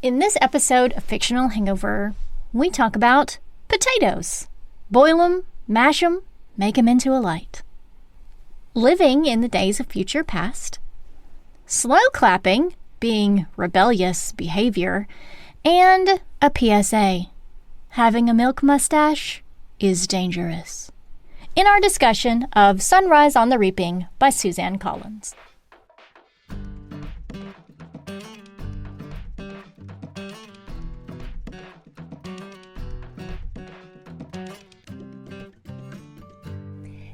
In this episode of Fictional Hangover, we talk about potatoes. Boil them, mash them, make them into a light. Living in the days of future past. Slow clapping, being rebellious behavior. And a PSA. Having a milk mustache is dangerous. In our discussion of Sunrise on the Reaping by Suzanne Collins.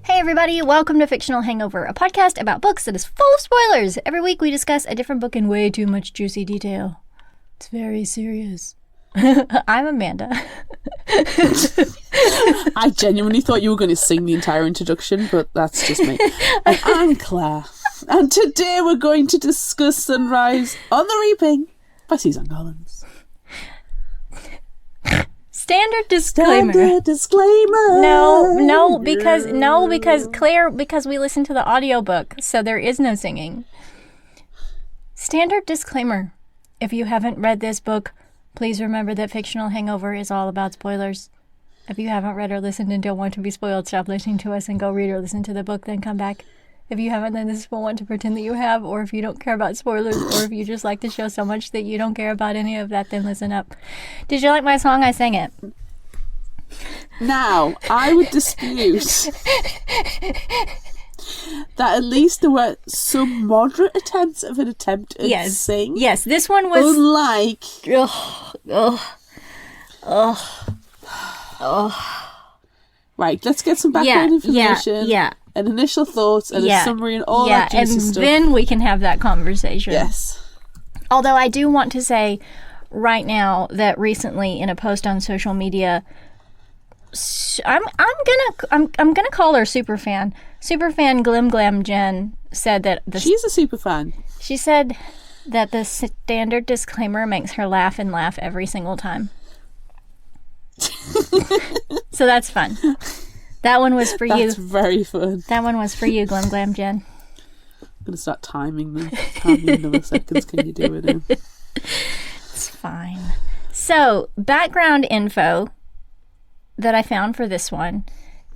Hey everybody, welcome to Fictional Hangover, a podcast about books that is full of spoilers. Every week we discuss a different book in way too much juicy detail. It's very serious. I'm Amanda. I genuinely thought you were going to sing the entire introduction, but that's just me. And I'm Claire. And today we're going to discuss Sunrise on the Reaping by Suzanne Collins. Standard disclaimer. Because Claire, because we listen to the audiobook, so there is no singing. Standard disclaimer. If you haven't read this book, please remember that Fictional Hangover is all about spoilers. If you haven't read or listened and don't want to be spoiled, stop listening to us and go read or listen to the book, then come back. If you haven't, then this will want to pretend that you have, or if you don't care about spoilers, or if you just like the show so much that you don't care about any of that, then listen up. Did you like my song? I sang it. Now, I would dispute that at least there were some moderate attempts of an attempt at sing. Yes, this one was... Unlike... Right, let's get some background information. An initial thoughts and a summary and all that juicy stuff. And then we can have that conversation. Yes. Although I do want to say right now that recently in a post on social media, I'm gonna call her superfan. Superfan Glim Glam Jen said that she's a superfan. She said that the standard disclaimer makes her laugh and laugh every single time. So that's fun. That one was for you. That's very fun. That one was for you, Glim Glam Jen. I'm going to start timing them. How many milliseconds can you do it in? It's fine. So, background info that I found for this one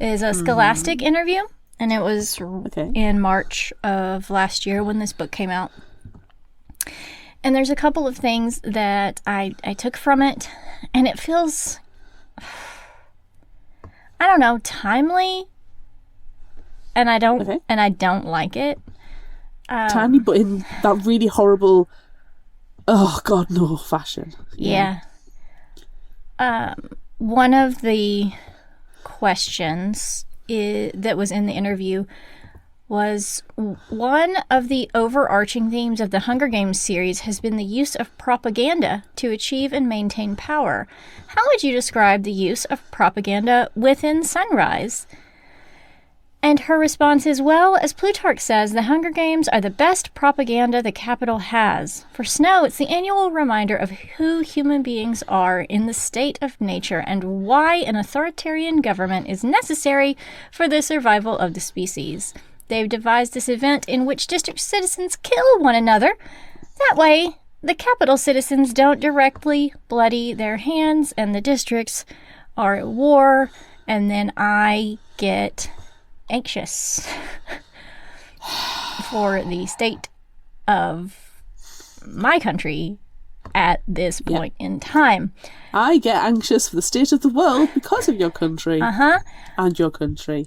is a Scholastic interview, and it was in March of last year when this book came out. And there's a couple of things that I took from it, and it feels... I don't know, timely, and I don't like it. Timely, but in that really horrible, oh god, no fashion. Yeah. One of the questions that was in the interview was, one of the overarching themes of the Hunger Games series has been the use of propaganda to achieve and maintain power. How would you describe the use of propaganda within Sunrise? And her response is, well, as Plutarch says, the Hunger Games are the best propaganda the capital has. For Snow, it's the annual reminder of who human beings are in the state of nature and why an authoritarian government is necessary for the survival of the species. They've devised this event in which district citizens kill one another. That way, the capital citizens don't directly bloody their hands and the districts are at war, and then I get anxious for the state of my country at this point in time. I get anxious for the state of the world because of your country. And your country.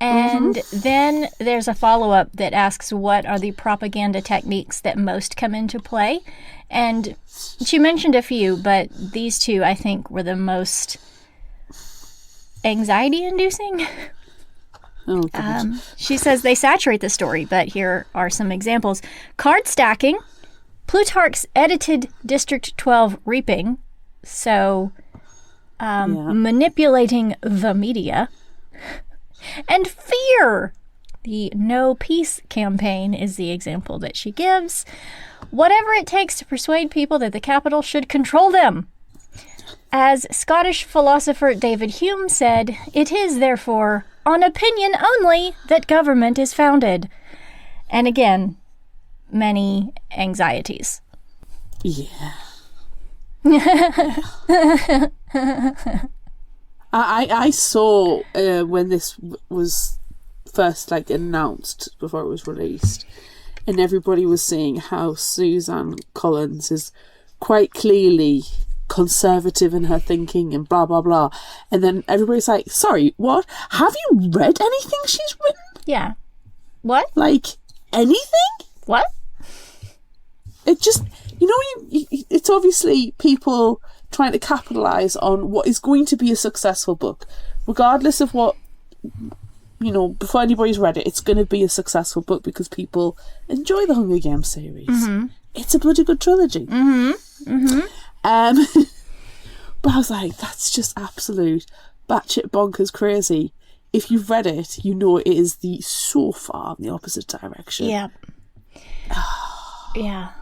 And then there's a follow-up that asks what are the propaganda techniques that most come into play. And she mentioned a few, but these two I think were the most anxiety-inducing. Oh, God. She says they saturate the story, but here are some examples. Card stacking, Plutarch's edited District 12 reaping, so manipulating the media. And fear. The No Peace campaign is the example that she gives. Whatever it takes to persuade people that the capital should control them. As Scottish philosopher David Hume said, it is, therefore, on opinion only that government is founded. And again, many anxieties. Yeah. I saw when this was first like announced before it was released, and everybody was saying how Suzanne Collins is quite clearly conservative in her thinking and blah blah blah, and then everybody's like, sorry, what, have you read anything she's written? Yeah. What? Like anything? What? It just, it's obviously people trying to capitalize on what is going to be a successful book, regardless of what, before anybody's read it, it's going to be a successful book because people enjoy the Hunger Games series. Mm-hmm. It's a bloody good trilogy. Mm-hmm. Mm-hmm. But I was like, that's just absolute batshit bonkers crazy. If you've read it, it is so far in the opposite direction. Yeah. Yeah.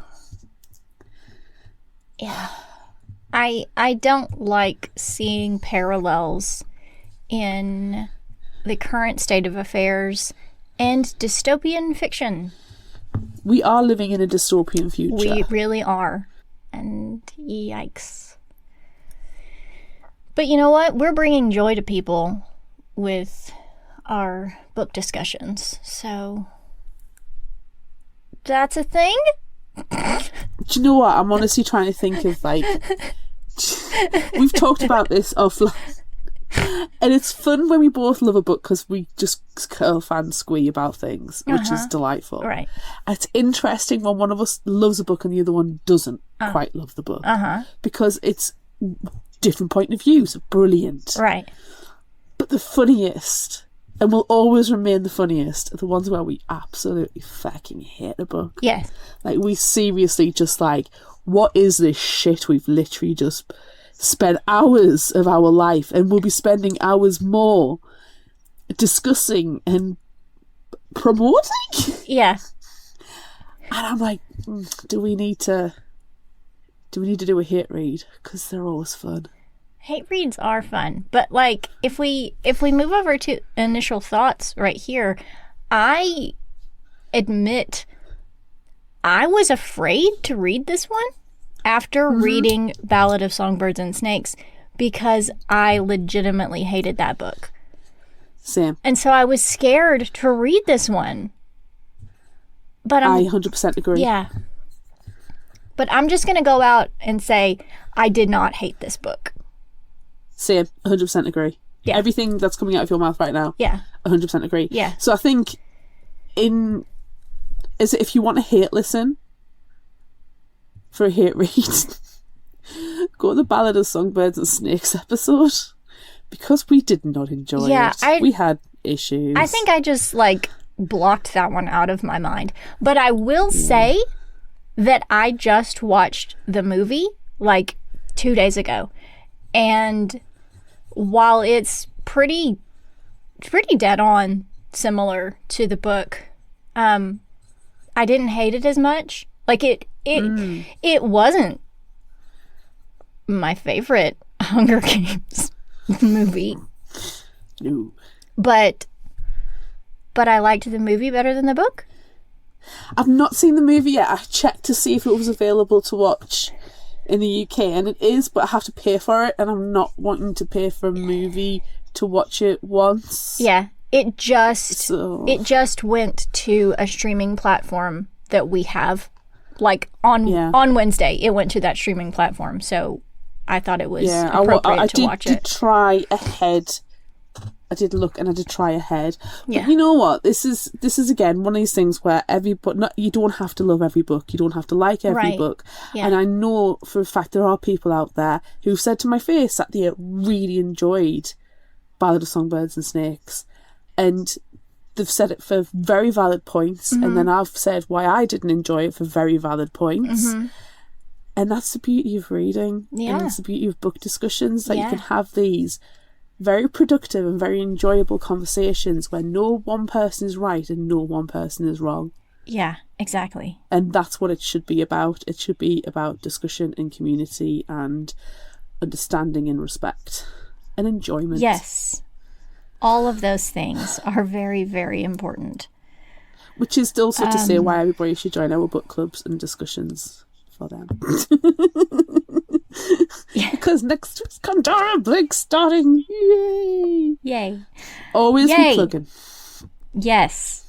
Yeah. I don't like seeing parallels in the current state of affairs and dystopian fiction. We are living in a dystopian future. We really are. And yikes. But you know what? We're bringing joy to people with our book discussions. So that's a thing? Do you know what? I'm honestly trying to think of, like, we've talked about this offline, and it's fun when we both love a book because we just curl fan squee about things, which is delightful. Right. It's interesting when one of us loves a book and the other one doesn't quite love the book, because it's different point of views. Brilliant. Right. But the funniest, and will always remain the funniest, are the ones where we absolutely fucking hate a book. Yes. Like, we seriously just like, what is this shit we've literally just spent hours of our life, and we'll be spending hours more discussing and promoting? Yeah. And I'm like, do we need to do a hate read? Because they're always fun. Hate reads are fun, but like if we move over to initial thoughts right here, I admit I was afraid to read this one after reading Ballad of Songbirds and Snakes because I legitimately hated that book. Same. And so I was scared to read this one. But I 100% agree. Yeah. But I'm just going to go out and say I did not hate this book. Same, 100% agree. Yeah. Everything that's coming out of your mouth right now, yeah, 100% agree. Yeah. So I think if you want a hate listen for a hate read, go to the Ballad of Songbirds and Snakes episode, because we did not enjoy it. We had issues. I think I just blocked that one out of my mind. But I will say that I just watched the movie 2 days ago. And while it's pretty dead on similar to the book, I didn't hate it as much. It wasn't my favorite Hunger Games movie. No. But I liked the movie better than the book. I've not seen the movie yet. I checked to see if it was available to watch in the UK, and it is, but I have to pay for it, and I'm not wanting to pay for a movie to watch it once. Yeah, it just went to a streaming platform that we have. On Wednesday, it went to that streaming platform, so I thought it was appropriate to watch it. I did try ahead. I did look and I did try ahead. Yeah. But you know what? This is again one of these things where you don't have to love every book. You don't have to like every book. Yeah. And I know for a fact there are people out there who've said to my face that they really enjoyed Ballad of Songbirds and Snakes. And they've said it for very valid points. Mm-hmm. And then I've said why I didn't enjoy it for very valid points. Mm-hmm. And that's the beauty of reading. Yeah. And it's the beauty of book discussions, that you can have these very productive and very enjoyable conversations where no one person is right and no one person is wrong. Yeah, exactly. And that's what it should be about. It should be about discussion and community and understanding and respect and enjoyment. Yes. All of those things are very, very important. Which is also to say why everybody should join our book clubs and discussions for them. because next week's Kandara Blake starting. Yay! Yay. Always Yay. be plugging. Yes.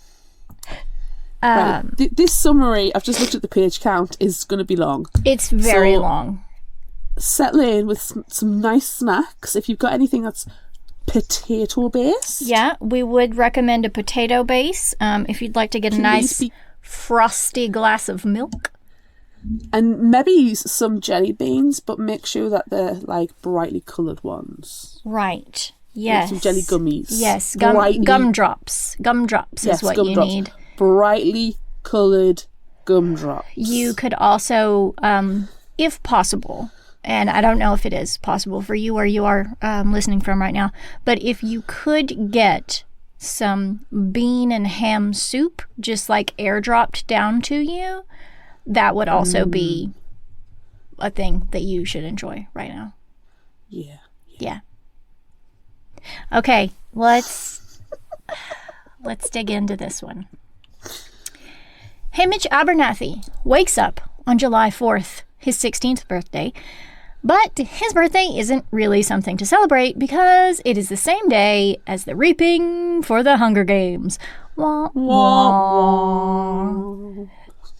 Right. This summary, I've just looked at the page count, is going to be long. It's very long. Settle in with some nice snacks. If you've got anything that's potato based. Yeah, we would recommend a potato base if you'd like to get a nice frosty glass of milk. And maybe some jelly beans, but make sure that they're like brightly coloured ones. Right. Yes. Like some jelly gummies. Yes, gumdrops. Gumdrops is what you need. Brightly coloured gumdrops. You could also, if possible, and I don't know if it is possible for you where you are listening from right now, but if you could get some bean and ham soup just like airdropped down to you, that would also be a thing that you should enjoy right now. Yeah. Okay, let's dig into this one. Hamish Abernathy wakes up on July 4th, his 16th birthday, but his birthday isn't really something to celebrate because it is the same day as the reaping for the Hunger Games. Wah, wah.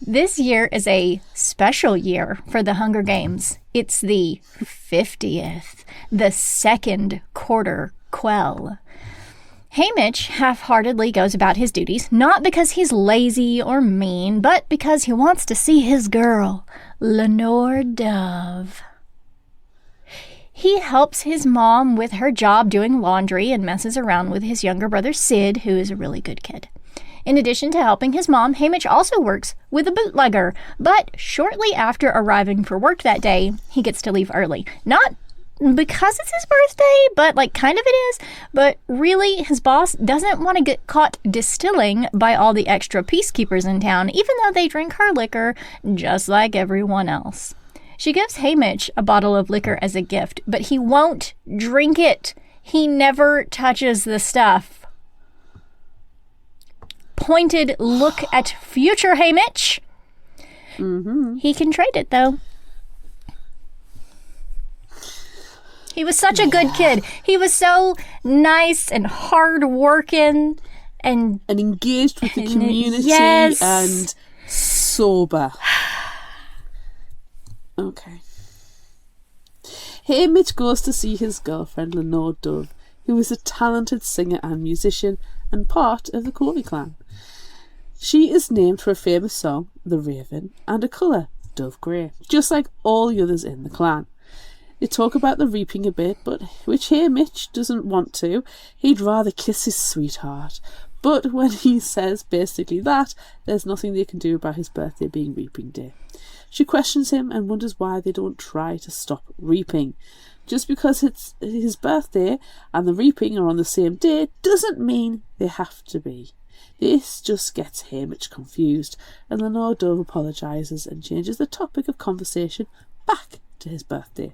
This year is a special year for the Hunger Games. It's the 50th, the second quarter quell. Hamish half-heartedly goes about his duties, not because he's lazy or mean, but because he wants to see his girl, Lenore Dove. He helps his mom with her job doing laundry and messes around with his younger brother Sid, who is a really good kid. In addition to helping his mom, Hamish also works with a bootlegger, but shortly after arriving for work that day, he gets to leave early. Not because it's his birthday, but kind of it is, but really his boss doesn't want to get caught distilling by all the extra peacekeepers in town, even though they drink her liquor just like everyone else. She gives Hamish a bottle of liquor as a gift, but he won't drink it. He never touches the stuff. Pointed look at future Hamish. He can trade it, though. He was such a good kid. He was so nice and hard-working and engaged with the community. Yes. And sober. Okay. Hamish goes to see his girlfriend Lenore Dove, who is a talented singer and musician and part of the Courtney clan. She is named for a famous song, The Raven, and a colour, dove grey, just like all the others in the clan. They talk about the reaping a bit, but which Hamish doesn't want to. He'd rather kiss his sweetheart. But when he says basically that, there's nothing they can do about his birthday being reaping day. She questions him and wonders why they don't try to stop reaping. Just because it's his birthday and the reaping are on the same day doesn't mean they have to be. This just gets Hamish confused, and Lenore Dove apologises and changes the topic of conversation back to his birthday.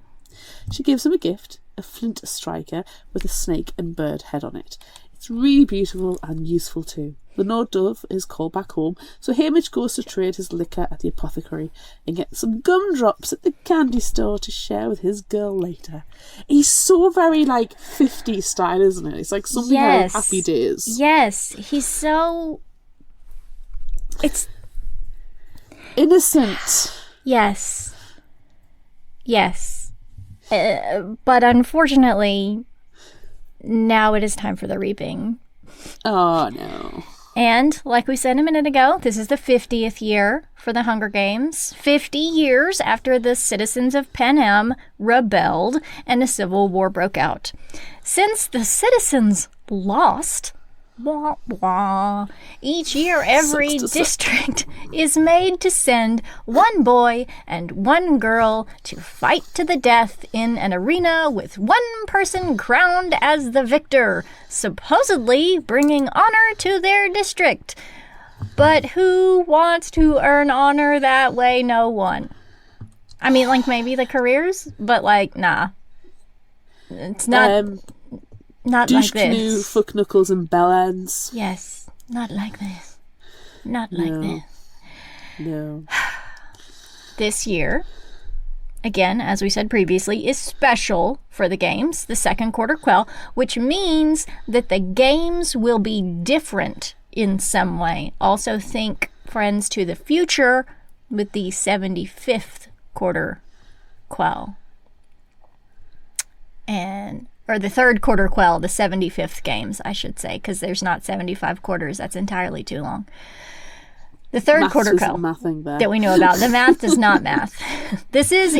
She gives him a gift, a flint striker with a snake and bird head on it. It's really beautiful and useful too. Lenore Dove is called back home, so Hamish goes to trade his liquor at the apothecary and get some gumdrops at the candy store to share with his girl later. He's so very 50s style, isn't it? It's like something out of Happy Days. Yes, he's so... It's... innocent. Yes. But unfortunately, now it is time for the reaping. Oh, no. And, like we said a minute ago, this is the 50th year for the Hunger Games. 50 years after the citizens of Panem rebelled and a civil war broke out. Since the citizens lost, wah, wah, each year every district is made to send one boy and one girl to fight to the death in an arena with one person crowned as the victor, supposedly bringing honor to their district. But who wants to earn honor that way? No one. I mean, maybe the careers, but nah. It's not... Not douche like this. canoe, fuck knuckles and bell ends. Yes, not like this. Not like this. No. This year, again, as we said previously, is special for the games, the second quarter quell, which means that the games will be different in some way. Also think Friends to the Future with the 75th quarter quell. Or the third quarter quell, the 75th games, I should say, because there's not 75 quarters. That's entirely too long. The third Maths quarter quell that we know about. The math does not math. This is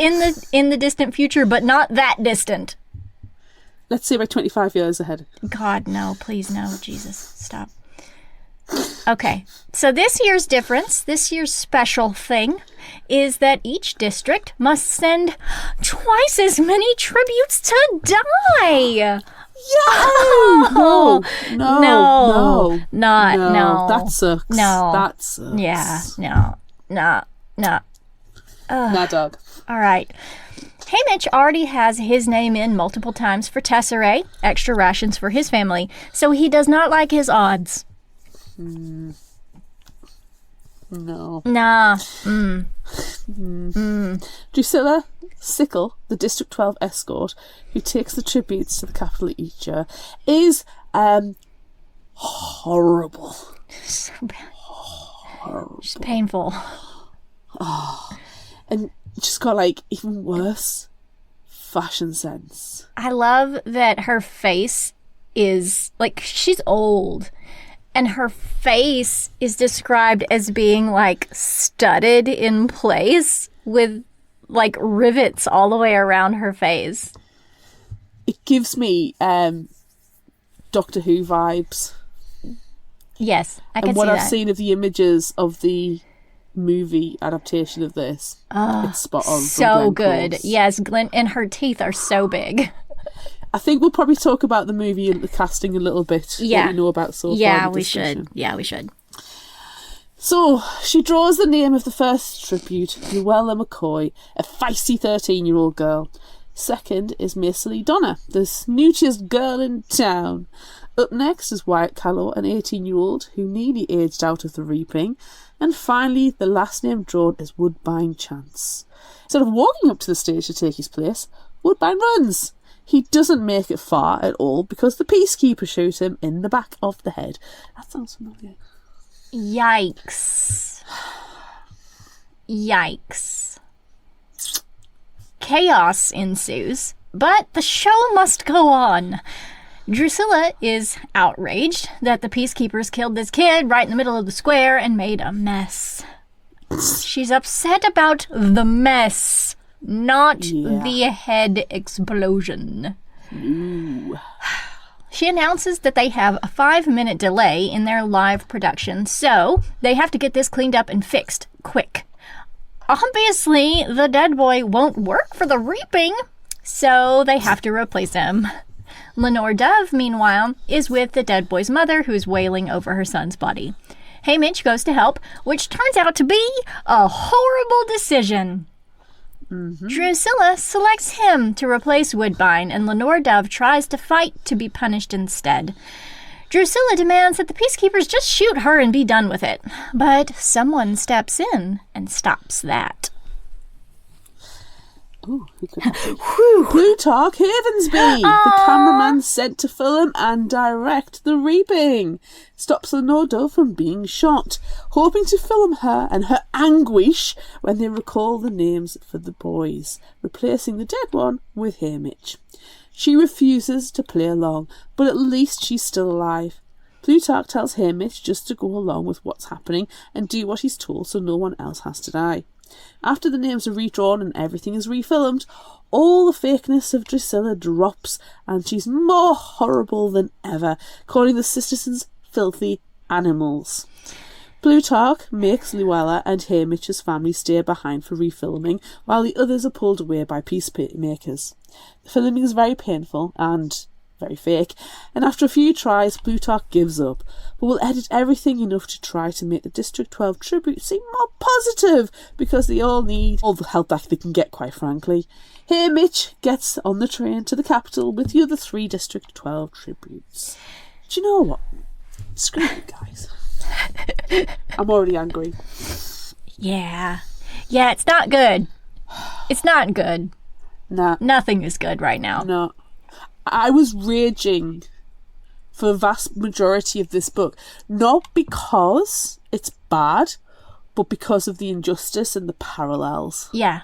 in the distant future, but not that distant. Let's say about 25 years ahead. God, no. Please, no. Jesus, stop. Okay, so this year's difference, this year's special thing, is that each district must send twice as many tributes to die. Yeah! No. That sucks. No. That sucks. Yeah, no. Nah, dog. All right. Haymitch already has his name in multiple times for Tesserae, extra rations for his family, so he does not like his odds. No. Nah. Drusilla Sickle, the District 12 escort, who takes the tributes to the capital each year, is horrible. So bad. Horrible. Just painful. And just got, like, even worse fashion sense. I love that her face is, like, she's old. And her face is described as being, like, studded in place with, like, rivets all the way around her face. It gives me Doctor Who vibes. Yes, I can see that. And what I've seen of the images of the movie adaptation of this, it's spot on. So good. Close. Yes, Glenn, and her teeth are so big. I think we'll probably talk about the movie and the casting a little bit. Yeah. What we know about so far. Yeah, we should. Yeah, we should. So, she draws the name of the first tribute, Luella McCoy, a feisty 13-year-old girl. Second is Miss Lee Donna, the snootiest girl in town. Up next is Wyatt Callow, an 18-year-old who nearly aged out of the reaping. And finally, the last name drawn is Woodbine Chance. Instead of walking up to the stage to take his place, Woodbine runs. He doesn't make it far at all because the peacekeeper shoots him in the back of the head. That sounds familiar. Yikes. Yikes. Chaos ensues, but the show must go on. Drusilla is outraged that the peacekeepers killed this kid right in the middle of the square and made a mess. She's upset about the mess. Not the head explosion. Ooh. She announces that they have a 5-minute delay in their live production, so they have to get this cleaned up and fixed quick. Obviously, the dead boy won't work for the reaping, so they have to replace him. Lenore Dove, meanwhile, is with the dead boy's mother, who's wailing over her son's body. Haymitch goes to help, which turns out to be a horrible decision. Mm-hmm. Drusilla selects him to replace Woodbine, and Lenore Dove tries to fight to be punished instead. Drusilla demands that the peacekeepers just shoot her and be done with it, but someone steps in and stops that. Ooh, who could Plutarch Havensby, the cameraman sent to film and direct The Reaping, stops Lenore Dove from being shot, hoping to film her and her anguish when they recall the names for the boys, replacing the dead one with Haymitch. She refuses to play along, but at least she's still alive. Plutarch tells Haymitch just to go along with what's happening and do what he's told so no one else has to die. After the names are redrawn and everything is refilmed, all the fakeness of Drusilla drops and she's more horrible than ever, calling the citizens filthy animals. Plutarch makes Luella and Haymitch's family stay behind for refilming, while the others are pulled away by peacemakers. The filming is very painful and very fake, and after a few tries, Plutarch gives up, but will edit everything enough to try to make the District 12 tribute seem more positive, because they all need all the help that they can get, quite frankly. Haymitch gets on the train to the capital with the other 3 District 12 tributes. Do you know what? Screw you guys. I'm already angry. Yeah. Yeah, it's not good. It's not good. Nah. Nothing is good right now. No. I was raging for the vast majority of this book. Not because it's bad, but because of the injustice and the parallels. Yeah.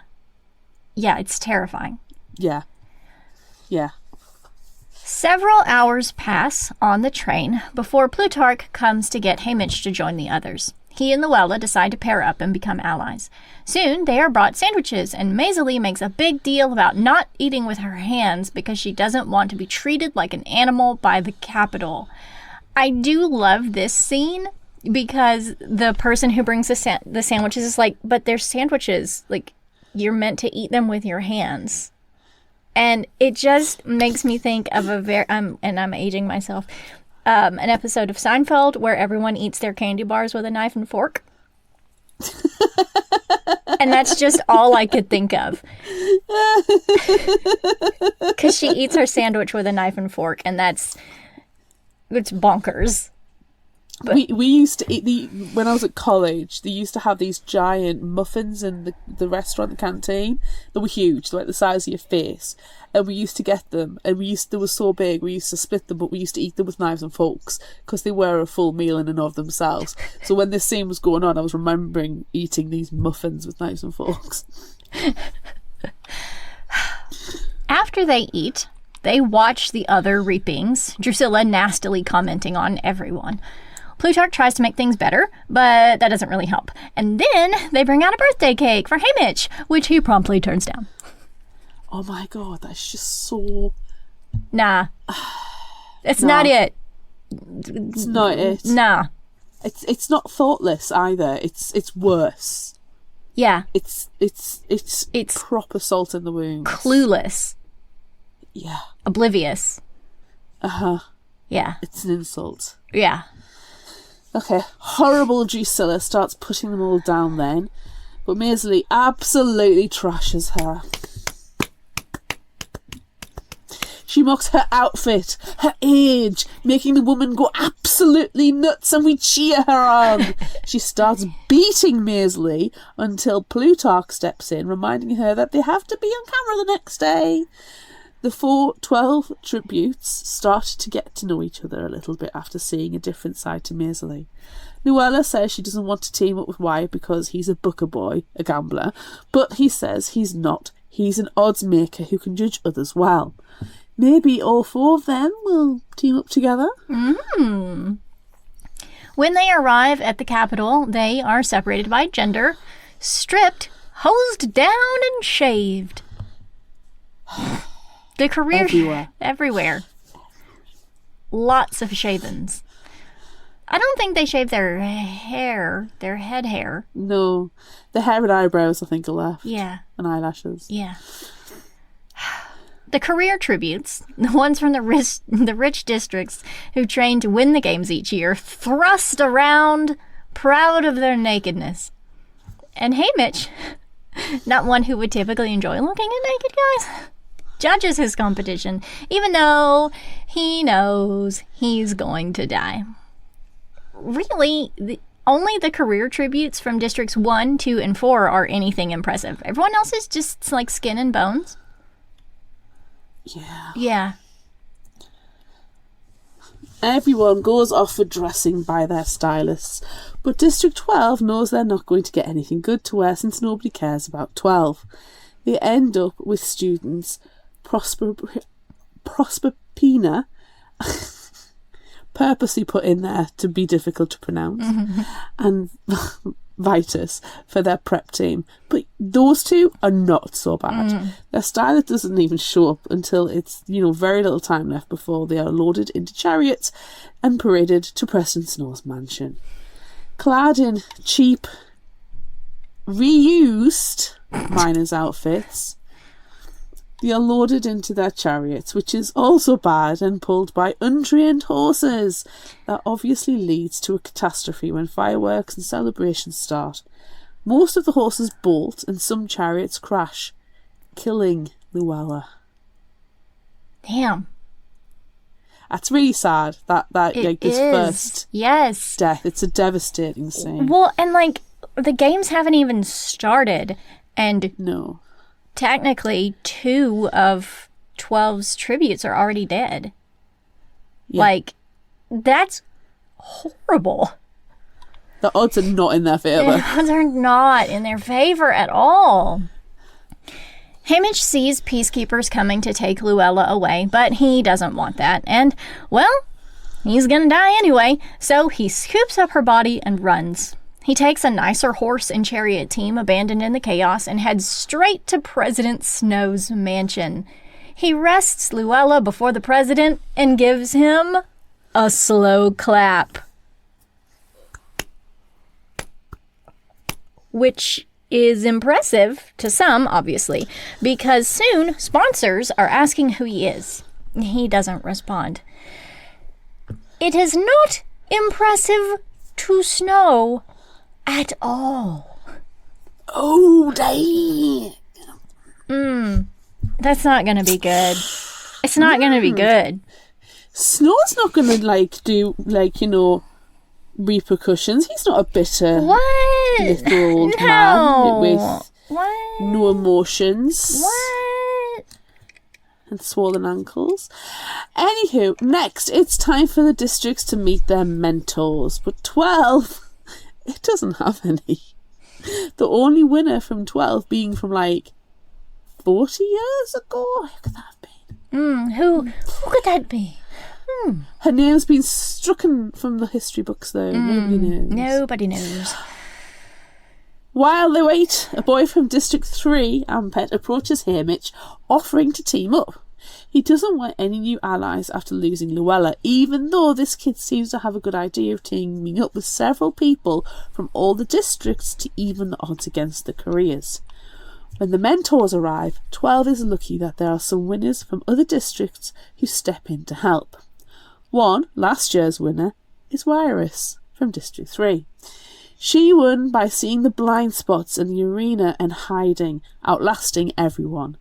Yeah, it's terrifying. Yeah. Yeah. Several hours pass on the train before Plutarch comes to get Haymitch to join the others. He and Luella decide to pair up and become allies. Soon, they are brought sandwiches, and Maisie makes a big deal about not eating with her hands because she doesn't want to be treated like an animal by the Capitol. I do love this scene because the person who brings the sandwiches is like, but they're sandwiches. Like, you're meant to eat them with your hands. And it just makes me think of and I'm aging myself, an episode of Seinfeld where everyone eats their candy bars with a knife and fork. And that's just all I could think of. Because she eats her sandwich with a knife and fork, and it's bonkers. But we used to eat when I was at college. They used to have these giant muffins in the restaurant, the canteen. They were huge, they were like the size of your face, and we used to get them. And they were so big, we used to split them, but we used to eat them with knives and forks because they were a full meal in and of themselves. So when this scene was going on, I was remembering eating these muffins with knives and forks. After they eat, they watch the other reapings, Drusilla nastily commenting on everyone. Plutarch tries to make things better, but that doesn't really help. And then they bring out a birthday cake for Haymitch, which he promptly turns down. Oh my god, that's just so... Nah. It's not it. It's not it. Nah. It's not thoughtless either. It's worse. Yeah. It's proper salt in the wound. Clueless. Yeah. Oblivious. Uh-huh. Yeah. It's an insult. Yeah. Okay, horrible Drusilla starts putting them all down then, but Maisie absolutely trashes her. She mocks her outfit, her age, making the woman go absolutely nuts, and we cheer her on. She starts beating Maisie until Plutarch steps in, reminding her that they have to be on camera the next day. The 12 tributes start to get to know each other a little bit after seeing a different side to Maisie. Luella says she doesn't want to team up with Wyatt because he's a booker boy, a gambler, but he says he's not. He's an odds maker who can judge others well. Maybe all 4 of them will team up together. Mm. When they arrive at the Capitol, they are separated by gender, stripped, hosed down, and shaved. The career everywhere. Lots of shavings. I don't think they shave their hair, their head hair. No. The hair and eyebrows, I think, are left. Yeah. And eyelashes. Yeah. The career tributes, the ones from the rich districts who train to win the games each year, thrust around, proud of their nakedness. And Haymitch, not one who would typically enjoy looking at naked guys, judges his competition, even though he knows he's going to die. Really, only the career tributes from Districts 1, 2, and 4 are anything impressive. Everyone else is just like skin and bones. Yeah. Yeah. Everyone goes off for dressing by their stylists, but District 12 knows they're not going to get anything good to wear since nobody cares about 12. They end up with students Proserpina, purposely put in there to be difficult to pronounce, and Vitus for their prep team. But those 2 are not so bad. Their stylist doesn't even show up until it's, very little time left before they are loaded into chariots and paraded to Preston Snow's mansion. Clad in cheap, reused miners' outfits, they are loaded into their chariots, which is also bad and pulled by untrained horses. That obviously leads to a catastrophe when fireworks and celebrations start. Most of the horses bolt and some chariots crash, killing Luella. Damn. That's really sad. That his first death. It's a devastating scene. Well, and the games haven't even started, and no. technically 2 of 12's tributes are already dead. Yeah. Like, that's horrible. The odds are not in their favour. The odds are not in their favor at all. Haymitch sees peacekeepers coming to take Luella away, but he doesn't want that. And, well, he's gonna die anyway, so he scoops up her body and runs. He takes a nicer horse and chariot team abandoned in the chaos and heads straight to President Snow's mansion. He rests Luella before the president and gives him a slow clap. Which is impressive to some, obviously, because soon sponsors are asking who he is. He doesn't respond. It is not impressive to Snow at all. Oh, damn. That's not going to be good. It's not going to be good. Snow's not going to, do, repercussions. He's not a bitter little old man with no emotions. What? And swollen ankles. Anywho, next it's time for the districts to meet their mentors. But 12, it doesn't have any. The only winner from 12 being from 40 years ago. Who could that have been? Who could that be? Her name's been stricken from the history books, though. Nobody knows. Nobody knows. While they wait, a boy from District 3, Ampet, approaches Haymitch, offering to team up. He doesn't want any new allies after losing Luella, even though this kid seems to have a good idea of teaming up with several people from all the districts to even the odds against the careers. When the mentors arrive, 12 is lucky that there are some winners from other districts who step in to help. One, last year's winner, is Iris from District 3. She won by seeing the blind spots in the arena and hiding, outlasting everyone.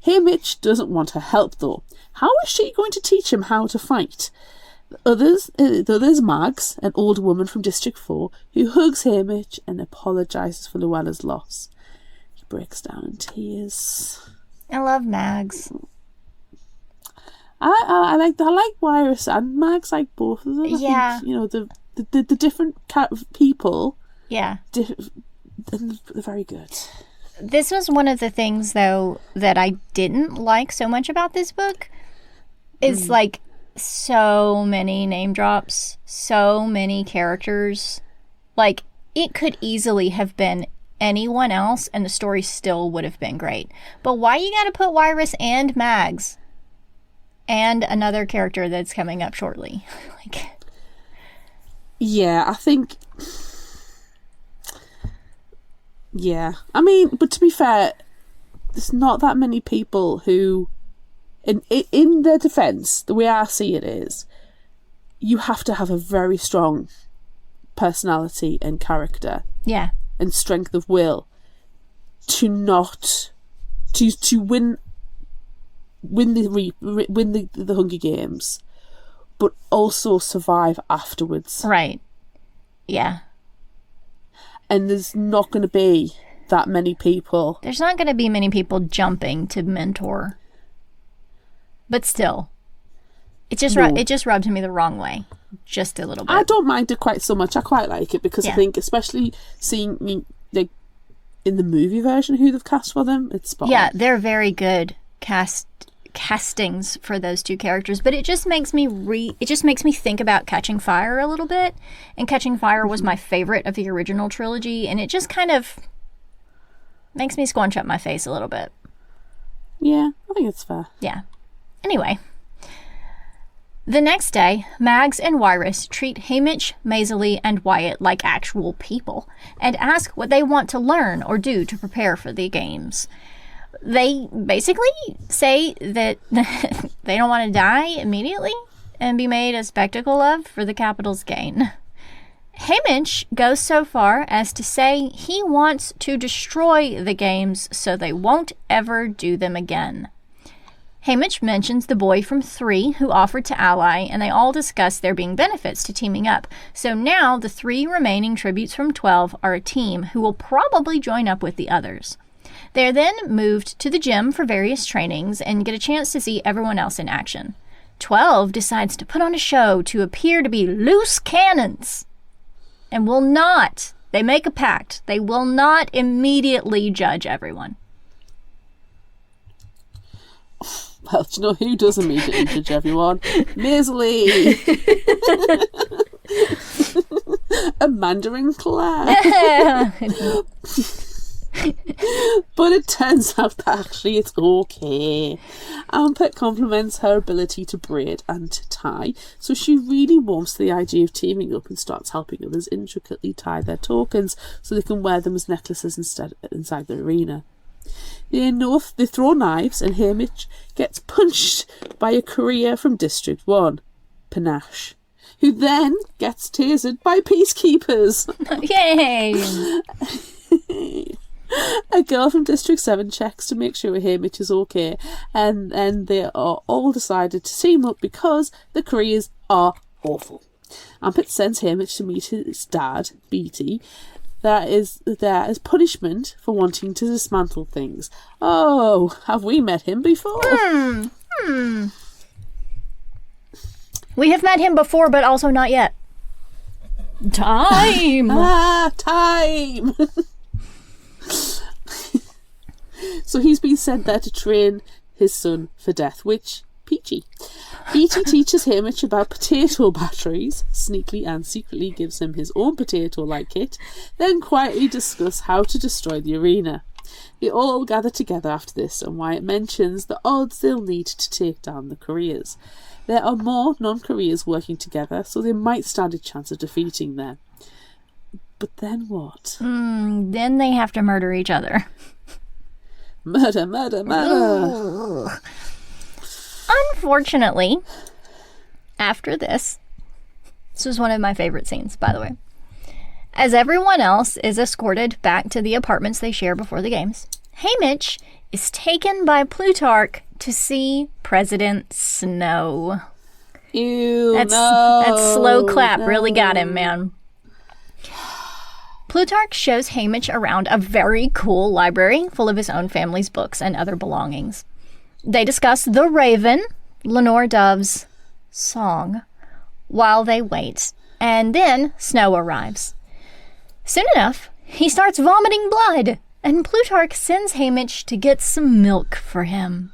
Haymitch doesn't want her help though. How is she going to teach him how to fight? The others Mags, an old woman from District 4, who hugs Haymitch and apologises for Luella's loss. He breaks down in tears. I love Mags. I like Iris and Mags, like both of them. Yeah. I think, the different people. Yeah. They're very good. This was one of the things, though, that I didn't like so much about this book. Is so many name drops, so many characters. It could easily have been anyone else and the story still would have been great. But why you gotta put Iris and Mags? And another character that's coming up shortly. Yeah, I think... Yeah. I mean, but to be fair, there's not that many people who... In their defence, the way I see it is, you have to have a very strong personality and character. Yeah. And strength of will to not... To win the Hunger Games, but also survive afterwards. Right. Yeah. And there's not going to be that many people. There's not going to be many people jumping to mentor. But still, it just rubs me the wrong way, just a little bit. I don't mind it quite so much. I quite like it because I think, especially seeing in the movie version who they've cast for them, it's spot on. Yeah, they're very good castings for those two characters, but it just makes me think about Catching Fire a little bit, and Catching Fire was my favorite of the original trilogy, and it just kind of makes me squinch up my face a little bit. Yeah, I think it's fair. Yeah. Anyway, the next day, Mags and Iris treat Haymitch, Maisley, and Wyatt like actual people and ask what they want to learn or do to prepare for the games. They basically say that they don't want to die immediately and be made a spectacle of for the capital's gain. Haymitch goes so far as to say he wants to destroy the games so they won't ever do them again. Haymitch mentions the boy from 3 who offered to ally, and they all discuss there being benefits to teaming up. So now the 3 remaining tributes from 12 are a team who will probably join up with the others. They're then moved to the gym for various trainings and get a chance to see everyone else in action. 12 decides to put on a show to appear to be loose cannons and will not, they make a pact, they will not immediately judge everyone. Well, do you know who does immediately judge everyone? Misley! A Mandarin class. But it turns out that actually it's okay. Ampet compliments her ability to braid and to tie, so she really warms to the idea of teaming up and starts helping others intricately tie their tokens so they can wear them as necklaces inside the arena. They throw knives and Hamish gets punched by a courier from District 1, Panache, who then gets tasered by peacekeepers. Yay! A girl from District 7 checks to make sure Hamish is okay, and they are all decided to team up because the couriers are awful. Ampet sends Hamish to meet his dad, Beatty, that is there as punishment for wanting to dismantle things. Oh, have we met him before? We have met him before, but also not yet. Time! Time! So he's been sent there to train his son for death, which, peachy. Beatty teaches Hamish about potato batteries, sneakily and secretly gives him his own potato-like kit, then quietly discuss how to destroy the arena. They all gather together after this, and Wyatt mentions the odds they'll need to take down the couriers. There are more non-couriers working together, so they might stand a chance of defeating them. But then what? Then they have to murder each other. Murder, murder, murder. Ugh. Unfortunately, after this was one of my favorite scenes, by the way. As everyone else is escorted back to the apartments they share before the games, Hamish is taken by Plutarch to see President Snow. Ew, that slow clap really got him, man. Plutarch shows Hamish around a very cool library full of his own family's books and other belongings. They discuss The Raven, Lenore Dove's song, while they wait, and then Snow arrives. Soon enough, he starts vomiting blood, and Plutarch sends Hamish to get some milk for him.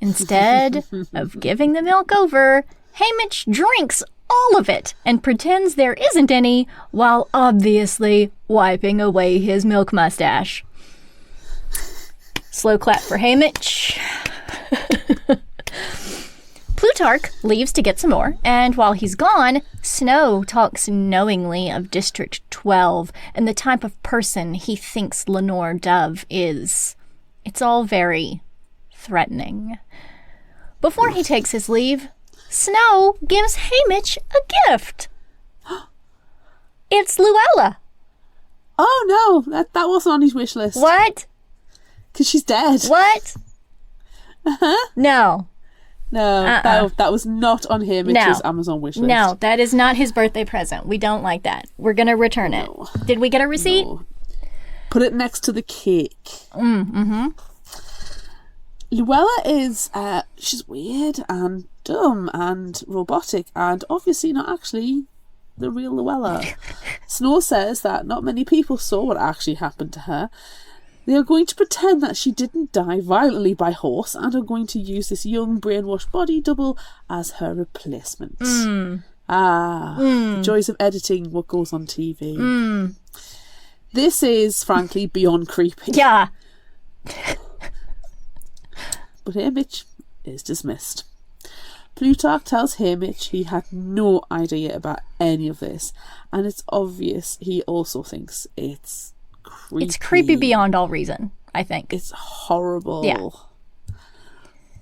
Instead of giving the milk over, Hamish drinks all of it and pretends there isn't any while obviously wiping away his milk mustache. Slow clap for Hamish. Plutarch leaves to get some more, and while he's gone, Snow talks knowingly of District 12 and the type of person he thinks Lenore Dove is. It's all very threatening. Before he takes his leave, Snow gives Hamish a gift. It's Luella. Oh no, that wasn't on his wish list. What? Because she's dead. What? Uh-huh. No. No, that was not on Hamish's Amazon wish list. No, that is not his birthday present. We don't like that. We're going to return it. Did we get a receipt? No. Put it next to the cake. Mm-hmm. Luella is, she's weird and dumb and robotic and obviously not actually the real Luella. Snow says that not many people saw what actually happened to her. They are going to pretend that she didn't die violently by horse and are going to use this young brainwashed body double as her replacement. The joys of editing what goes on TV. This is frankly beyond creepy. Yeah. But Hamish is dismissed. Plutarch tells Hamish he had no idea about any of this, and it's obvious he also thinks it's creepy. It's creepy beyond all reason, I think. It's horrible. Yeah.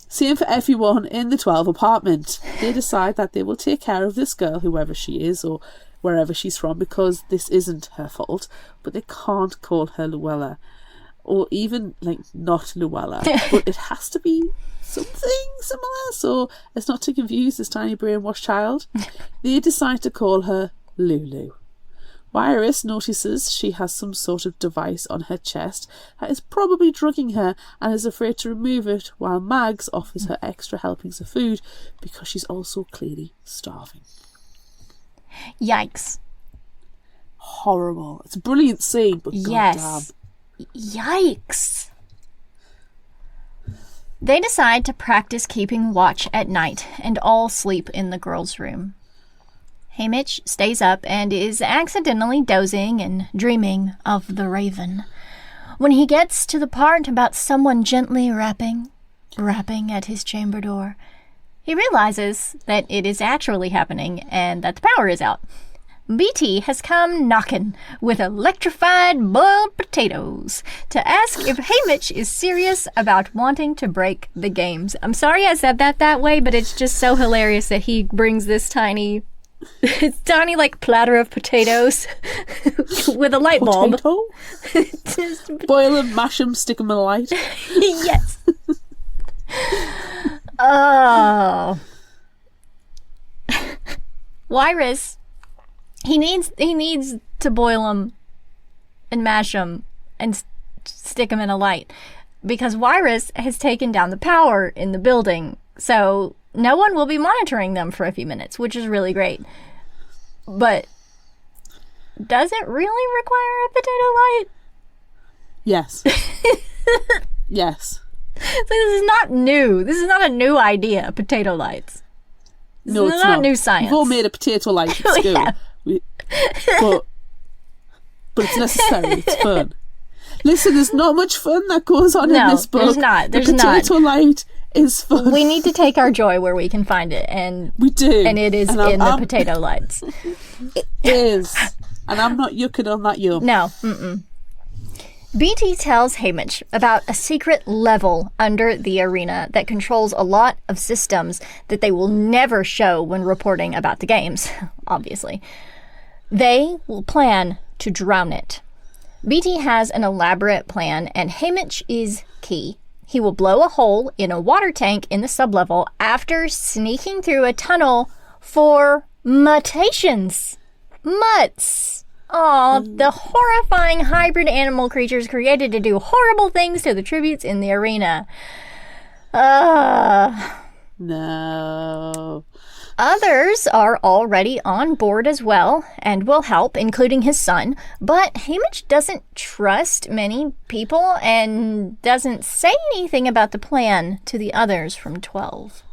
Same for everyone in the 12 apartment. They decide that they will take care of this girl, whoever she is or wherever she's from, because this isn't her fault, but they can't call her Luella. Or even, not Luella. But it has to be something similar, so as not to confuse this tiny brainwashed child. They decide to call her Lulu. Iris notices she has some sort of device on her chest that is probably drugging her and is afraid to remove it, while Mags offers her extra helpings of food because she's also clearly starving. Yikes. Horrible. It's a brilliant scene, but yes. Yikes. They decide to practice keeping watch at night and all sleep in the girls' room. Haymitch stays up and is accidentally dozing and dreaming of the raven. When he gets to the part about someone gently rapping at his chamber door, he realizes that it is actually happening and that the power is out. BT has come knocking with electrified boiled potatoes to ask if Haymitch is serious about wanting to break the games. I'm sorry I said that way, but it's just so hilarious that he brings this tiny like platter of potatoes with a light bulb. Boil them, mash them, stick them in a light. Yes. Oh. Wyrus, he needs to boil them and mash them and stick them in a light because Wyrus has taken down the power in the building. So no one will be monitoring them for a few minutes, which is really great. But does it really require a potato light? Yes. Yes. So this is not new. This is not a new idea, potato lights. No, it's not new science. We've all made a potato light at school. Yeah. But it's necessary. It's fun. Listen, there's not much fun that goes on in this book. There's not. The potato light is fun. We need to take our joy where we can find it, and we do. And it is in the potato lights. It is, and I'm not yucking on that yum. No. BT tells Haymitch about a secret level under the arena that controls a lot of systems that they will never show when reporting about the games, obviously. They will plan to drown it. BT has an elaborate plan, and Haymitch is key. He will blow a hole in a water tank in the sublevel after sneaking through a tunnel for mutations. Mutts. Oh, the horrifying hybrid animal creatures created to do horrible things to the tributes in the arena. No. Others are already on board as well and will help, including his son. But Haymitch doesn't trust many people and doesn't say anything about the plan to the others from 12.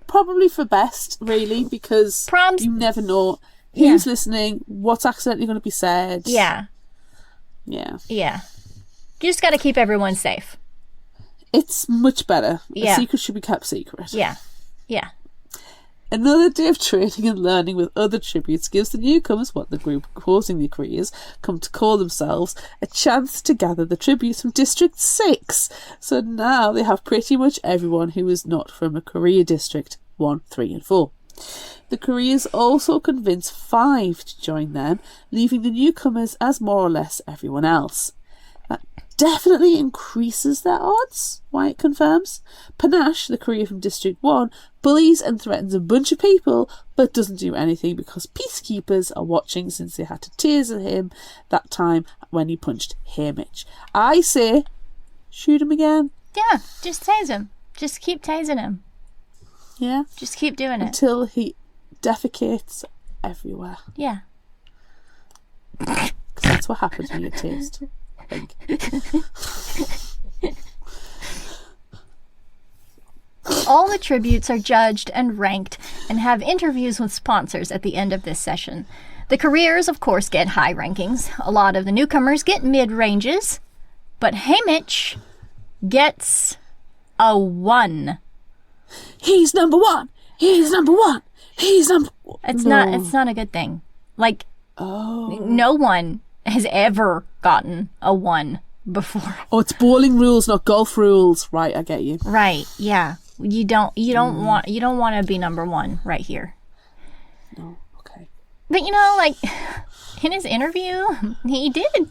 Probably for best, really, because you never know who's listening, what's accidentally going to be said. Yeah. Yeah. Yeah. You just got to keep everyone safe. It's much better. Yeah. A secret should be kept secret. Yeah. Yeah. Another day of training and learning with other tributes gives the newcomers, what the group causing the careers come to call themselves, a chance to gather the tributes from District 6. So now they have pretty much everyone who is not from a career district, 1, 3 and 4. The careers also convince 5 to join them, leaving the newcomers as more or less everyone else. That definitely increases their odds, Wyatt confirms. Panache, the career from District 1, bullies and threatens a bunch of people, but doesn't do anything because peacekeepers are watching since they had to taser him that time when he punched Haymitch. I say, shoot him again. Yeah, just tase him. Just keep tasing him. Yeah? Just keep doing it. Until he defecates everywhere. Yeah. Because that's what happens when you taste. I think. All the tributes are judged and ranked and have interviews with sponsors at the end of this session. The careers, of course, get high rankings. A lot of the newcomers get mid-ranges. But Haymitch gets a 1. He's number 1! He's number 1! He's number... It's not a good thing. Like, no one has ever gotten a 1 before. Oh, it's bowling rules, not golf rules. Right, I get you. Right, yeah. You don't want to be number 1 right here. No, okay. But like in his interview, he did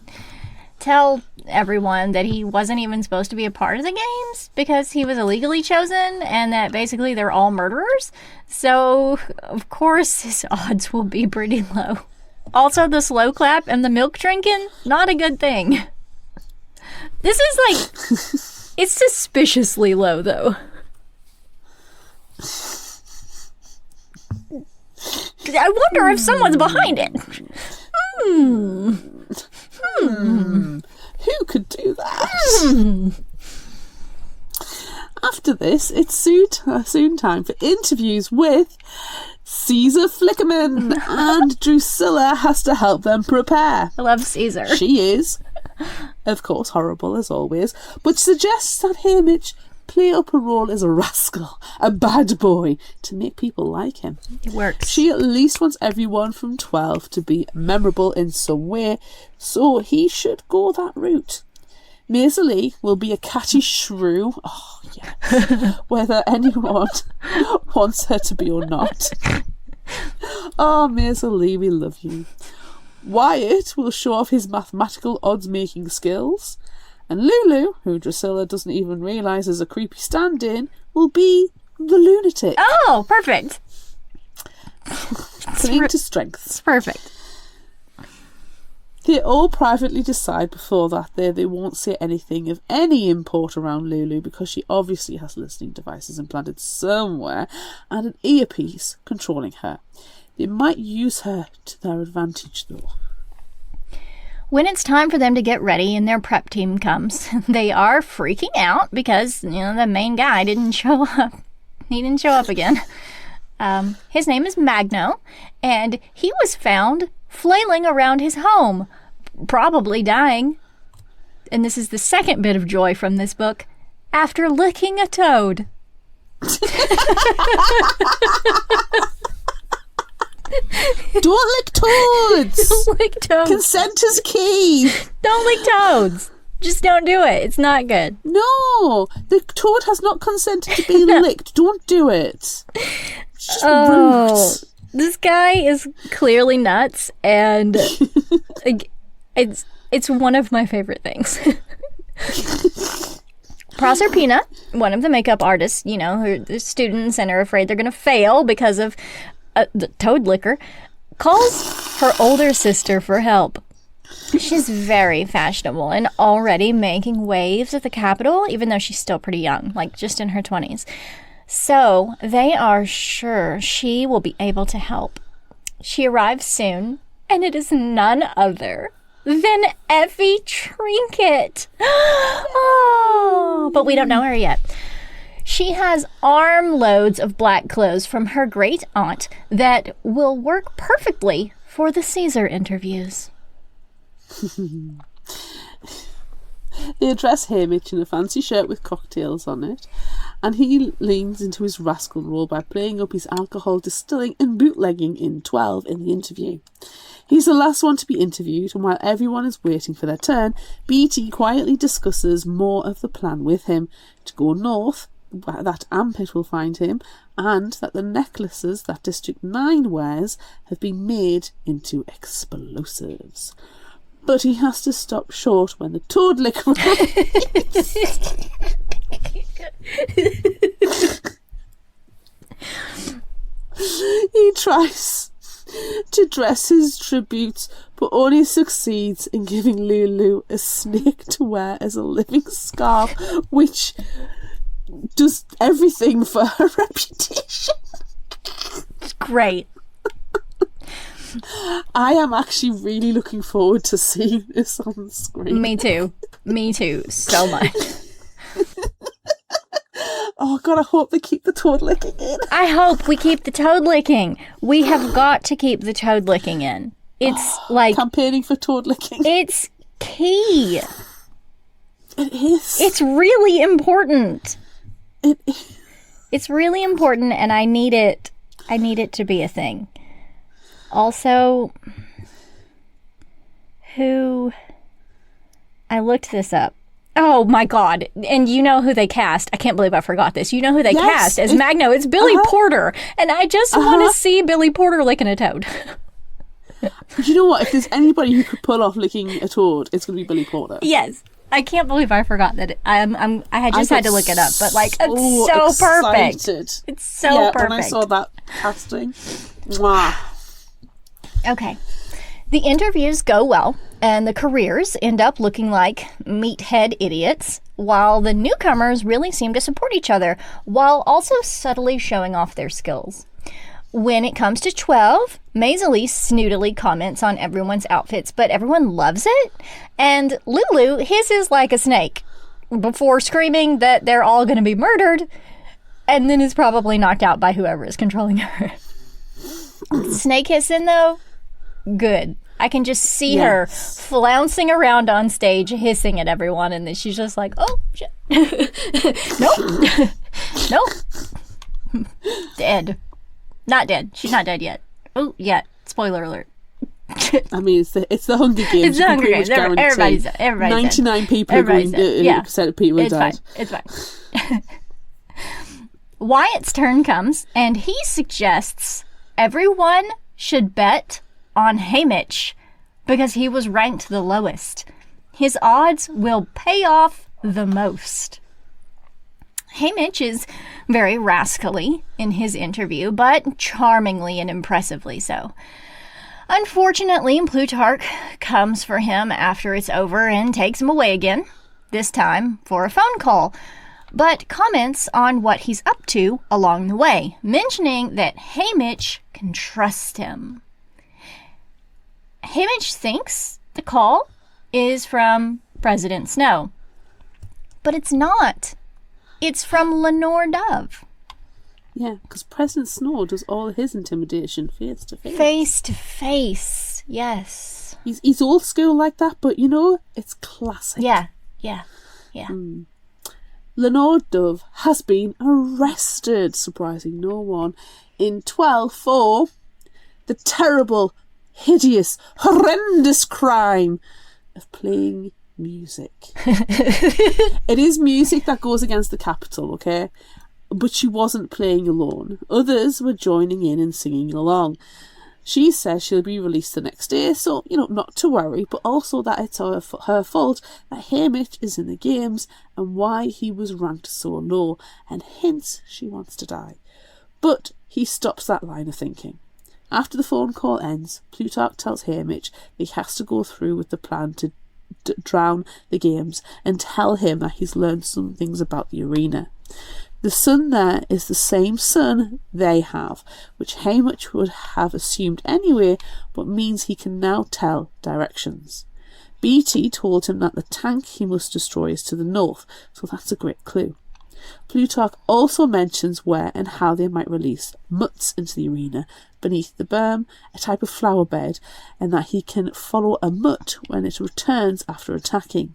tell everyone that he wasn't even supposed to be a part of the games because he was illegally chosen and that basically they're all murderers. So, of course, his odds will be pretty low. Also, the slow clap and the milk drinking, not a good thing. This is like, it's suspiciously low, though. I wonder if someone's behind it. Who could do that? After this, it's soon time for interviews with Caesar Flickerman, and Drusilla has to help them prepare. I love Caesar. She is, of course, horrible as always, but suggests that Haymitch play up a role as a rascal, a bad boy, to make people like him. It works. She at least wants everyone from 12 to be memorable in some way, so he should go that route. Maisie Lee will be a catty shrew. Oh, yeah. Whether anyone wants her to be or not. Oh, Maisie Lee, we love you. Wyatt will show off his mathematical odds-making skills. And Lulu, who Drusilla doesn't even realise is a creepy stand-in, will be the lunatic. Oh, perfect. Playing to strengths. It's perfect. They all privately decide before that they won't say anything of any import around Lulu because she obviously has listening devices implanted somewhere and an earpiece controlling her. They might use her to their advantage, though. When it's time for them to get ready and their prep team comes, they are freaking out because, the main guy didn't show up. He didn't show up again. His name is Magno, and he was found flailing around his home, probably dying. And this is the second bit of joy from this book, after licking a toad. Don't lick toads! Don't lick toads. Consent is key! Don't lick toads. Just don't do it. It's not good. No! The toad has not consented to be licked. Don't do it. It's just rude. This guy is clearly nuts, and it's one of my favorite things. Proserpina, one of the makeup artists, her students and are afraid they're going to fail because of the toad licker, calls her older sister for help. She's very fashionable and already making waves at the Capitol, even though she's still pretty young, like just in her 20s. So they are sure she will be able to help. She arrives soon, and it is none other than Effie Trinket. Oh, but we don't know her yet. She has armloads of black clothes from her great aunt that will work perfectly for the Caesar interviews. They address Haymitch in a fancy shirt with cocktails on it, and he leans into his rascal role by playing up his alcohol distilling and bootlegging in 12 in the interview. He's the last one to be interviewed, and while everyone is waiting for their turn, BT quietly discusses more of the plan with him to go north, that Ampit will find him, and that the necklaces that District 9 wears have been made into explosives. But he has to stop short when the toad licker He tries to dress his tributes, but only succeeds in giving Lulu a snake to wear as a living scarf, which does everything for her reputation. It's great. I am actually really looking forward to seeing this on the screen. Me too. So much. Oh God, I hope they keep the toad licking in. I hope we keep the toad licking. We have got to keep the toad licking in. It's like campaigning for toad licking. It's key. It is. It's really important. It is. It's really important, and I need it. I need it to be a thing. Also, I looked this up. Oh my God. And you know who they cast. I can't believe I forgot this. You know who they cast as Magno. It's Billy Porter. And I just want to see Billy Porter licking a toad. You know what? If there's anybody who could pull off licking a toad, it's going to be Billy Porter. Yes. I can't believe I forgot that. I had to look it up, but like it's so perfect. It's so perfect. When I saw that casting, mwah. Okay. The interviews go well, and the careers end up looking like meathead idiots, while the newcomers really seem to support each other, while also subtly showing off their skills. When it comes to 12, Maisie snootily comments on everyone's outfits, but everyone loves it, and Lulu hisses like a snake before screaming that they're all going to be murdered, and then is probably knocked out by whoever is controlling her. Snake hissing, though? Good. I can just see her flouncing around on stage, hissing at everyone, and then she's just like, oh, shit. Nope. Nope. Dead. Not dead. She's not dead yet. Oh, yeah. Spoiler alert. I mean, it's the Hunger Games. It's the Hunger Games. Everybody's dead. 99 people agreeing 80% of people are dead. It's fine. Wyatt's turn comes, and he suggests everyone should bet on Haymitch because he was ranked the lowest. His odds will pay off the most. Haymitch is very rascally in his interview, but charmingly and impressively so. Unfortunately, Plutarch comes for him after it's over and takes him away again, this time for a phone call, but comments on what he's up to along the way, mentioning that Haymitch can trust him. Haymitch thinks the call is from President Snow, but it's not. It's from Lenore Dove. Yeah, because President Snow does all his intimidation face to face. Face to face, yes. He's old school like that, but you know, it's classic. Yeah. Lenore Dove has been arrested, surprising no one, in 12 for the terrible, hideous, horrendous crime of playing music. It is music that goes against the Capitol, okay? But she wasn't playing alone. Others were joining in and singing along. She says she'll be released the next day, so, not to worry, but also that it's her fault that Haymitch is in the games and why he was ranked so low, and hints she wants to die. But he stops that line of thinking. After the phone call ends, Plutarch tells Haymitch that he has to go through with the plan to drown the games and tell him that he's learned some things about the arena. The sun there is the same sun they have, which Haymitch would have assumed anyway, but means he can now tell directions. Beatty told him that the tank he must destroy is to the north, so that's a great clue. Plutarch also mentions where and how they might release mutts into the arena beneath the berm, a type of flower bed, and that he can follow a mutt when it returns after attacking.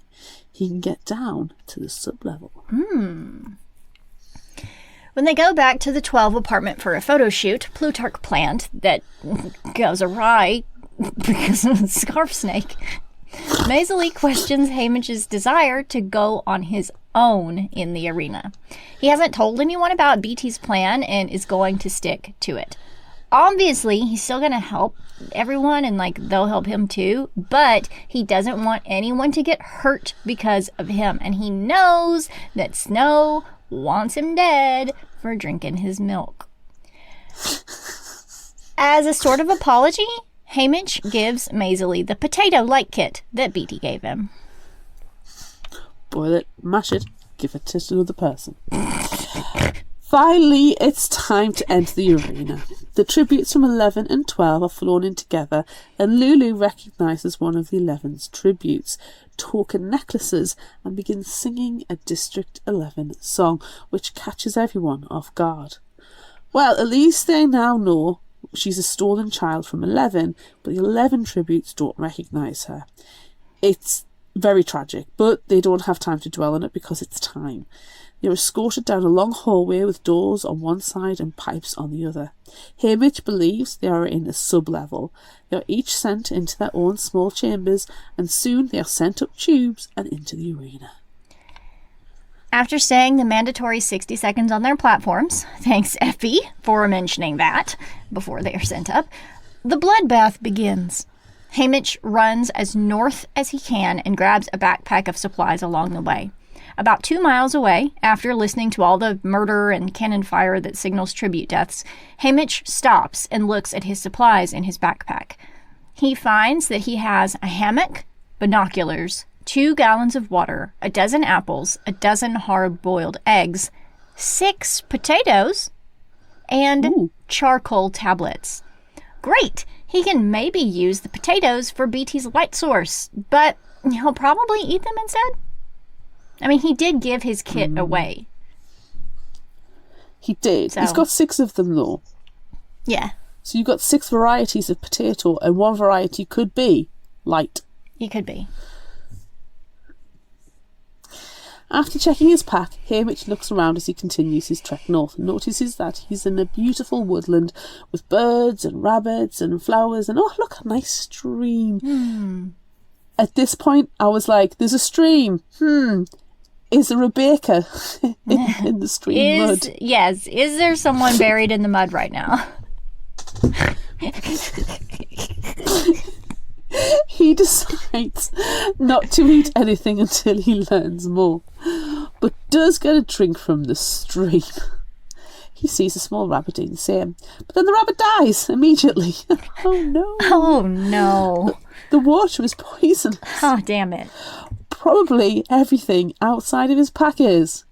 He can get down to the sub-level. When they go back to the 12 apartment for a photo shoot, Plutarch planned that goes awry because of the scarf snake. Maisie questions Haymitch's desire to go on his own in the arena. He hasn't told anyone about BT's plan and is going to stick to it. Obviously, he's still going to help everyone and, they'll help him too, but he doesn't want anyone to get hurt because of him, and he knows that Snow wants him dead for drinking his milk. As a sort of apology, Haymitch gives Maisie the potato light kit that Beatty gave him. Boil it, mash it, give it to another person. Finally, it's time to enter the arena. The tributes from 11 and 12 are flown in together, and Lulu recognises one of the 11's tributes, token necklaces, and begins singing a District 11 song, which catches everyone off guard. Well, at least they now know she's a stolen child from 11, but the 11 tributes don't recognise her. It's very tragic, but they don't have time to dwell on it because it's time. They're escorted down a long hallway with doors on one side and pipes on the other. Haymitch believes they are in a sub-level. They are each sent into their own small chambers, and soon they are sent up tubes and into the arena. After staying the mandatory 60 seconds on their platforms, thanks Effie for mentioning that before they are sent up, the bloodbath begins. Haymitch runs as north as he can and grabs a backpack of supplies along the way. About 2 miles away, after listening to all the murder and cannon fire that signals tribute deaths, Haymitch stops and looks at his supplies in his backpack. he finds that he has a hammock, binoculars, 2 gallons of water, a dozen apples, a dozen hard-boiled eggs, 6 potatoes, and charcoal tablets. Great! He can maybe use the potatoes for BT's light source, but he'll probably eat them instead. I mean, he did give his kit away. He did. So. He's got 6 of them, though. Yeah. So you've got 6 varieties of potato, and one variety could be light. He could be. After checking his pack, Hamish looks around as he continues his trek north and notices that he's in a beautiful woodland with birds and rabbits and flowers and, oh, look, a nice stream. At this point, I was like, there's a stream. Is there a baker in the stream mud? Yes. Is there someone buried in the mud right now? He decides not to eat anything until he learns more, but does get a drink from the stream. He sees a small rabbit doing the same, but then the rabbit dies immediately. Oh no. Oh no. The water is poisonous. Oh, damn it. Probably everything outside of his pack is.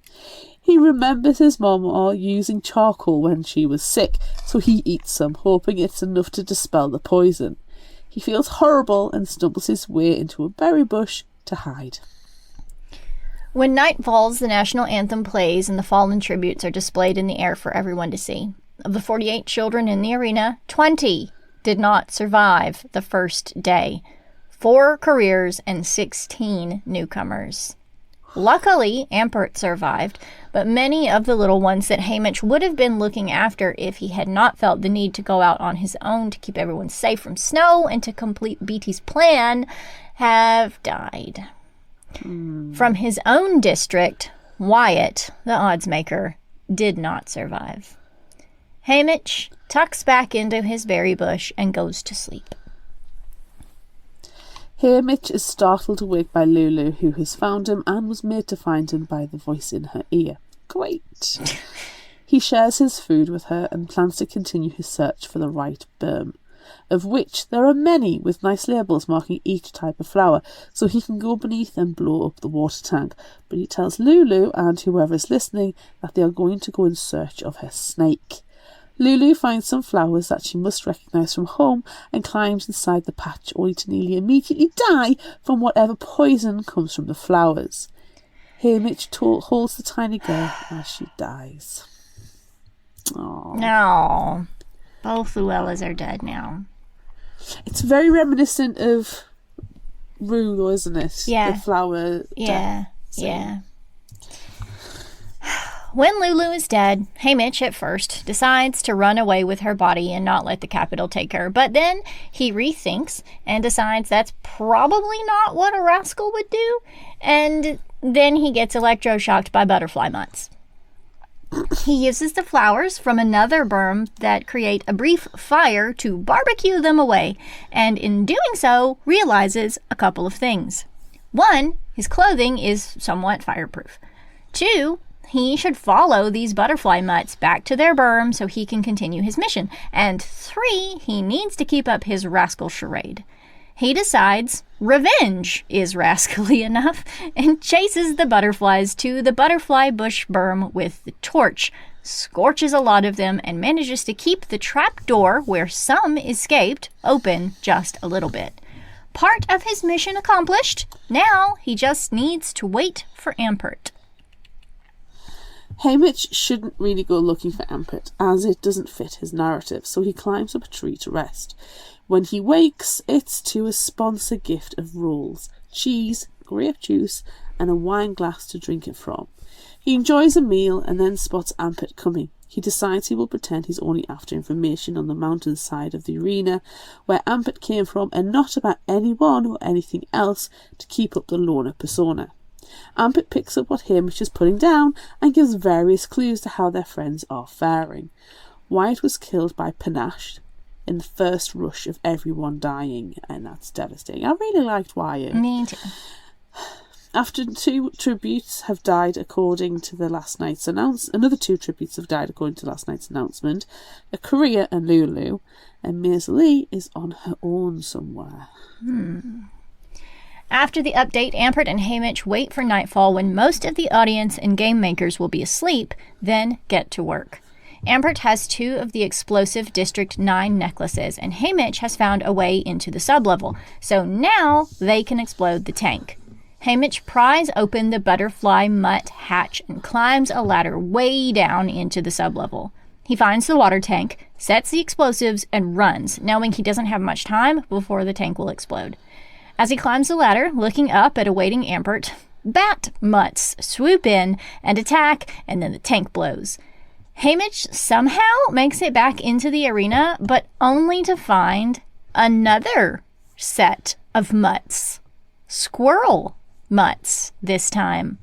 He remembers his mum using charcoal when she was sick, so he eats some, hoping it's enough to dispel the poison. He feels horrible and stumbles his way into a berry bush to hide. When night falls, the national anthem plays and the fallen tributes are displayed in the air for everyone to see. Of the 48 children in the arena, 20 did not survive the first day. 4 careers and 16 newcomers. Luckily, Ampert survived, but many of the little ones that Hamish would have been looking after if he had not felt the need to go out on his own to keep everyone safe from snow and to complete BT's plan have died. From his own district, Wyatt, the oddsmaker, did not survive. Hamish tucks back into his berry bush and goes to sleep. Hamish is startled awake by Lulu, who has found him and was made to find him by the voice in her ear. Great! He shares his food with her and plans to continue his search for the right berm, of which there are many with nice labels marking each type of flower, so he can go beneath and blow up the water tank. But he tells Lulu and whoever is listening that they are going to go in search of her snake. Lulu finds some flowers that she must recognise from home and climbs inside the patch, only to nearly immediately die from whatever poison comes from the flowers. Hamish holds the tiny girl as she dies. Aww. No. Both Llewellas are dead now. It's very reminiscent of Rue, though, isn't it? Yeah. The flower. Yeah. When Lulu is dead, Hamish, at first, decides to run away with her body and not let the capital take her. But then he rethinks and decides that's probably not what a rascal would do. And then he gets electroshocked by butterfly mutts. He uses the flowers from another berm that create a brief fire to barbecue them away, and in doing so, realizes a couple of things. 1, his clothing is somewhat fireproof. 2, he should follow these butterfly mutts back to their berm so he can continue his mission. And 3, he needs to keep up his rascal charade. He decides revenge is rascally enough and chases the butterflies to the butterfly bush berm with the torch, scorches a lot of them, and manages to keep the trap door, where some escaped, open just a little bit. Part of his mission accomplished. Now he just needs to wait for Ampert. Hamish shouldn't really go looking for Ampert, as it doesn't fit his narrative, so he climbs up a tree to rest. When he wakes, it's to a sponsor gift of rolls, cheese, grape juice, and a wine glass to drink it from. He enjoys a meal and then spots Ampert coming. He decides he will pretend he's only after information on the mountainside of the arena, where Ampert came from, and not about anyone or anything else, to keep up the loner persona. Ampert picks up what Hamish is putting down and gives various clues to how their friends are faring. Wyatt was killed by Panache in the first rush of everyone dying, and that's devastating. I really liked Wyatt. Me too. After 2 tributes have died according to the last night's another 2 tributes have died according to last night's announcement. A Korea and Lulu, and Ms. Lee is on her own somewhere. After the update, Ampert and Haymitch wait for nightfall when most of the audience and game makers will be asleep, then get to work. Ampert has 2 of the explosive District 9 necklaces, and Haymitch has found a way into the sublevel, so now they can explode the tank. Haymitch pries open the butterfly mutt hatch and climbs a ladder way down into the sublevel. He finds the water tank, sets the explosives, and runs, knowing he doesn't have much time before the tank will explode. As he climbs the ladder, looking up at awaiting Ampert, bat mutts swoop in and attack, and then the tank blows. Haymitch somehow makes it back into the arena, but only to find another set of mutts. Squirrel mutts this time.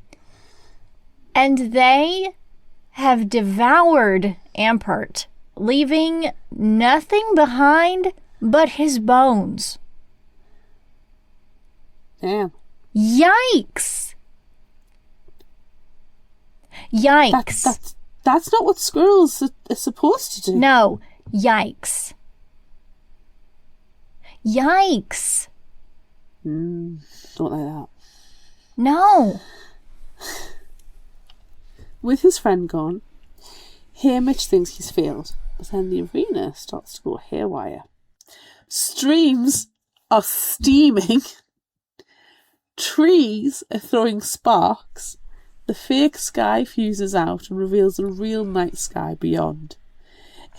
And they have devoured Ampert, leaving nothing behind but his bones. Damn. Yikes! Yikes. That's not what squirrels are supposed to do. No. Yikes. Yikes. Don't like that. No. With his friend gone, Haymitch thinks he's failed, but then the arena starts to go haywire. Streams are steaming. Trees are throwing sparks. The fake sky fuses out and reveals a real night sky beyond.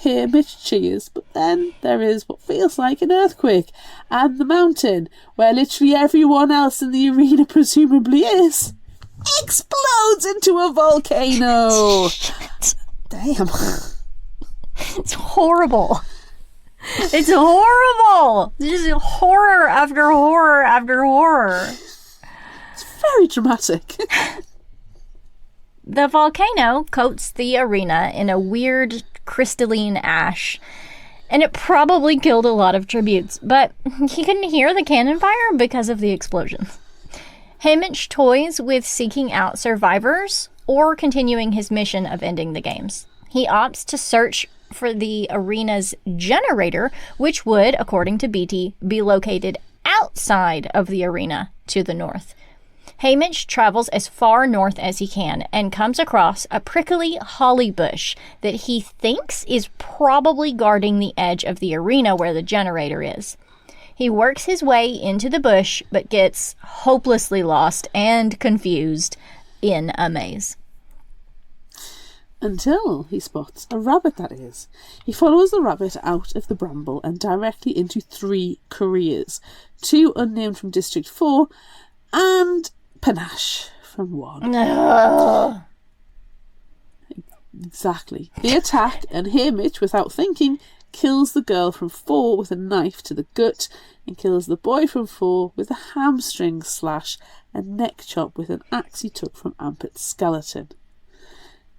Haymitch cheers, but then there is what feels like an earthquake, and the mountain, where literally everyone else in the arena presumably is, explodes into a volcano. Damn. It's horrible. It's horrible. Just horror after horror after horror. It's very dramatic. The volcano coats the arena in a weird crystalline ash, and it probably killed a lot of tributes, but he couldn't hear the cannon fire because of the explosion. Haymitch toys with seeking out survivors or continuing his mission of ending the games. He opts to search for the arena's generator, which would, according to BT, be located outside of the arena to the north. Haymitch travels as far north as he can and comes across a prickly holly bush that he thinks is probably guarding the edge of the arena where the generator is. He works his way into the bush, but gets hopelessly lost and confused in a maze. Until he spots a rabbit, that is. He follows the rabbit out of the bramble and directly into 3 careers. 2 unnamed from District 4 and Panache from 1. Ugh. Exactly. They attack, and Haymitch, without thinking, kills the girl from 4 with a knife to the gut and kills the boy from 4 with a hamstring slash and neck chop with an axe he took from Ampert's skeleton.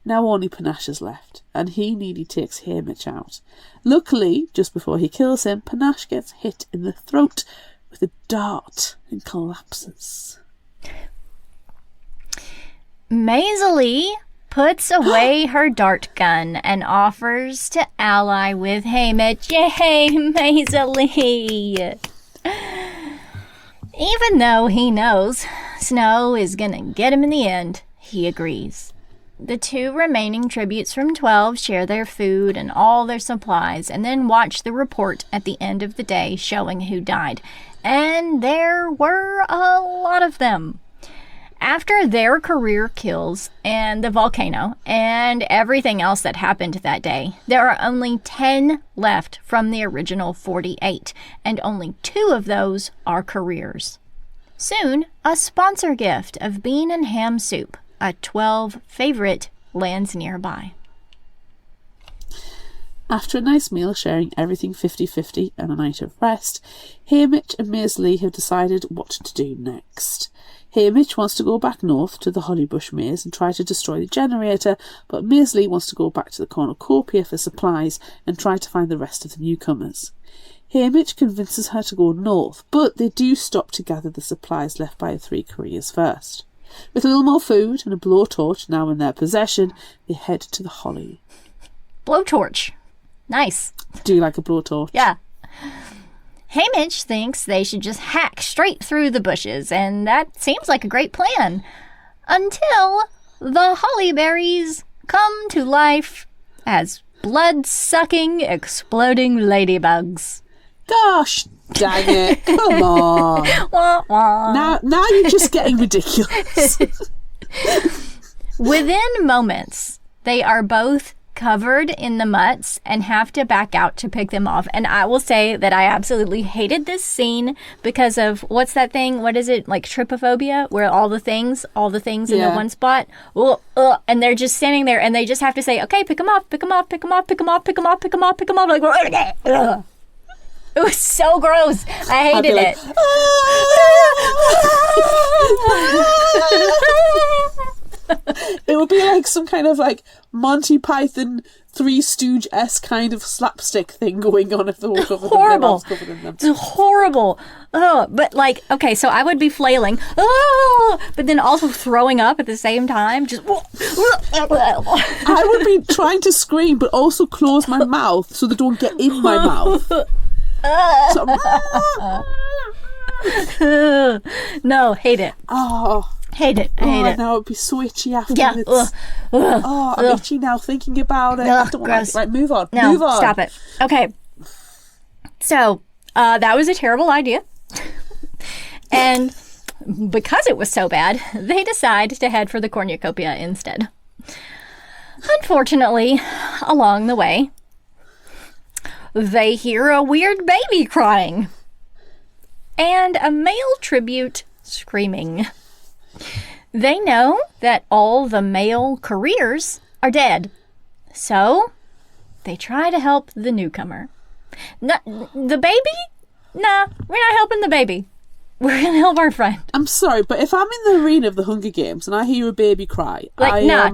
Now only Panache is left, and he nearly takes Haymitch out. Luckily, just before he kills him, Panache gets hit in the throat with a dart and collapses. Maisie puts away her dart gun and offers to ally with Haymitch. Yay, Maisie! Even though he knows Snow is gonna get him in the end, he agrees. The 2 remaining tributes from 12 share their food and all their supplies and then watch the report at the end of the day showing who died. And there were a lot of them. After their career kills and the volcano and everything else that happened that day, there are only 10 left from the original 48, and only 2 of those are careers. Soon, a sponsor gift of bean and ham soup, a 12 favorite, lands nearby. After a nice meal sharing everything 50-50 and a night of rest, Haymitch and Maisie have decided what to do next. Haymitch wants to go back north to the Hollybush maze and try to destroy the generator, but Maisie wants to go back to the cornucopia for supplies and try to find the rest of the newcomers. Haymitch convinces her to go north, but they do stop to gather the supplies left by the three couriers first. With a little more food and a blowtorch now in their possession, they head to the holly. Blowtorch. Nice. Do you like a blowtorch? Yeah. Haymitch thinks they should just hack straight through the bushes, and that seems like a great plan. Until the holly berries come to life as blood-sucking, exploding ladybugs. Gosh dang it. Come on. Wah, wah. Now you're just getting ridiculous. Within moments, they are both covered in the mutts and have to back out to pick them off. And I will say that I absolutely hated this scene because of, what's that thing? What is it? Like trypophobia? Where all the things in the one spot. And they're just standing there and they just have to say, okay, pick them up, pick them up, pick them up, pick them up, pick them up, pick them up, pick them up. Like, ugh. It was so gross. I hated it. It would be like some kind of like Monty Python Three Stooge-esque kind of slapstick thing going on if they were covered horrible. In them. It's horrible. But like, okay, so I would be flailing, but then also throwing up at the same time. Just I would be trying to scream but also close my mouth so they don't get in my mouth. No, hate it. Hate it. I hate it. Now it'd be so itchy after. Yeah. I'm itchy now thinking about it. I don't want to. Right, move on. No, move on. Stop it. Okay. So, that was a terrible idea. And because it was so bad, they decide to head for the cornucopia instead. Unfortunately, along the way, they hear a weird baby crying and a male tribute screaming. They know that all the male couriers are dead, so they try to help the newcomer. The baby? Nah, we're not helping the baby. We're going to help our friend. I'm sorry, but if I'm in the arena of the Hunger Games and I hear a baby cry,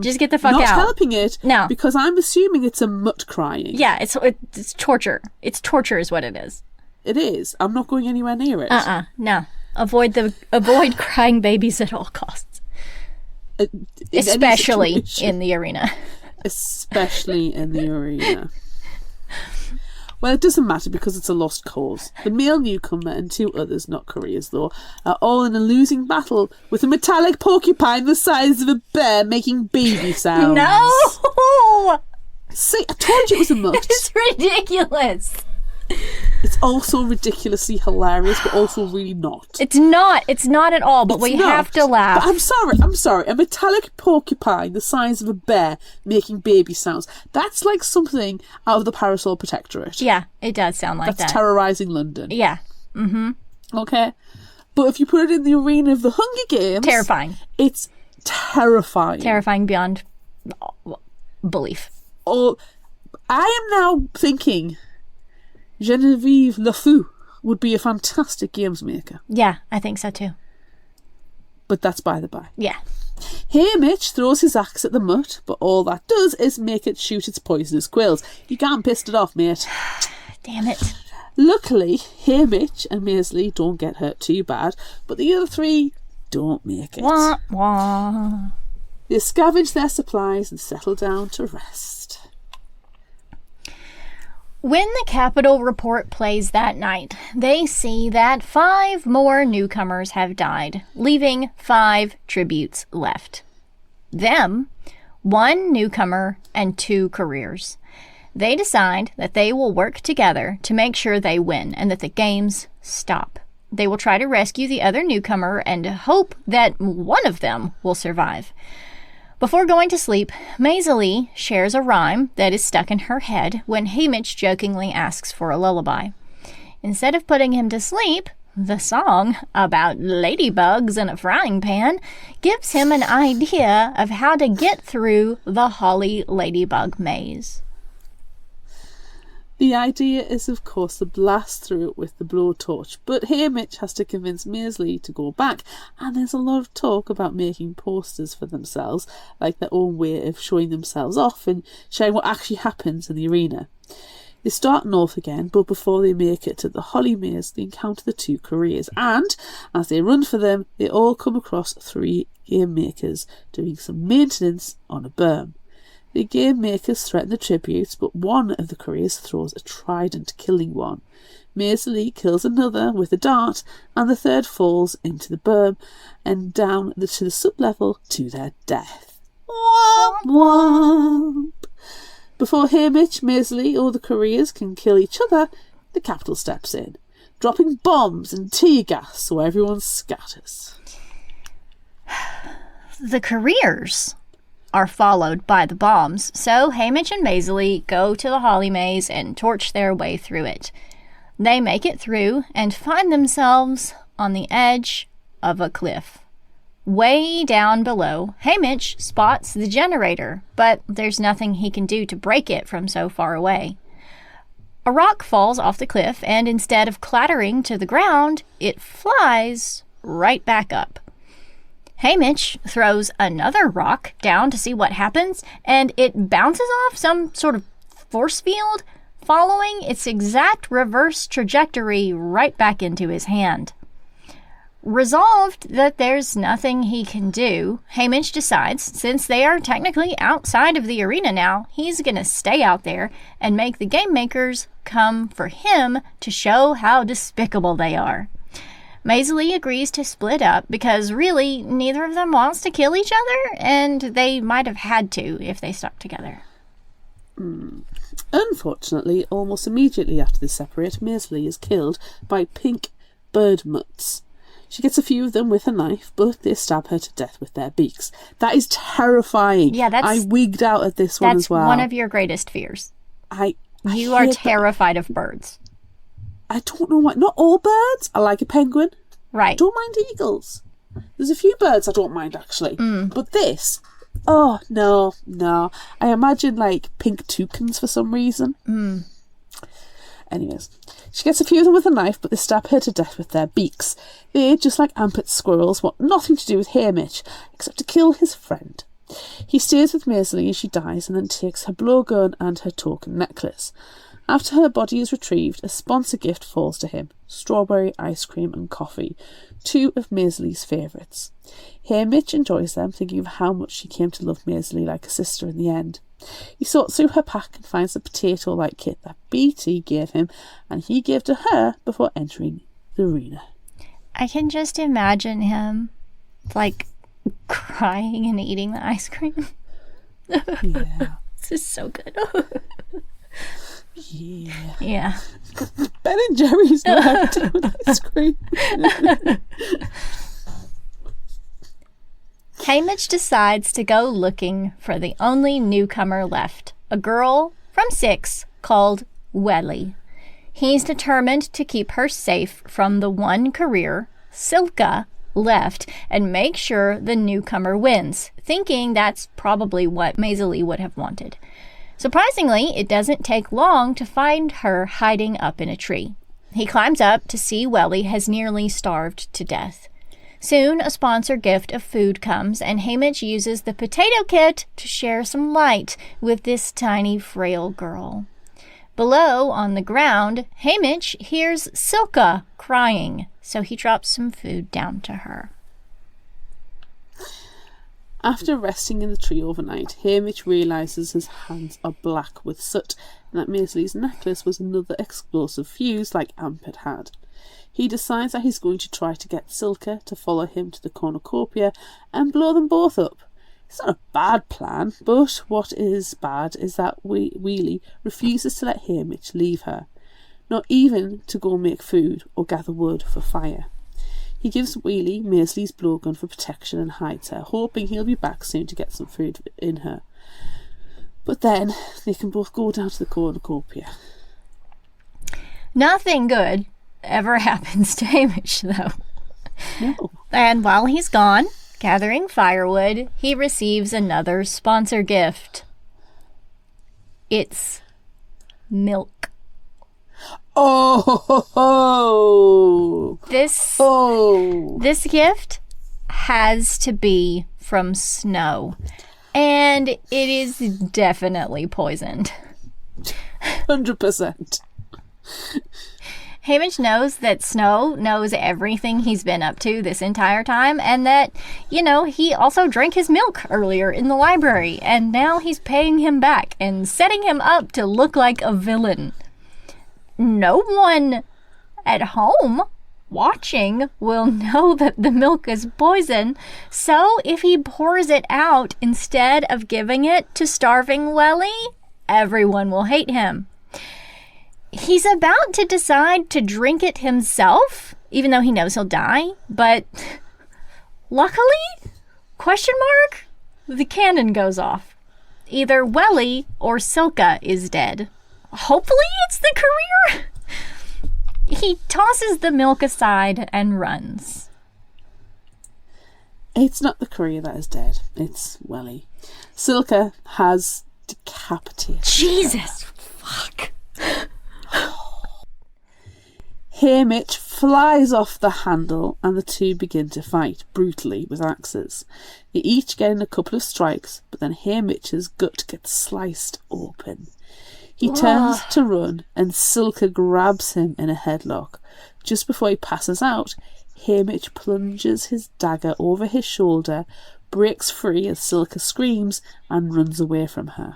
just get the fuck out. Not helping it, no, because I'm assuming it's a mutt crying. Yeah, it's torture. It's torture is what it is. It is. I'm not going anywhere near it. No. Avoid crying babies at all costs. Especially in the arena. Especially in the arena. Well, it doesn't matter because it's a lost cause. The male newcomer and two others, not couriers though, are all in a losing battle with a metallic porcupine the size of a bear making baby sounds. No! See, I told you it was a mutt. It's ridiculous. It's also ridiculously hilarious, but also really not. It's not at all, but we have to laugh. But I'm sorry. A metallic porcupine the size of a bear making baby sounds. That's like something out of the Parasol Protectorate. Yeah, it does sound like that. That's terrorising London. Yeah. Mm-hmm. Okay. But if you put it in the arena of the Hunger Games... Terrifying. It's terrifying. Terrifying beyond belief. I am now thinking... Genevieve LeFou would be a fantastic games maker. Yeah, I think so too. But that's by the by. Yeah. Haymitch throws his axe at the mutt, but all that does is make it shoot its poisonous quills. You can't piss it off, mate. Damn it. Luckily, Haymitch and Maisley don't get hurt too bad, but the other three don't make it. Wah, wah. They scavenge their supplies and settle down to rest. When the Capitol report plays that night, they see that 5 more newcomers have died, leaving 5 tributes left. Them, 1 newcomer, and 2 careers. They decide that they will work together to make sure they win and that the games stop. They will try to rescue the other newcomer and hope that one of them will survive. Before going to sleep, Maisie shares a rhyme that is stuck in her head when Haymitch jokingly asks for a lullaby. Instead of putting him to sleep, the song about ladybugs in a frying pan gives him an idea of how to get through the holly ladybug maze. The idea is, of course, to blast through it with the blowtorch, but Haymitch has to convince Maisley to go back, and there's a lot of talk about making posters for themselves, like their own way of showing themselves off and showing what actually happens in the arena. They start north again, but before they make it to the holly maze, they encounter the two couriers, and as they run for them, they all come across three game makers doing some maintenance on a berm. The game makers threaten the tributes, but one of the couriers throws a trident, killing one. Maisley kills another with a dart, and the third falls into the berm and down to the sub-level to their death. Womp womp. Before Hamish, Maisley, or the couriers can kill each other, the Capitol steps in, dropping bombs and tear gas so everyone scatters. The careers are followed by the bombs, so Hamish and Maisley go to the holly maze and torch their way through it. They make it through and find themselves on the edge of a cliff. Way down below, Hamish spots the generator, but there's nothing he can do to break it from so far away. A rock falls off the cliff, and instead of clattering to the ground, it flies right back up. Hamish throws another rock down to see what happens, and it bounces off some sort of force field, following its exact reverse trajectory right back into his hand. Resolved that there's nothing he can do, Hamish decides, since they are technically outside of the arena now, he's going to stay out there and make the game makers come for him to show how despicable they are. Maisley agrees to split up because really neither of them wants to kill each other, and they might have had to if they stuck together. Unfortunately, almost immediately after they separate, Maisley is killed by pink bird mutts. She gets a few of them with a knife, but they stab her to death with their beaks. That is terrifying. Yeah, I wigged out at this one as well. That's one of your greatest fears. You are hate terrified of birds. I don't know why. Not all birds. I like a penguin. Right. I don't mind eagles. There's a few birds I don't mind, actually. But this, oh, no. I imagine, like, pink toucans for some reason. Anyways, she gets a few of them with a knife, but they stab her to death with their beaks. They, just like Ampet squirrels, want nothing to do with Hamish, except to kill his friend. He stays with Maisley as she dies, and then takes her blowgun and her token necklace. After her body is retrieved, a sponsor gift falls to him: strawberry ice cream and coffee, two of Maisley's favourites. Hamish enjoys them, thinking of how much she came to love Maisley like a sister in the end. He sorts through her pack and finds the potato-like kit that BT gave him, and he gave to her before entering the arena. I can just imagine him, like, crying and eating the ice cream. Yeah. This is so good. Yeah. Ben and Jerry's not doing ice cream. Hamish decides to go looking for the only newcomer left, a girl from 6 called Welly. He's determined to keep her safe from the one career, Silka, left and make sure the newcomer wins, thinking that's probably what Maisley would have wanted. Surprisingly, it doesn't take long to find her hiding up in a tree. He climbs up to see Welly has nearly starved to death. Soon, a sponsor gift of food comes, and Hamish uses the potato kit to share some light with this tiny, frail girl. Below, on the ground, Hamish hears Silka crying, so he drops some food down to her. After resting in the tree overnight, Hamish realises his hands are black with soot, and that Maisley's necklace was another explosive fuse like Ampet had. He decides that he's going to try to get Silka to follow him to the cornucopia and blow them both up. It's not a bad plan, but what is bad is that Wheelie refuses to let Hamish leave her, not even to go make food or gather wood for fire. He gives Wheelie Maisley's blowgun for protection and hides her, hoping he'll be back soon to get some food in her. But then they can both go down to the cornucopia. Nothing good ever happens to Hamish, though. No. And while he's gone, gathering firewood, he receives another sponsor gift. It's milk. Oh! This gift has to be from Snow, and it is definitely poisoned. 100%. Haymitch knows that Snow knows everything he's been up to this entire time, and that, he also drank his milk earlier in the library, and now he's paying him back and setting him up to look like a villain. No one at home watching will know that the milk is poison, so if he pours it out instead of giving it to starving Welly, everyone will hate him. He's about to decide to drink it himself, even though he knows he'll die, but luckily, the cannon goes off. Either Welly or Silka is dead. Hopefully it's the career. He tosses the milk aside and runs. It's not the career that is dead, it's Welly. Silka has decapitated. Jesus, fuck. Haymitch flies off the handle and the two begin to fight brutally with axes. They each getting a couple of strikes, but then Haymitch's gut gets sliced open. He turns to run and Silka grabs him in a headlock. Just before he passes out, Haymitch plunges his dagger over his shoulder, breaks free as Silka screams and runs away from her.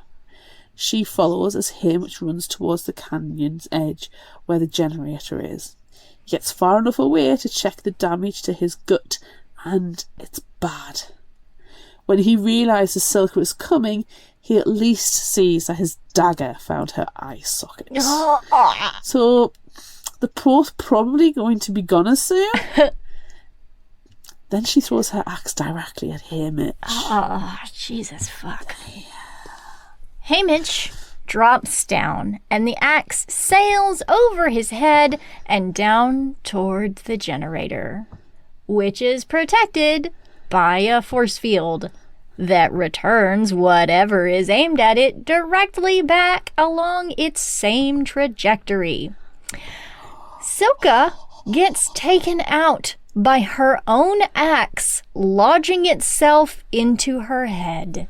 She follows as Haymitch runs towards the canyon's edge where the generator is. He gets far enough away to check the damage to his gut, and it's bad. When he realises Silka is coming, he at least sees that his dagger found her eye socket. So they're both probably going to be gone as soon. Then she throws her axe directly at Haymitch. Oh, Jesus fuck. Haymitch drops down, and the axe sails over his head and down toward the generator, which is protected by a force field that returns whatever is aimed at it directly back along its same trajectory. Silka gets taken out by her own axe lodging itself into her head.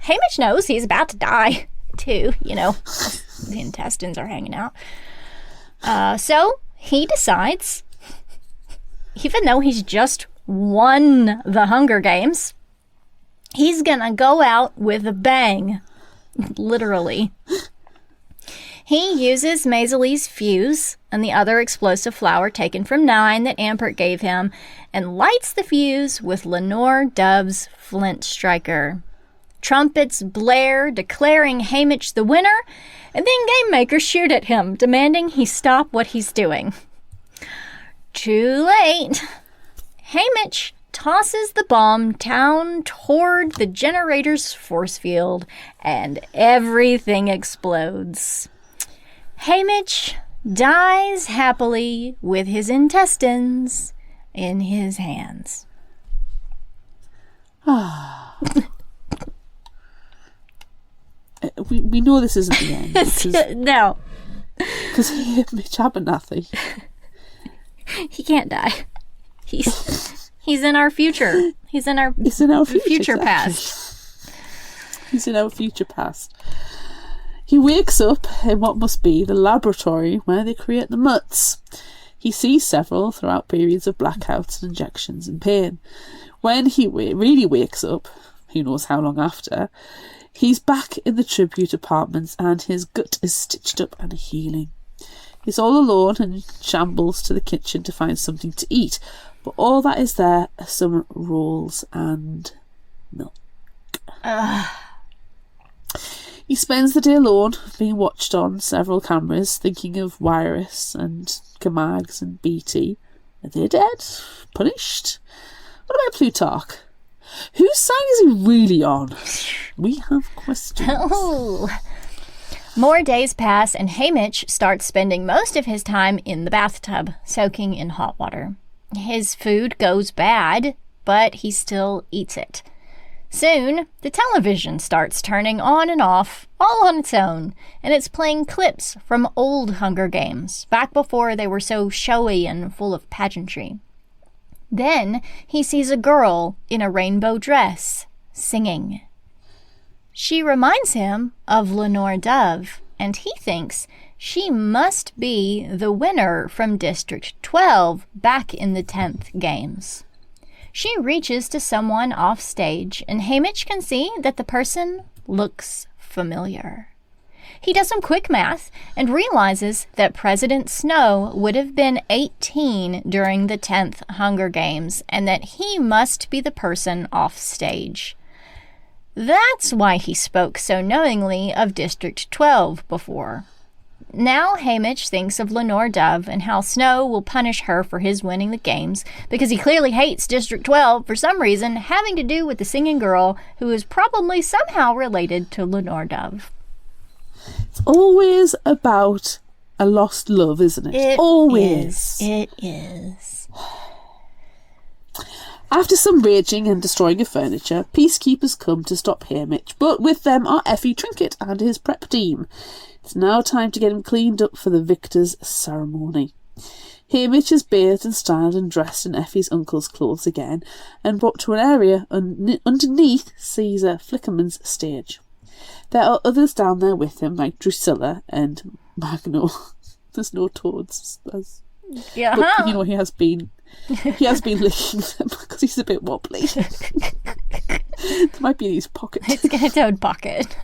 Haymitch knows he's about to die, too, the intestines are hanging out. So he decides, even though he's just won the Hunger Games, he's gonna go out with a bang. Literally. He uses Maisely's fuse and the other explosive flower taken from 9 that Ampert gave him and lights the fuse with Lenore Dove's flint striker. Trumpets blare, declaring Haymitch the winner, and then Game Makers shoot at him, demanding he stop what he's doing. Too late. Haymitch tosses the bomb down toward the generator's force field, and everything explodes. Haymitch dies happily with his intestines in his hands. We know this isn't the end. No. Because Haymitch Abernathy. He can't die. He's in our future. He's in our future exactly. past. He's in our future past. He wakes up in what must be the laboratory where they create the mutts. He sees several throughout periods of blackouts and injections and pain. When he really wakes up, who knows how long after, he's back in the tribute apartments and his gut is stitched up and healing. He's all alone and shambles to the kitchen to find something to eat, but all that is there are some rolls and milk. He spends the day alone, being watched on several cameras, thinking of Wirus and Camags and BT. Are they dead? Punished? What about Plutarch? Whose side is he really on? We have questions. Oh. More days pass, and Haymitch starts spending most of his time in the bathtub, soaking in hot water. His food goes bad, but he still eats it. Soon, the television starts turning on and off, all on its own, and it's playing clips from old Hunger Games, back before they were so showy and full of pageantry. Then he sees a girl in a rainbow dress, singing. She reminds him of Lenore Dove, and he thinks she must be the winner from District 12 back in the 10th games. She reaches to someone off stage, and Haymitch can see that the person looks familiar. He does some quick math and realizes that President Snow would have been 18 during the 10th Hunger Games, and that he must be the person off stage. That's why he spoke so knowingly of District 12 before. Now Haymitch thinks of Lenore Dove and how Snow will punish her for his winning the games, because he clearly hates District 12 for some reason having to do with the singing girl who is probably somehow related to Lenore Dove. It's always about a lost love, isn't it? Always. It is. After some raging and destroying of furniture, peacekeepers come to stop Haymitch, but with them are Effie Trinket and his prep team. It's now time to get him cleaned up for the victor's ceremony. Haymitch is bathed and styled and dressed in Effie's uncle's clothes again, and brought to an area underneath Caesar Flickerman's stage. There are others down there with him, like Drusilla and Magno. There's no toads. Yeah, but, you know, he has been licking them because he's a bit wobbly. There might be in his pocket. It's got its own pocket.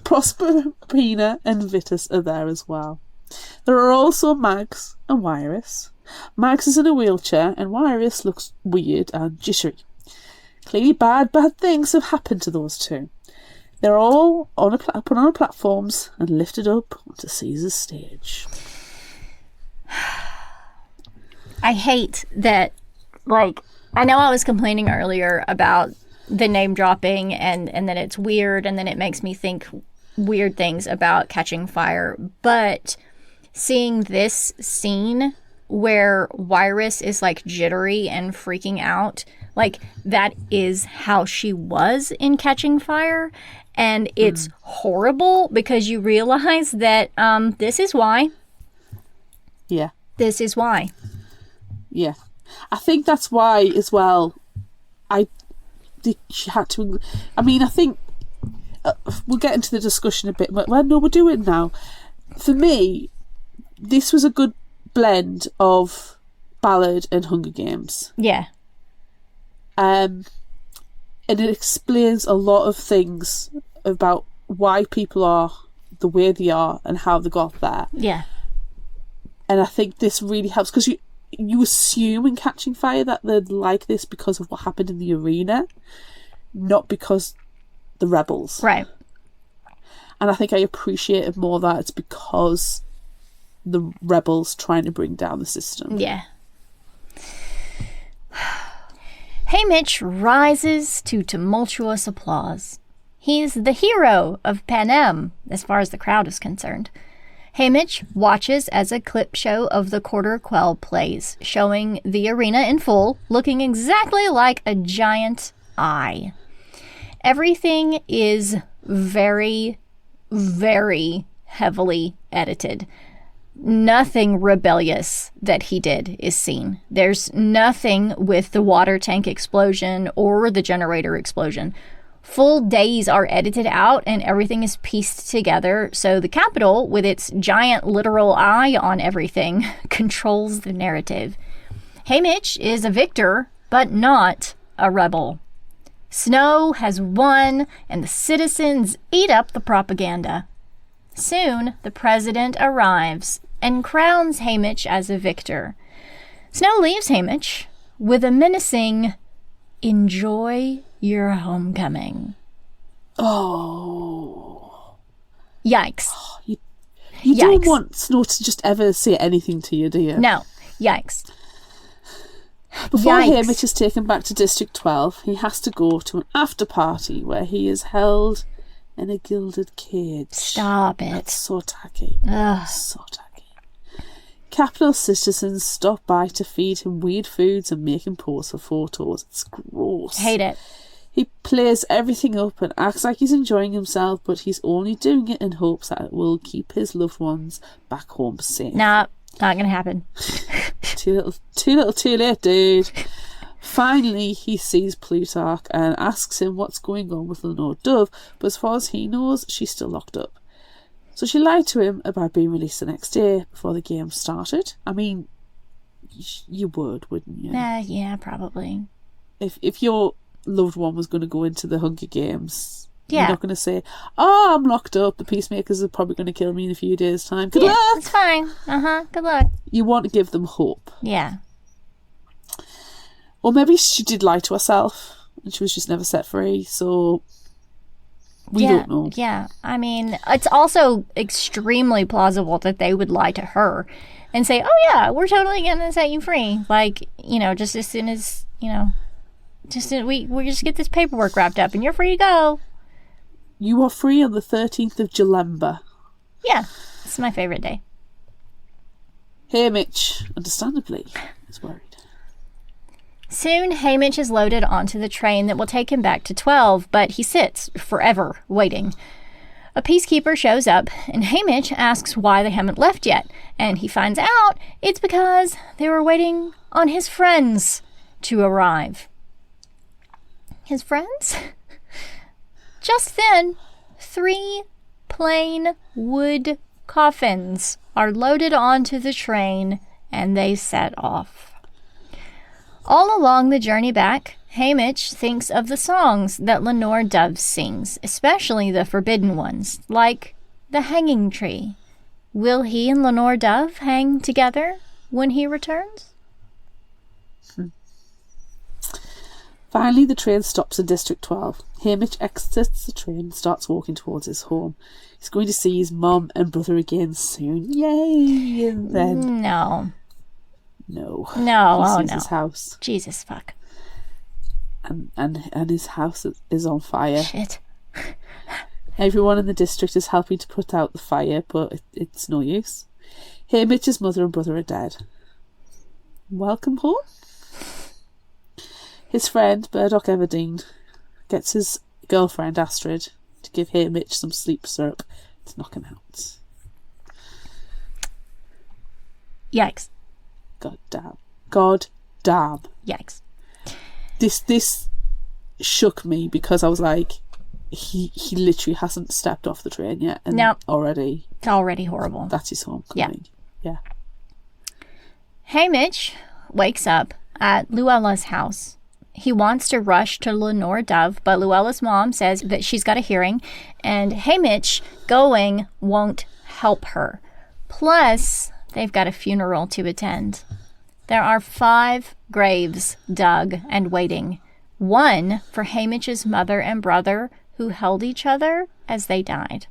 Prosper, Pina and Vitus are there as well. There are also Mags and Wyrus. Mags is in a wheelchair and Wyrus looks weird and jittery. Clearly bad things have happened to those two. They're all put on platforms and lifted up onto Caesar's stage. I hate that, like, I know I was complaining earlier about the name dropping and that it's weird and then it makes me think weird things about Catching Fire, but seeing this scene where Wyrus is like jittery and freaking out, like that is how she was in Catching Fire, and it's horrible because you realize that this is why. Yeah. This is why. Yeah. I think that's why as well she had to... I mean, I think... we'll get into the discussion a bit. Well, no, we'll do it now. For me, this was a good blend of ballad and Hunger Games. Yeah. And it explains a lot of things about why people are the way they are and how they got there. Yeah. And I think this really helps because you assume in Catching Fire that they're like this because of what happened in the arena, not because the rebels. Right. And I think I appreciate it more that it's because the rebels trying to bring down the system. Yeah. Haymitch rises to tumultuous applause. He's the hero of Panem, as far as the crowd is concerned. Haymitch watches as a clip show of the Quarter Quell plays, showing the arena in full, looking exactly like a giant eye. Everything is very, very heavily edited. Nothing rebellious that he did is seen. There's nothing with the water tank explosion or the generator explosion. Full days are edited out and everything is pieced together, so the Capitol, with its giant literal eye on everything, controls the narrative. Haymitch is a victor, but not a rebel. Snow has won, and the citizens eat up the propaganda. Soon, the president arrives and crowns Haymitch as a victor. Snow leaves Haymitch with a menacing, "Enjoy your homecoming." Oh. Yikes. You don't want Snow to just ever say anything to you, do you? No. Yikes. Before Haymitch is taken back to District 12, he has to go to an after party where he is held in a gilded cage. Stop it. That's so tacky. Ugh. So tacky. Capitol citizens stop by to feed him weird foods and make him pose for photos. It's gross. Hate it. He plays everything up and acts like he's enjoying himself, but he's only doing it in hopes that it will keep his loved ones back home safe. Nah, not gonna happen. Too little, too late, dude. Finally, he sees Plutarch and asks him what's going on with Lenore Dove, but as far as he knows, she's still locked up. So she lied to him about being released the next day before the game started. I mean, you would, wouldn't you? Yeah, probably. If your loved one was going to go into the Hunger Games, Yeah. you're not going to say, "Oh, I'm locked up. The Peacemakers are probably going to kill me in a few days' time. Good luck." It's fine. Good luck. You want to give them hope. Yeah. Or maybe she did lie to herself and she was just never set free, so we don't know. Yeah. I mean, it's also extremely plausible that they would lie to her and say, "Oh yeah, we're totally gonna set you free." Like, just as soon as, we just get this paperwork wrapped up and you're free to go. You are free on the 13th of Jalemba. Yeah. It's my favorite day. Haymitch, understandably, is worried. Soon, Haymitch is loaded onto the train that will take him back to 12, but he sits forever waiting. A peacekeeper shows up, and Haymitch asks why they haven't left yet, and he finds out it's because they were waiting on his friends to arrive. His friends? Just then, 3 plain wood coffins are loaded onto the train, and they set off. All along the journey back, Haymitch thinks of the songs that Lenore Dove sings, especially the forbidden ones, like The Hanging Tree. Will he and Lenore Dove hang together when he returns? Finally, the train stops in District 12. Haymitch exits the train and starts walking towards his home. He's going to see his mum and brother again soon. Yay! And then... No. He sees his house. Jesus, fuck. And his house is on fire. Shit. Everyone in the district is helping to put out the fire, but it's no use. Haymitch's mother and brother are dead. Welcome home. His friend, Burdock Everdeen, gets his girlfriend, Astrid, to give Haymitch some sleep syrup to knock him out. Yikes. God damn. Yikes. This shook me because I was like, he literally hasn't stepped off the train yet, and already it's already horrible. That's his homecoming. Yeah. Haymitch wakes up at Luella's house. He wants to rush to Lenore Dove, but Luella's mom says that she's got a hearing, and Haymitch going won't help her. Plus, they've got a funeral to attend. There are 5 graves dug and waiting. 1 for Haymitch's mother and brother who held each other as they died.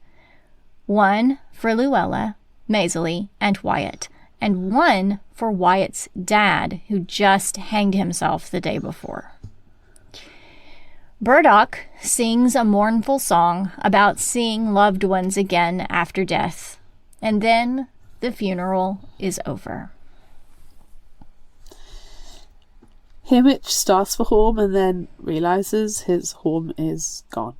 1 for Luella, Maisley, and Wyatt. And 1 for Wyatt's dad, who just hanged himself the day before. Burdock sings a mournful song about seeing loved ones again after death. And then the funeral is over. Haymitch starts for home and then realises his home is gone.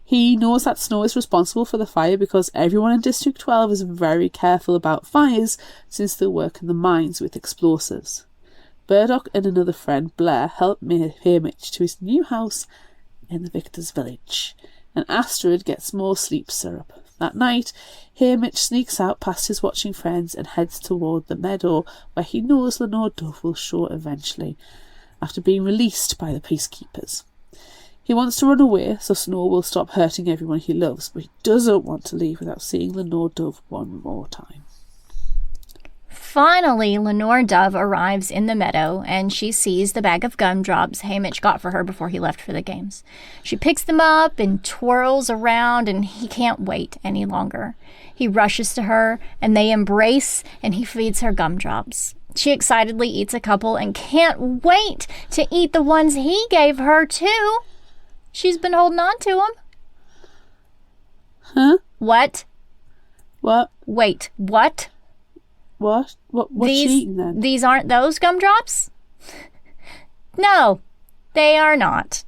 He knows that Snow is responsible for the fire because everyone in District 12 is very careful about fires since they work in the mines with explosives. Burdock and another friend, Blair, help Haymitch to his new house in the Victor's village, and Astrid gets more sleep syrup. That night, Haymitch sneaks out past his watching friends and heads toward the meadow where he knows Lenore Dove will show eventually, after being released by the peacekeepers. He wants to run away so Snow will stop hurting everyone he loves, but he doesn't want to leave without seeing Lenore Dove one more time. Finally, Lenore Dove arrives in the meadow, and she sees the bag of gumdrops Haymitch got for her before he left for the games. She picks them up and twirls around, and he can't wait any longer. He rushes to her, and they embrace, and he feeds her gumdrops. She excitedly eats a couple and can't wait to eat the ones he gave her, too. She's been holding on to them. Huh? What? What? Wait, what? What's she eating then? These aren't those gumdrops? No, they are not.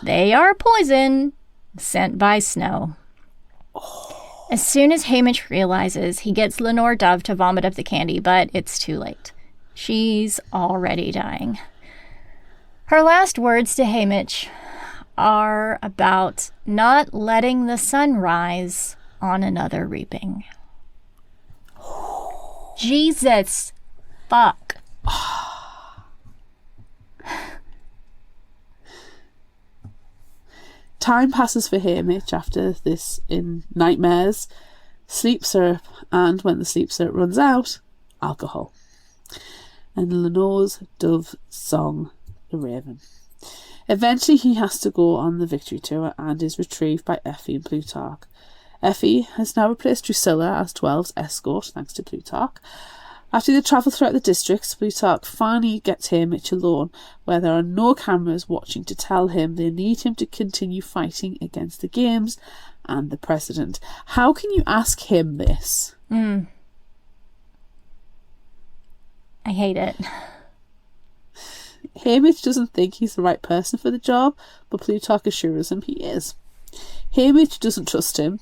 They are poison sent by Snow. Oh. As soon as Haymitch realizes, he gets Lenore Dove to vomit up the candy, but it's too late. She's already dying. Her last words to Haymitch are about not letting the sun rise on another reaping. Jesus fuck. Time passes for Haymitch after this in nightmares, sleep syrup, and when the sleep syrup runs out, alcohol. And Lenore's dove song, The Raven. Eventually he has to go on the victory tour and is retrieved by Effie and Plutarch. Effie has now replaced Drusilla as 12's escort, thanks to Plutarch. After they travel throughout the districts, Plutarch finally gets Haymitch alone, where there are no cameras watching to tell him they need him to continue fighting against the games and the president. How can you ask him this? I hate it. Haymitch doesn't think he's the right person for the job, but Plutarch assures him he is. Haymitch doesn't trust him,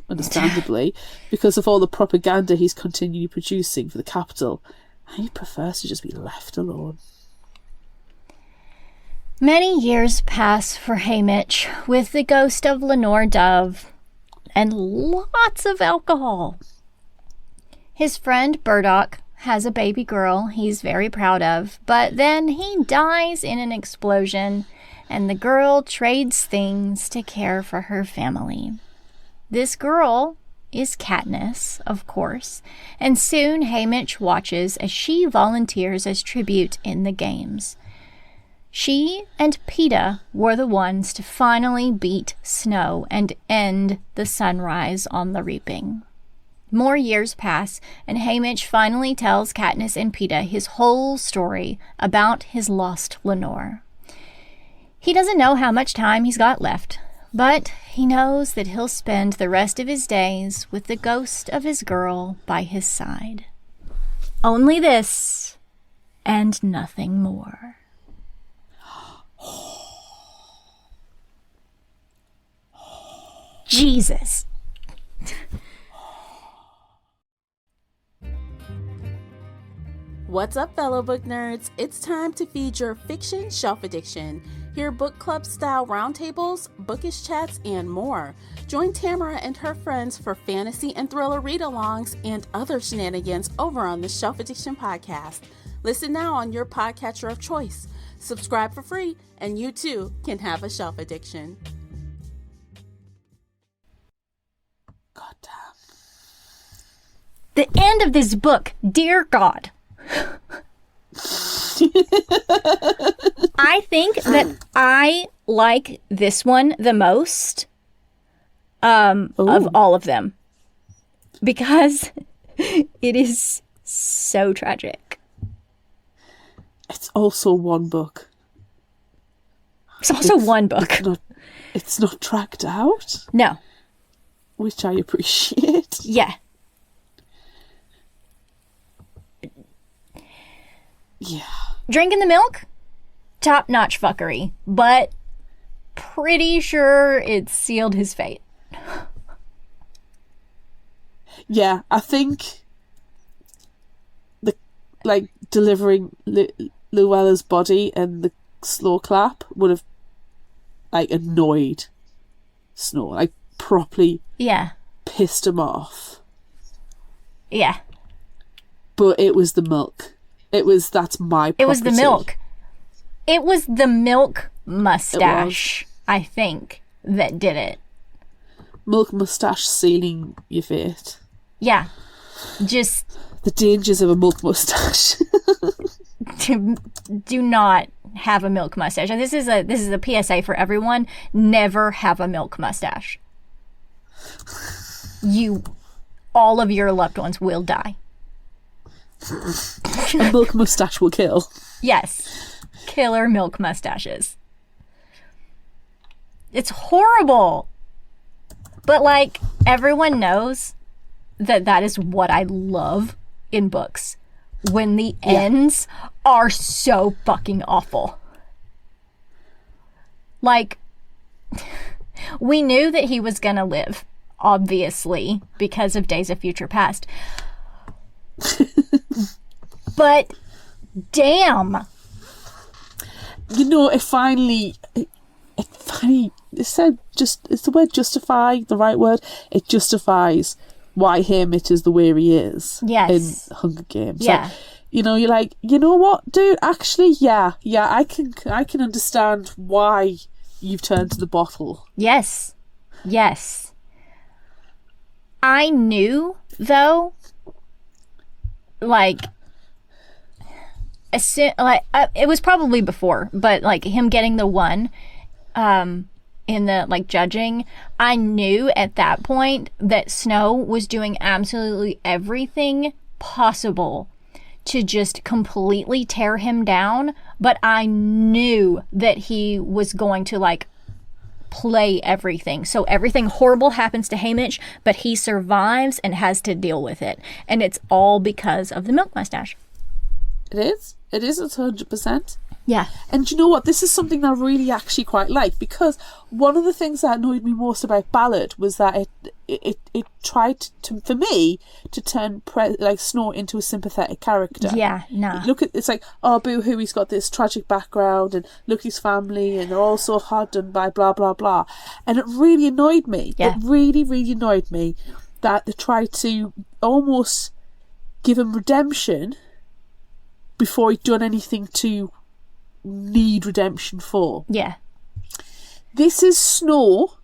understandably, because of all the propaganda he's continually producing for the capital. He prefers to just be left alone. Many years pass for Haymitch with the ghost of Lenore Dove and lots of alcohol. His friend Burdock has a baby girl he's very proud of, but then he dies in an explosion and the girl trades things to care for her family. This girl is Katniss, of course, and soon Haymitch watches as she volunteers as tribute in the games. She and Peeta were the ones to finally beat Snow and end the sunrise on the reaping. More years pass, and Haymitch finally tells Katniss and Peeta his whole story about his lost Lenore. He doesn't know how much time he's got left, but he knows that he'll spend the rest of his days with the ghost of his girl by his side. Only this, and nothing more. Jesus. What's up, fellow book nerds? It's time to feed your fiction shelf addiction. Hear book club style roundtables, bookish chats, and more. Join Tamara and her friends for fantasy and thriller read-alongs and other shenanigans over on the Shelf Addiction podcast. Listen now on your podcatcher of choice. Subscribe for free, and you too can have a shelf addiction. Goddamn. The end of this book, dear God. I think that I like this one the most of all of them because it is so tragic. It's also one book. It's also one book. It's not tracked out. No. Which I appreciate. Yeah. Yeah. Drinking the milk? Top-notch fuckery. But pretty sure it sealed his fate. Yeah, I think delivering Luella's body and the slow clap would have annoyed Snow, properly pissed him off. Yeah. But it was the milk. That's my property. It was the milk. It was the milk mustache, I think, that did it. Milk mustache sealing your fate. Yeah. Just the dangers of a milk mustache. do not have a milk mustache. And this is a PSA for everyone. Never have a milk mustache. All of your loved ones will die. A milk mustache will kill. Yes. Killer milk mustaches. It's horrible. But everyone knows that is what I love in books. When the ends are so fucking awful. We knew that he was gonna live, obviously, because of Days of Future Past. But damn. it finally, it said, is the word justify the right word? It justifies why Haymitch is the way he is Yes. in Hunger Games. Yeah. So, you're like, you know what, dude? Actually, yeah, I can understand why you've turned to the bottle. Yes. Yes. I knew, though, like, it was probably before, but like him getting the one in the like judging, I knew at that point that Snow was doing absolutely everything possible to just completely tear him down, but I knew that he was going to like play everything. So everything horrible happens to Haymitch, but he survives and has to deal with it. And it's all because of the milk mustache. It is. It's 100%. Yeah. And do you know what? This is something I really actually quite like, because one of the things that annoyed me most about Ballad was that it tried to, for me, to turn Snow into a sympathetic character. Yeah, nah. It's like, oh, boo-hoo, he's got this tragic background, and look, his family, and they're all so hard done by blah, blah, blah. And it really annoyed me. Yeah. It really, really annoyed me that they tried to almost give him redemption before he'd done anything to need redemption for. Yeah. This is Snow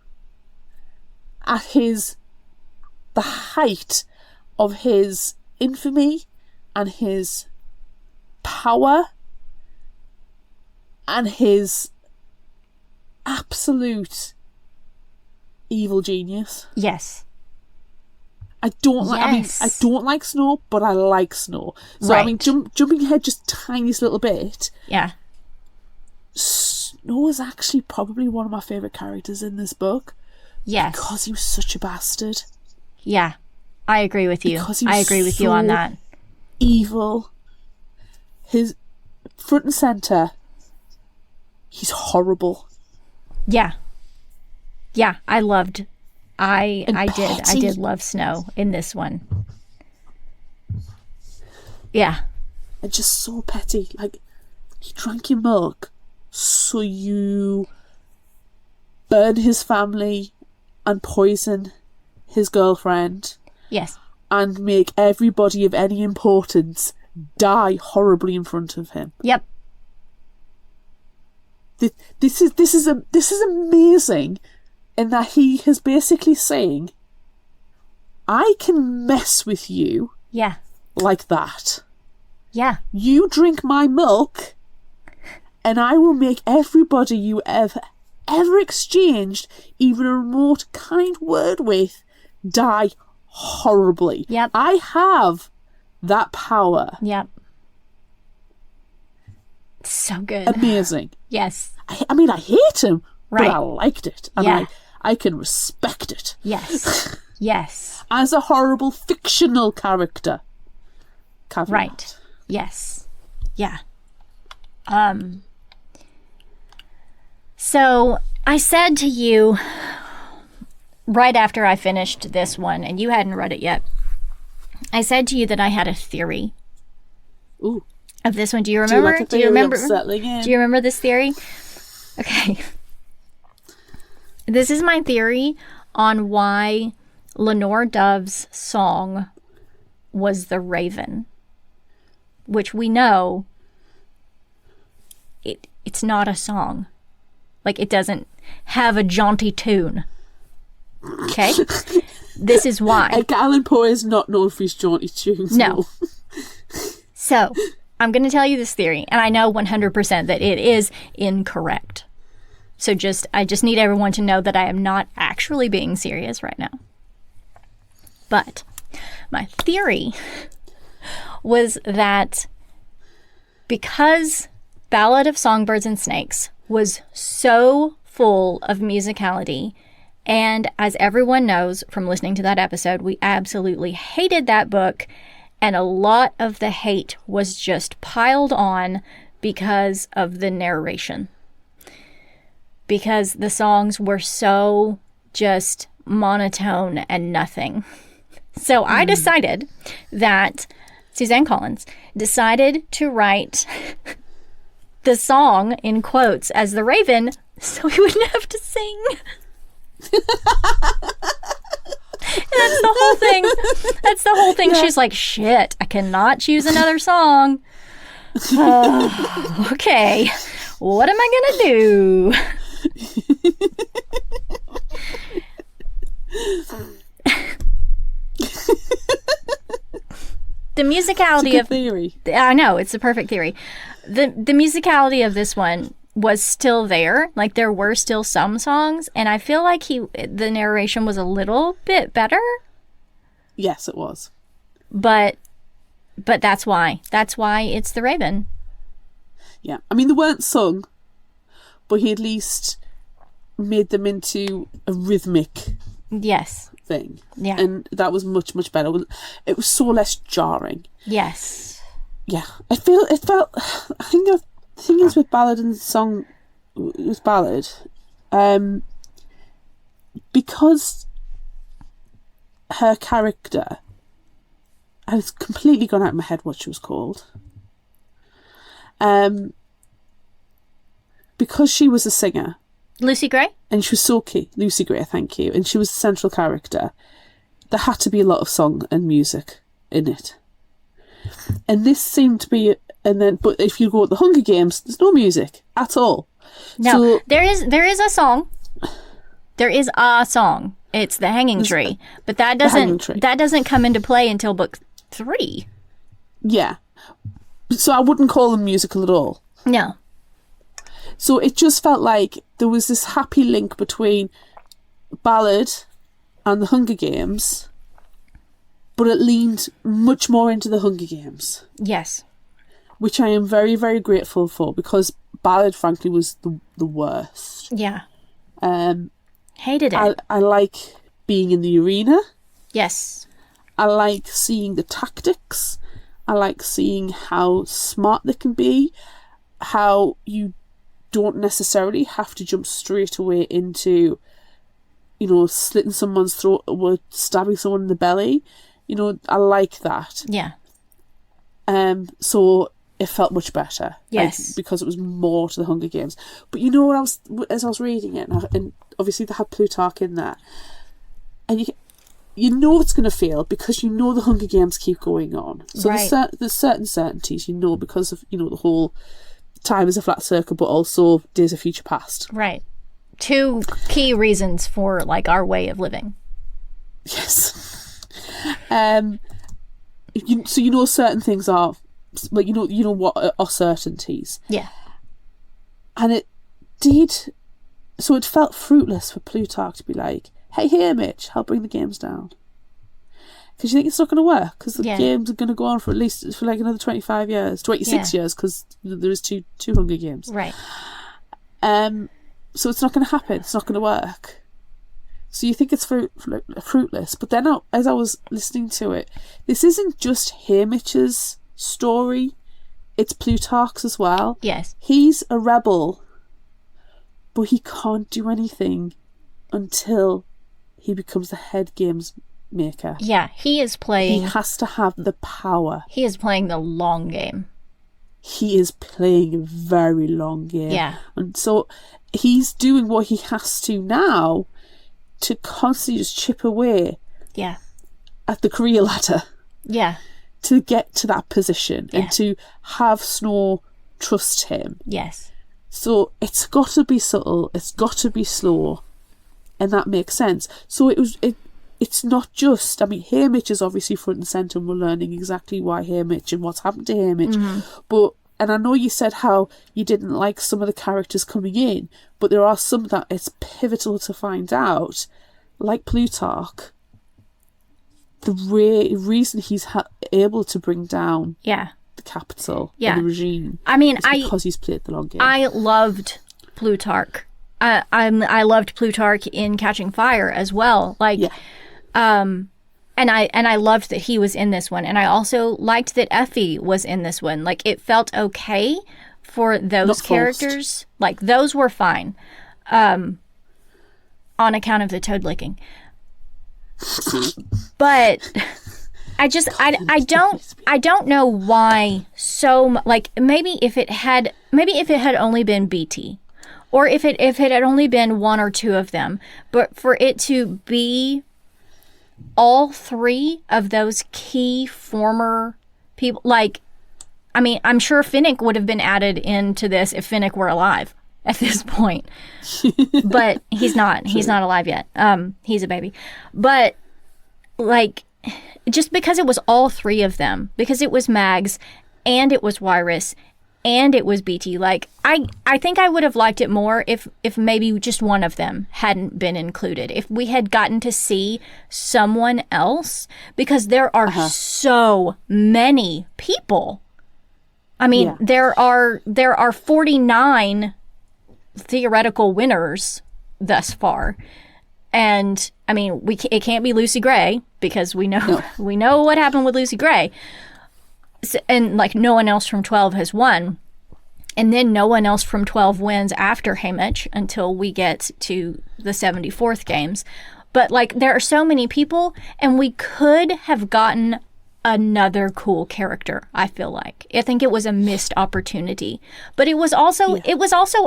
at the height of his infamy and his power and his absolute evil genius. Yes. I don't like Snow, but I like Snow. So right. I mean, jumping ahead just tiniest little bit. Yeah. Snow is actually probably one of my favourite characters in this book. Yes. Because he was such a bastard. Yeah. I agree with you. I agree with you on that. Evil. His front and centre. He's horrible. Yeah. Yeah, I did love Snow in this one. Yeah. And just so petty. Like, he drank your milk so you burn his family and poison his girlfriend. Yes. And make everybody of any importance die horribly in front of him. Yep. This is amazing, in that he is basically saying, I can mess with you. Yeah. Like that. Yeah. You drink my milk, and I will make everybody you ever exchanged even a remote kind word with die horribly. Yep. I have that power. Yep. So good. Amazing. Yes. I mean, I hate him, right. but I liked it. And yeah. I can respect it. Yes. Yes. As a horrible fictional character. Caveat. Right. Yes. Yeah. So I said to you right after I finished this one, and you hadn't read it yet, I said to you that I had a theory. Ooh. Of this one. Do you remember? Do you remember this theory? Okay. This is my theory on why Lenore Dove's song was The Raven, which we know it's not a song. Like, it doesn't have a jaunty tune. Okay? This is why. Edgar Allan Poe is not known for his jaunty tunes. No. So, I'm going to tell you this theory, and I know 100% that it is incorrect. So I just need everyone to know that I am not actually being serious right now. But my theory was that because Ballad of Songbirds and Snakes was so full of musicality, and as everyone knows from listening to that episode, we absolutely hated that book, and a lot of the hate was just piled on because of the narration. Because the songs were so just monotone and nothing. So I decided that Suzanne Collins decided to write the song in quotes as the Raven so he wouldn't have to sing. That's the whole thing. That's the whole thing. Yeah. She's like, shit, I cannot choose another song. Okay, what am I gonna do? The musicality of theory. I know, it's a perfect theory. The musicality of this one was still there. Like, there were still some songs, and I feel like the narration was a little bit better. Yes, it was. But that's why. That's why it's the Raven. Yeah. I mean, they weren't sung, but he at least made them into a rhythmic thing. Yeah. And that was much, much better. It was so less jarring. Yes. Yeah. I felt, I think the thing is with ballad and song, with ballad, because her character, and it's completely gone out of my head what she was called, because she was a singer, Lucy Gray, and she was so key. Lucy Gray, thank you. And she was a central character. There had to be a lot of song and music in it, and this seemed to be. But if you go at the Hunger Games, there's no music at all. No, so, there is a song. There is a song. It's the Hanging Tree, but that doesn't come into play until book 3. Yeah, so I wouldn't call them musical at all. No. So it just felt like there was this happy link between ballad and the Hunger Games, but it leaned much more into the Hunger Games. Yes. Which I am very, very grateful for, because ballad, frankly, was the worst. Yeah. Hated it. I like being in the arena. Yes. I like seeing the tactics. I like seeing how smart they can be, how you don't necessarily have to jump straight away into, slitting someone's throat or stabbing someone in the belly. I like that. Yeah. So it felt much better. Yes. Because it was more to the Hunger Games. But as I was reading it, and obviously they had Plutarch in there, and you know it's going to fail because the Hunger Games keep going on. So right. there's certain certainties, because of, the whole time is a flat circle, but also days of future past. Right. 2 key reasons for, our way of living. Yes. So certain things are, what are certainties. Yeah. And it did, so it felt fruitless for Plutarch to be like, hey Mitch, I'll bring the games down. Because you think it's not going to work, because the games are going to go on for another 25 years, 26 years, because there is two Hunger Games. Right. So it's not going to happen, it's not going to work. So you think it's fruitless, but then as I was listening to it, this isn't just Haymitch's story, it's Plutarch's as well. Yes. He's a rebel, but he can't do anything until he becomes the head games maker. Yeah, he has to have the power. He is playing the long game. He is playing a very long game. Yeah. And so he's doing what he has to now to constantly just chip away at the career ladder. Yeah. To get to that position and to have Snow trust him. Yes. So it's got to be subtle, it's got to be slow, and that makes sense. So it's not just, Haymitch is obviously front and centre, and we're learning exactly why Haymitch and what's happened to Haymitch. Mm-hmm. And I know you said how you didn't like some of the characters coming in, but there are some that it's pivotal to find out, like Plutarch. The reason he's able to bring down the capital and the regime is because he's played the long game. I loved Plutarch. I loved Plutarch in Catching Fire as well. And I loved that he was in this one, and I also liked that Effie was in this one. It felt okay for those characters. Those were fine, on account of the toad licking. But I don't know why maybe if it had maybe if it had only been BT, or if it had only been one or two of them, but for it to be all three of those key former people, like, I mean, I'm sure Finnick would have been added into this if Finnick were alive at this point. But he's not. He's not alive yet. He's a baby. But, like, just because it was all three of them, because it was Mags, and it was Wyrus, and it was BT, like, I think I would have liked it more if maybe just one of them hadn't been included. If we had gotten to see someone else, because there are so many people. I mean, there are 49 theoretical winners thus far, and I mean, it can't be Lucy Gray, because we know what happened with Lucy Gray, so, and like no one else from 12 has won, and then no one else from 12 wins after Haymitch until we get to the 74th games. But like, there are so many people, and we could have gotten another cool character. I think it was a missed opportunity, but it was also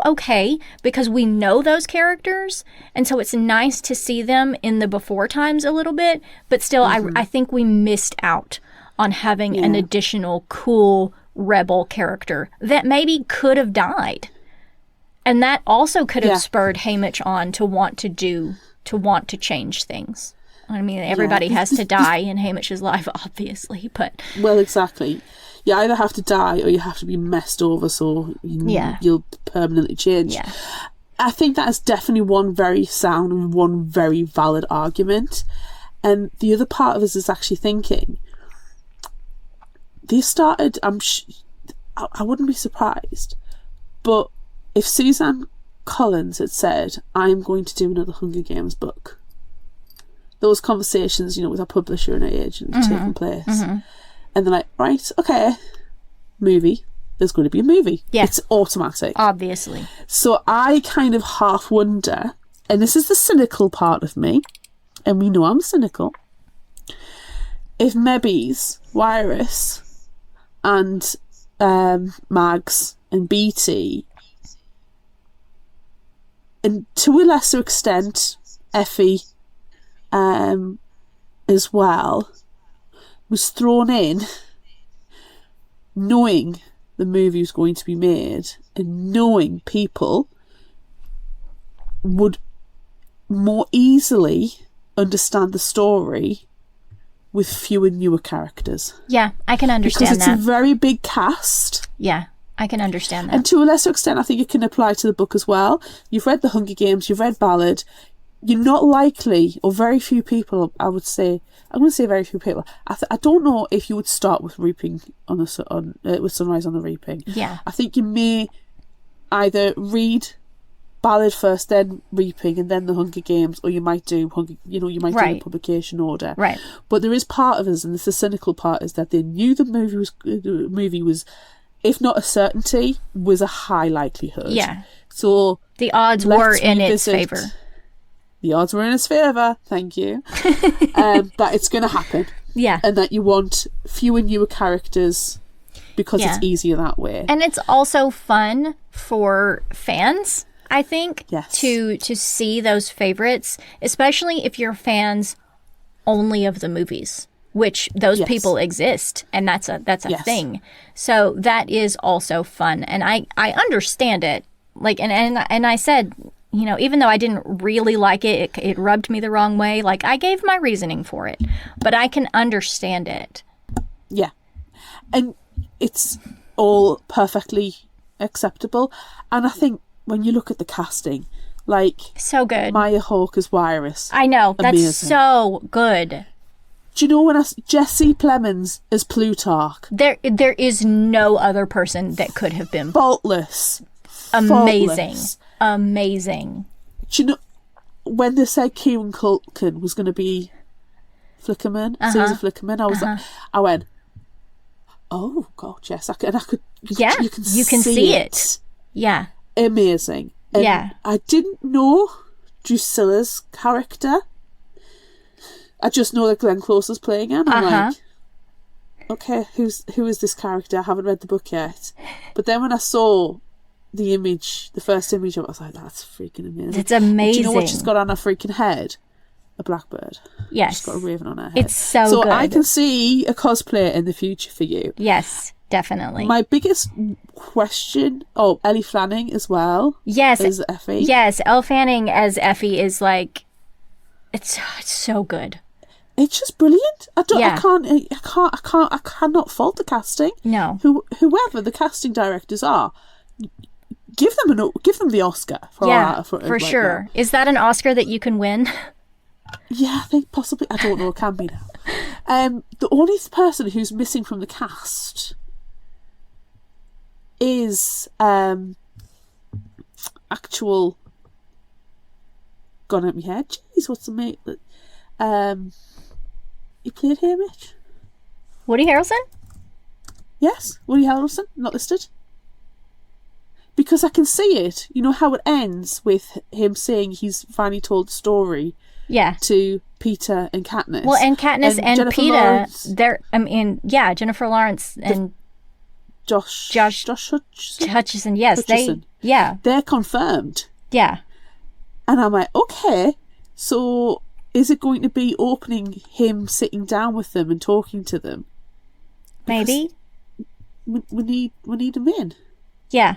okay, because we know those characters, and so it's nice to see them in the before times a little bit, but still I think we missed out on having an additional cool rebel character that maybe could have died, and that also could have spurred Haymitch on to want to change things. I mean, everybody has to die in Haymitch's life, obviously, but... Well, exactly. You either have to die or you have to be messed over, so you'll permanently change. Yeah. I think that is definitely one very sound and one very valid argument. And the other part of us is actually thinking, they've started... I wouldn't be surprised, but if Suzanne Collins had said, I'm going to do another Hunger Games book... Those conversations, with our publisher and our agent taking place. Mm-hmm. And they're like, right, okay, movie. There's going to be a movie. Yeah. It's automatic. Obviously. So I kind of half wonder, and this is the cynical part of me, and we know I'm cynical, if Mebby's, Wyrus, and Mags, and BT, and to a lesser extent, Effie, as well, was thrown in knowing the movie was going to be made and knowing people would more easily understand the story with fewer newer characters. Yeah, I can understand that. Because it's a very big cast. Yeah, I can understand that. And to a lesser extent, I think it can apply to the book as well. You've read The Hunger Games, you've read Ballad. You're not likely, or very few people, I'm going to say very few people. I don't know if you would start with Reaping with Sunrise on the Reaping. Yeah. I think you may either read Ballad first, then Reaping, and then The Hunger Games, or you might do do a publication order. Right. But there is part of us, and this is the cynical part, is that they knew the movie was, if not a certainty, was a high likelihood. Yeah. So the odds were in its favour. The odds were in its favour, thank you, that it's going to happen. Yeah. And that you want fewer newer characters because it's easier that way. And it's also fun for fans, I think, to see those favourites, especially if you're fans only of the movies, which those people exist, and that's a thing. So that is also fun, and I understand it. Like, and I said, even though I didn't really like it, it rubbed me the wrong way. Like, I gave my reasoning for it, but I can understand it. Yeah. And it's all perfectly acceptable. And I think when you look at the casting, like... So good. Maya Hawke as Wyrus. I know. Amazing. That's so good. Do you know when Jesse Plemons as Plutarch? There is no other person that could have been... Faultless. Amazing. Amazing. Do you know when they said Kieran Culkin was going to be Flickerman, Caesar Flickerman? I went, oh God, yes, I could. Yeah, you can see it. Yeah, amazing. And I didn't know Drusilla's character. I just know that Glenn Close is playing him. I'm like, okay, who is this character? I haven't read the book yet. But then when I saw the image, the first image of it, I was like, that's freaking amazing. It's amazing. Do you know what she's got on her freaking head? A blackbird. Yes. She's got a raven on her head. It's so good. So I can see a cosplay in the future for you. Yes, definitely. My biggest question... Oh, Ellie Fanning as well. Yes. As Effie. Yes, Elle Fanning as Effie is like... It's so good. It's just brilliant. I Yeah. cannot fault the casting. No. Whoever the casting directors are, give them the Oscar for for sure. Is that an Oscar that you can win? Yeah, I think possibly. I don't know. It can be now. The only person who's missing from the cast is actual. Gone out my head. Jeez, what's the mate? He played Hamish. Woody Harrelson? Yes, Woody Harrelson, not listed. Because I can see it. You know how it ends with him saying he's finally told the story. Yeah. To Peter and Katniss. Well, and Katniss and Peter, Lawrence, Jennifer Lawrence and Josh Hutcherson. Yes, Hutcherson. They're confirmed. Yeah. And I'm like, okay, so is it going to be opening him sitting down with them and talking to them? Maybe. We need him in. Yeah.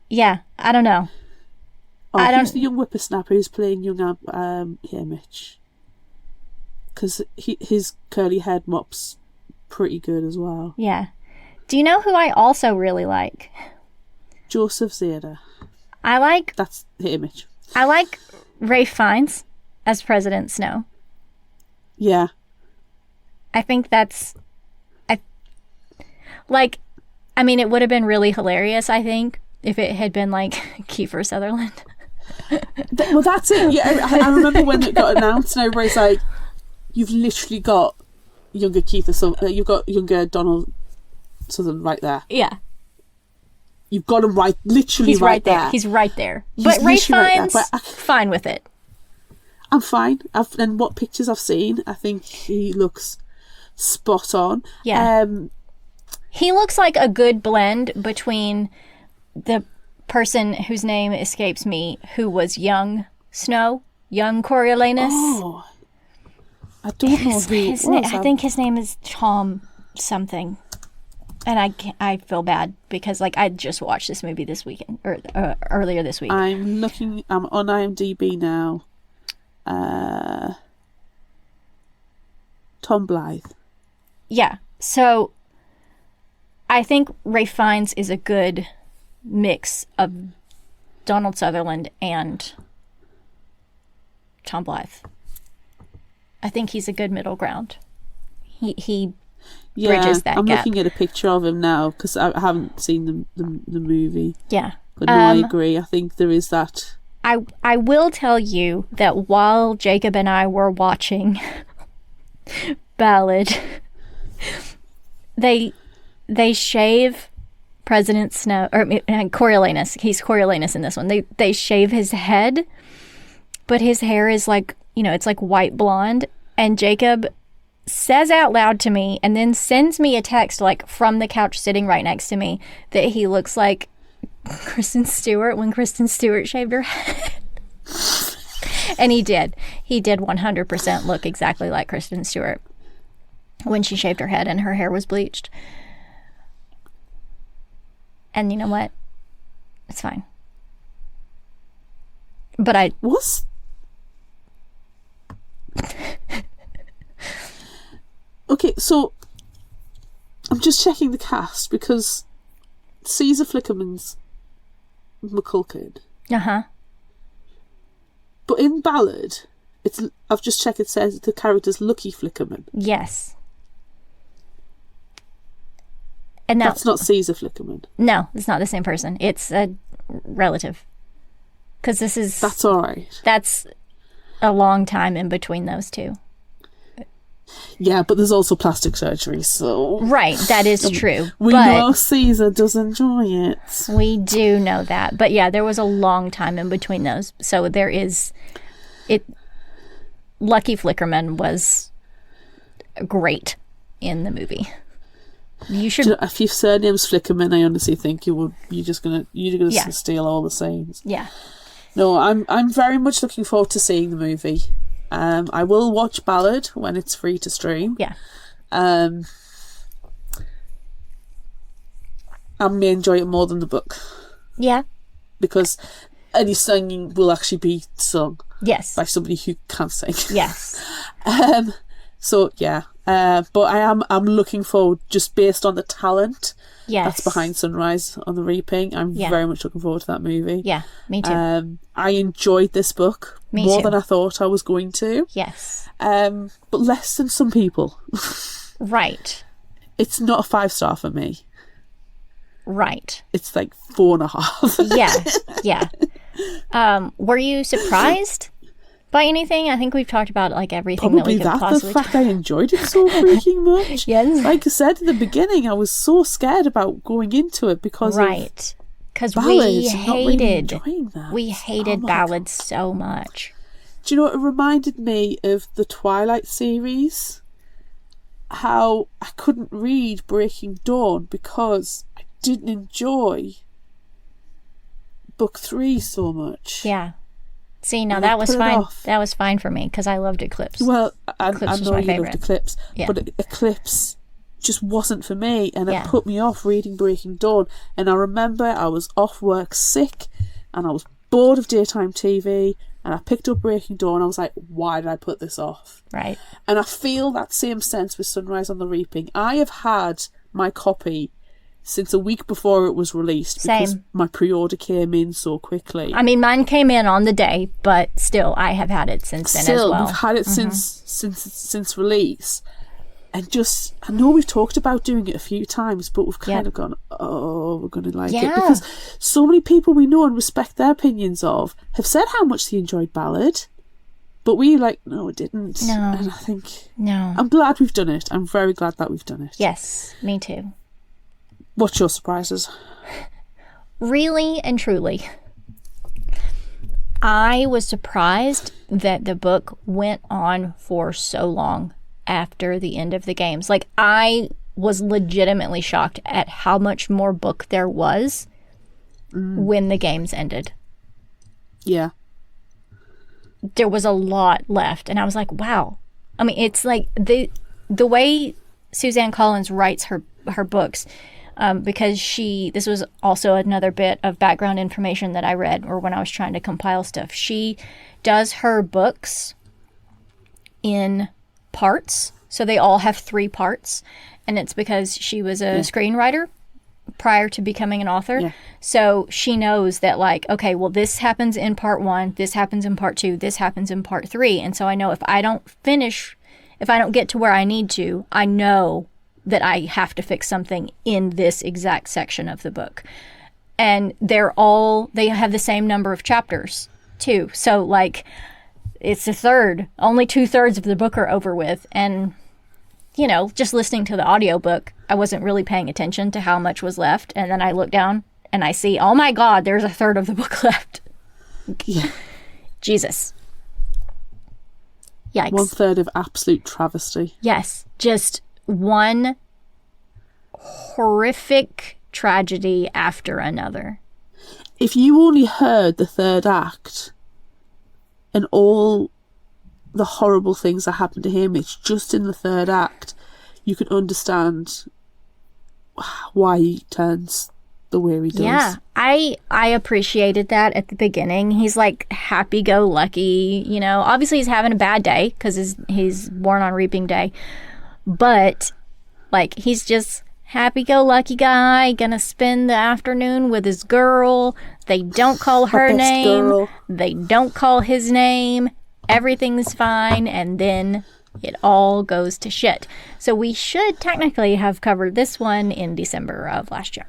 Yeah, I don't know. Oh, he's the young whippersnapper who's playing young Hamish. Because his curly head mop's pretty good as well. Yeah. Do you know who I also really like? Joseph Zeta. That's Hamish. I like Ralph Fiennes as President Snow. Yeah. I think that's... it would have been really hilarious, I think, if it had been like Kiefer Sutherland. Well, that's it. Yeah, I remember when it got announced and everybody's like, you've literally got younger you've got younger Donald Sutherland right there. Yeah. You've got him right, literally He's right there. He's right there. But Ralph Fiennes, fine with it. I'm fine. And what pictures I've seen, I think he looks spot on. Yeah. He looks like a good blend between the person whose name escapes me, who was young Snow, young Coriolanus. Oh, I don't know who it was. I think his name is Tom something. And I feel bad because I just watched this movie this weekend or earlier this week. I'm on IMDb now. Tom Blythe. Yeah. So I think Ralph Fiennes is a good mix of Donald Sutherland and Tom Blythe. I think he's a good middle ground. He bridges that I'm gap. looking at a picture of him now because I haven't seen the movie. Yeah. But no, I agree. I think there is that. I will tell you that while Jacob and I were watching Ballad, they shave President Snow, or Coriolanus. He's Coriolanus in this one. They shave his head, but his hair is it's like white blonde. And Jacob says out loud to me and then sends me a text from the couch sitting right next to me that he looks like Kristen Stewart when Kristen Stewart shaved her head. And he did 100% look exactly like Kristen Stewart when she shaved her head and her hair was bleached. And you know what, it's fine. But I was okay, so I'm just checking the cast because Caesar Flickerman's McCulkin. But in Ballad, I've just checked, it says the character's Lucky Flickerman. Yes. And that's not Caesar Flickerman. No, it's not the same person. It's a relative. Because that's all right. That's a long time in between those two. Yeah, but there's also plastic surgery, so... Right, that is true. We know Caesar does enjoy it. We do know that. But yeah, there was a long time in between those. So there is... Lucky Flickerman was great in the movie. You should. Do you know, if your surname's Flickerman, I honestly think you're just gonna Yeah. steal all the scenes. Yeah. No, I'm very much looking forward to seeing the movie. I will watch Ballad when it's free to stream. Yeah. I may enjoy it more than the book Yeah. because any singing will actually be sung Yes. by somebody who can't sing. Yes. So yeah, but I'm looking forward, just based on the talent Yes. that's behind Sunrise on the Reaping. I'm Yeah. very much looking forward to that movie. Yeah. Me too. I enjoyed this book Me more too. than I thought I was going to. Yes. But less than some people. Right. It's not a 5-star for me. Right. It's like 4.5. Yeah. Yeah. Were you surprised by anything? I think we've talked about like everything Probably that we could that, possibly the fact I enjoyed it so freaking much. Yes. Like I said in the beginning, I was so scared about going into it because of Right. Because ballads and not really enjoying that. we hated my ballads so much. Do you know, it reminded me of the Twilight series. How I couldn't read Breaking Dawn because I didn't enjoy book 3 so much. Yeah. See, now And I that was put it fine. off. That was fine for me because I loved Eclipse. Well, I Eclipse was know my you favourite. loved Eclipse, Yeah. but Eclipse just wasn't for me, and Yeah. it put me off reading Breaking Dawn. And I remember I was off work sick, and I was bored of daytime TV, and I picked up Breaking Dawn. I was like, why did I put this off? Right. And I feel that same sense with Sunrise on the Reaping. I have had my copy since a week before it was released because Same. my pre-order came in so quickly. I mean, mine came in on the day, but still, I have had it since then as Still, well. we've had it since release, and just I know we've talked about doing it a few times, but we've kind Yeah. of gone, oh, we're going to like Yeah. it because so many people we know and respect their opinions of have said how much they enjoyed Ballad, but we no, it didn't. No. And I think No. I'm glad we've done it. I'm very glad that we've done it. Yes, me too. What's your surprises? Really and truly, I was surprised that the book went on for so long after the end of the games. Like, I was legitimately shocked at how much more book there was when the games ended. Yeah. There was a lot left, and I was like, wow. I mean, it's like the way Suzanne Collins writes her books, because this was also another bit of background information that I read, or when I was trying to compile stuff. She does her books in parts, so they all have 3 parts, and it's because she was a screenwriter prior to becoming an author. Yeah. So she knows that, like, okay, well, this happens in part 1, this happens in part 2, this happens in part 3. And so I know if I don't get to where I need to, I know that I have to fix something in this exact section of the book. And they have the same number of chapters too. So like, it's a third, only 2/3 of the book are over with. And, you know, just listening to the audiobook, I wasn't really paying attention to how much was left. And then I look down and I see, oh my God, there's a third of the book left. Yeah. Jesus. Yikes. 1/3 of absolute travesty. Yes. Just one horrific tragedy after another. If you only heard the 3rd act and all the horrible things that happened to him, it's just in the 3rd act, you can understand why he turns the way he does. Yeah, I appreciated that at the beginning. He's like happy-go-lucky, you know. Obviously, he's having a bad day because he's born on Reaping Day, but like he's just happy-go-lucky guy, gonna spend the afternoon with his girl. They don't call her best name. girl. They don't call his name. Everything's fine, and then it all goes to shit. So we should technically have covered this one in December of last year.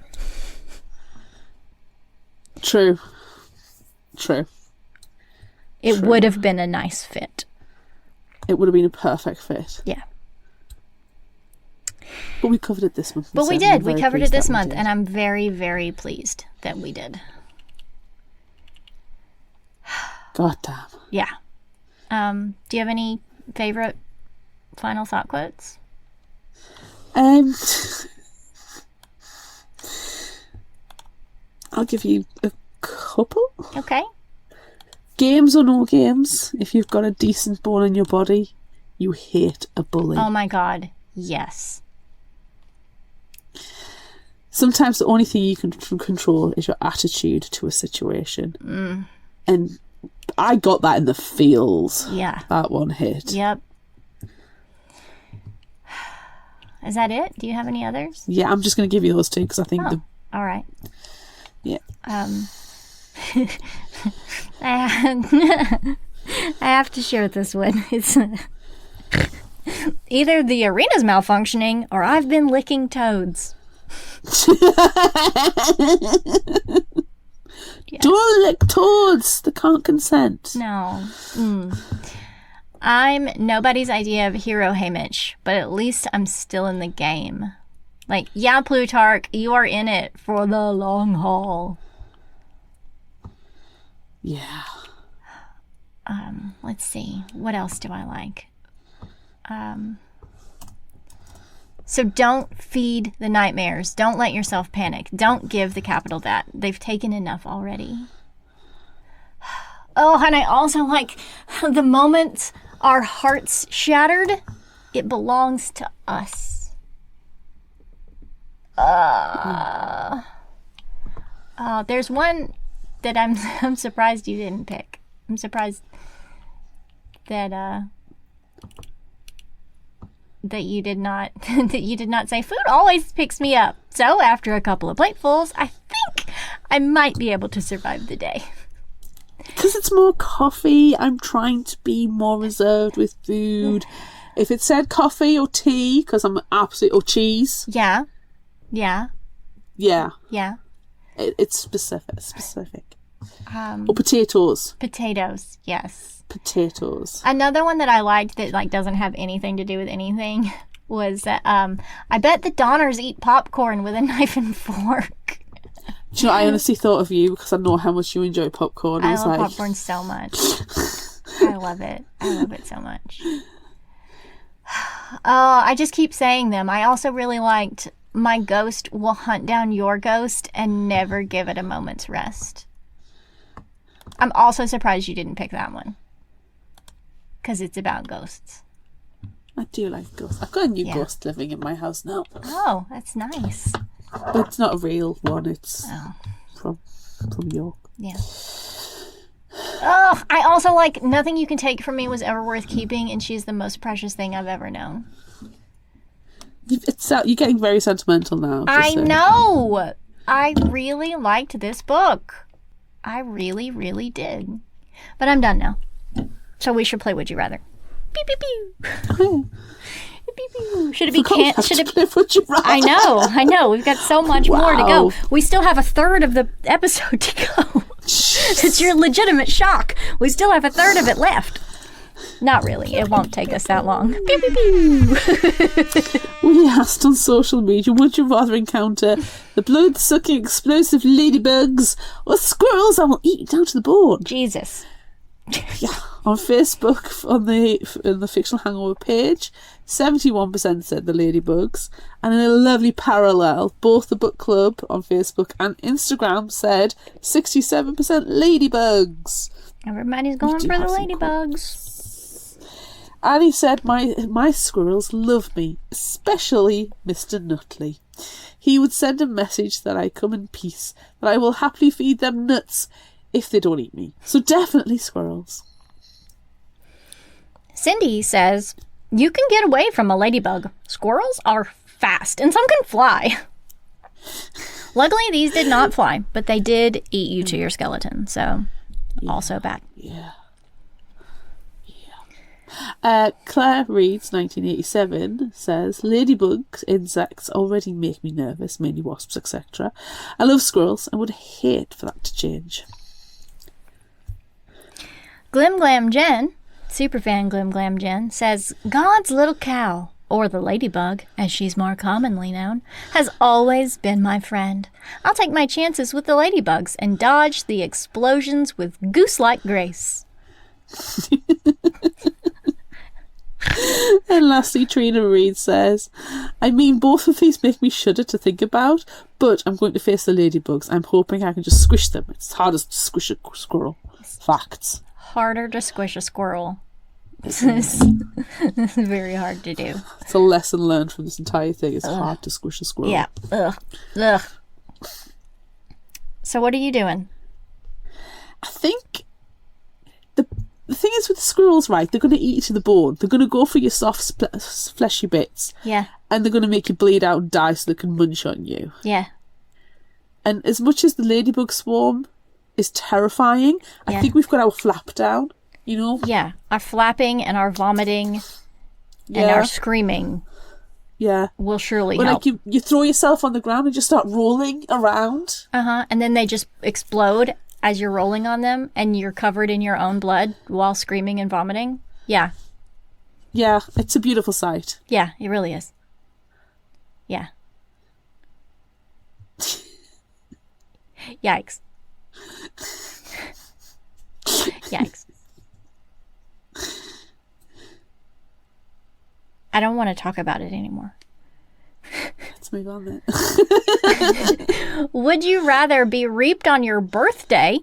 True. It would have been a nice fit. It would have been a perfect fit. Yeah. But we covered it this month. But we instead, and I'm did. We very covered it pleased this that we month, did. and I'm very, very pleased that we did. God damn. Yeah. Do you have any favorite final thought quotes? I'll give you a couple. Okay. Games or no games, if you've got a decent bone in your body, you hate a bully. Oh my God. Yes. Sometimes the only thing you can control is your attitude to a situation. And I got that in the feels. Yeah. That one hit. Yep. Is that it? Do you have any others? Yeah, I'm just going to give you those two because I think all right. Yeah. I have to share this one. It's either the arena's malfunctioning or I've been licking toads. Yes. Don't lick toads. They can't consent. No. I'm nobody's idea of hero Haymitch, but at least I'm still in the game. Like, yeah, Plutarch, you are in it for the long haul. Yeah. Let's see. What else do I like? So don't feed the nightmares. Don't let yourself panic. Don't give the capital that. They've taken enough already. Oh, and I also like the moment our hearts shattered, it belongs to us. There's one that I'm surprised you didn't pick. I'm surprised that that you did not say food always picks me up. So after a couple of platefuls, I think I might be able to survive the day. Because it's more coffee, I'm trying to be more reserved with food. If it said coffee or tea, because I'm or cheese. Yeah. It's specific. Or potatoes. Potatoes, yes. Potatoes. Another one that I liked that like doesn't have anything to do with anything was that I bet the Donners eat popcorn with a knife and fork. Do you know, I honestly thought of you because I know how much you enjoy popcorn. I love popcorn so much. I love it. I love it so much. I just keep saying them. I also really liked my ghost will hunt down your ghost and never give it a moment's rest. I'm also surprised you didn't pick that one. Because it's about ghosts. I do like ghosts. I've got a new ghost living in my house now. Oh, that's nice. But it's not a real one. It's from York. Yeah. Oh, I also like nothing you can take from me was ever worth keeping, and she's the most precious thing I've ever known. You're getting very sentimental now. I know. I really liked this book. I really, really did. But I'm done now. So we should play Would You Rather. Pew, pew, pew. Pew, pew. Should it be Would You Rather? I know. We've got so much more to go. We still have a third of the episode to go. It's your legitimate shock. We still have a third of it left. Not really. It won't take us that long. Pew, pew, pew. We asked on social media, would you rather encounter the blood-sucking explosive ladybugs or squirrels that will eat you down to the bone? Jesus. Yeah, on Facebook, on the Fictional Hangover page, 71% said the ladybugs, and in a lovely parallel, both the book club on Facebook and Instagram said 67% ladybugs. Everybody's going for the ladybugs. Annie said, my squirrels love me, especially Mr. Nutley. He would send a message that I come in peace, that I will happily feed them nuts if they don't eat me. So definitely squirrels. Cindy says, you can get away from a ladybug. Squirrels are fast, and some can fly. Luckily, these did not fly, but they did eat you to your skeleton, so also bad. Yeah. Claire Reads 1987 says, ladybugs, insects already make me nervous, mainly wasps, etc. I love squirrels and would hate for that to change. Glim Glam Jen, superfan Glim Glam Jen, says, God's little cow, or the ladybug, as she's more commonly known, has always been my friend. I'll take my chances with the ladybugs and dodge the explosions with goose-like grace. And lastly, Trina Reid says, I mean, both of these make me shudder to think about, but I'm going to face the ladybugs. I'm hoping I can just squish them. It's hard as to squish a squirrel. Facts. Harder to squish a squirrel. This is very hard to do. It's a lesson learned from this entire thing. It's hard to squish a squirrel. Yeah. Ugh. So what are you doing? I think the thing is with the squirrels, right, they're going to eat you to the bone. They're going to go for your soft, fleshy bits. Yeah. And they're going to make you bleed out and die so they can munch on you. Yeah. And as much as the ladybug swarm is terrifying, I think we've got our flap down, you know? Yeah. Our flapping and our vomiting and our screaming will surely help. Like you throw yourself on the ground and just start rolling around. And then they just explode as you're rolling on them and you're covered in your own blood while screaming and vomiting. Yeah. Yeah, it's a beautiful sight. Yeah, it really is. Yeah. Yikes. Yikes. I don't want to talk about it anymore. Let's move on then. Would you rather be reaped on your birthday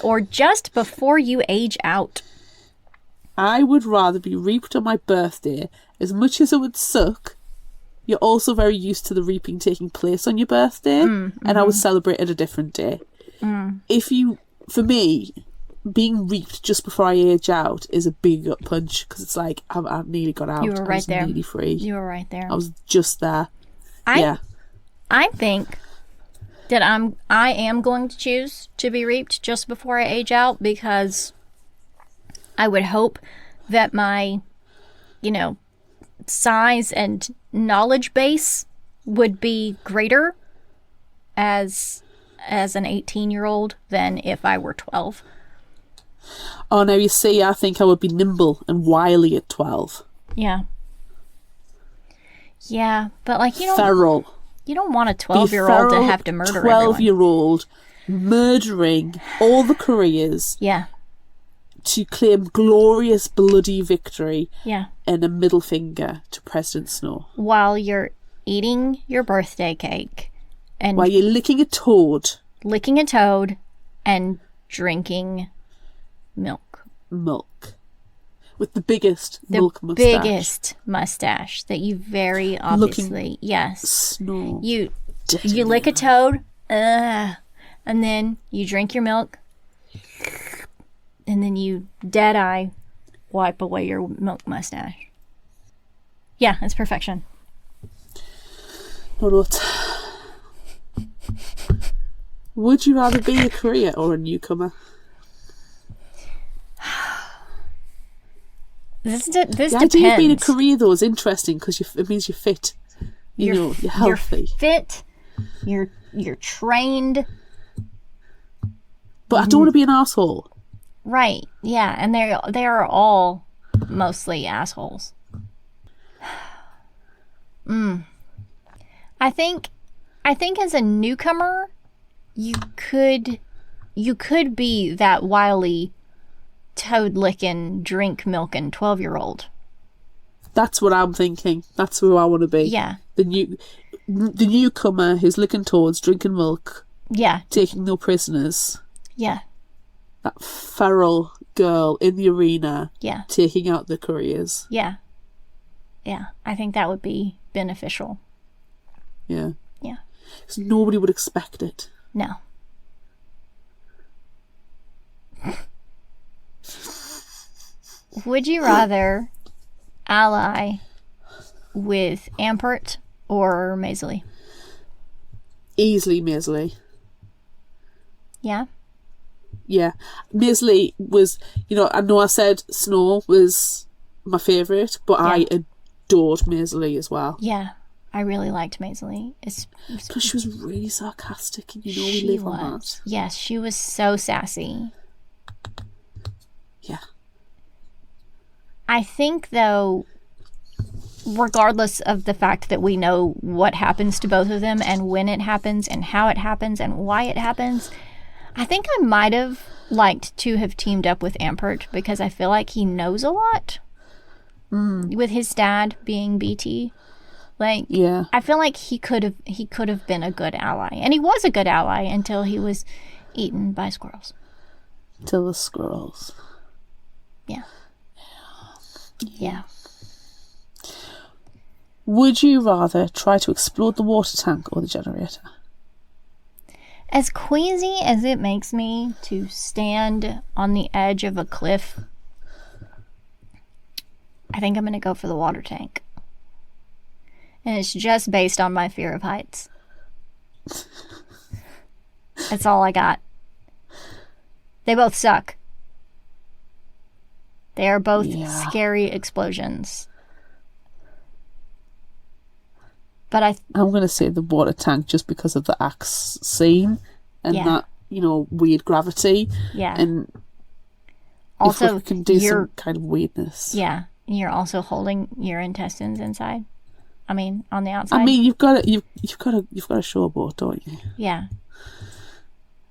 or just before you age out? I would rather be reaped on my birthday. As much as it would suck, you're also very used to the reaping taking place on your birthday, and I would celebrate it a different day. For me, being reaped just before I age out is a big gut punch, because it's like I've nearly got out. You were right there. Nearly free. You were right there. I was just there. I think that I am going to choose to be reaped just before I age out, because I would hope that my, size and knowledge base would be greater as an 18-year-old than if I were 12. Oh, now you see, I think I would be nimble and wily at 12. Yeah. Yeah, but feral. You don't want a 12-year-old to have to murder everyone. 12-year-old murdering all the careers. Yeah. To claim glorious bloody victory. Yeah. And a middle finger to President Snow. While you're eating your birthday cake. And while you're licking a toad. Licking a toad and drinking milk. With the biggest milk mustache. The biggest mustache that you very obviously... Yes. Snow. You lick a toad, and then you drink your milk, and then you dead-eye wipe away your milk mustache. Yeah, it's perfection. What? Would you rather be a career or a newcomer? This depends. The idea of being a career, though, is interesting because it means you're fit. You're healthy. You're fit. You're trained. But I don't want to be an asshole. Right. Yeah, and they are all mostly assholes. I think as a newcomer, you could be that wily, toad-licking, drink-milking 12-year-old. That's what I'm thinking. That's who I want to be. Yeah. The newcomer who's licking toads, drinking milk. Yeah. Taking no prisoners. Yeah. That feral girl in the arena. Yeah. Taking out the careers. Yeah. Yeah. I think that would be beneficial. Yeah. Yeah. Because nobody would expect it. No. Would you rather ally with Ampert or Maisley? Easily Maisley. Yeah? Yeah. Maisley was, I know I said Snow was my favourite, but yeah. I adored Maisley as well. Yeah. I really liked Maisley. Because she was really sarcastic, and we live on that. Yes, she was so sassy. Yeah. I think, though, regardless of the fact that we know what happens to both of them and when it happens and how it happens and why it happens, I think I might have liked to have teamed up with Ampert because I feel like he knows a lot. With his dad being BT. Like, Yeah. I feel like he could have been a good ally. And he was a good ally until he was eaten by squirrels. Till the squirrels. Yeah. Yeah. Would you rather try to explode the water tank or the generator? As queasy as it makes me to stand on the edge of a cliff, I think I'm going to go for the water tank. And it's just based on my fear of heights. That's all I got. They both suck. They are both scary explosions. But I'm going to say the water tank just because of the axe scene and that, weird gravity. Yeah. And also, if we can do some kind of weirdness. Yeah. You're also holding your intestines inside. I mean, on the outside. I mean, you've got a showboat, don't you? Yeah.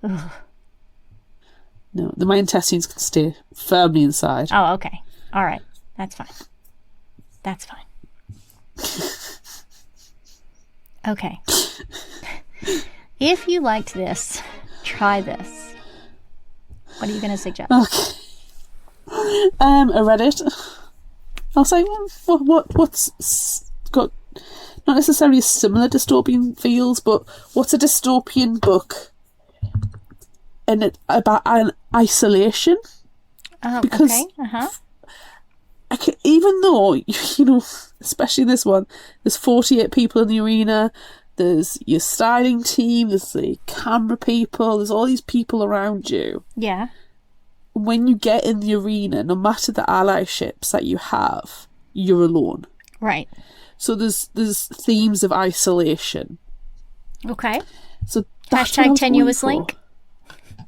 Ugh. No, my intestines can stay firmly inside. Oh, okay. All right. That's fine. That's fine. Okay. If you liked this, try this. What are you going to suggest? Okay. I read it. I was like, what's got not necessarily similar dystopian feels, but what's a dystopian book and about an isolation? Because okay. Even though, especially this one, there's 48 people in the arena, there's your styling team, there's the camera people, there's all these people around you. Yeah. When you get in the arena, no matter the allyships that you have, you're alone. Right. So there's themes of isolation. Okay. So that's hashtag tenuous link.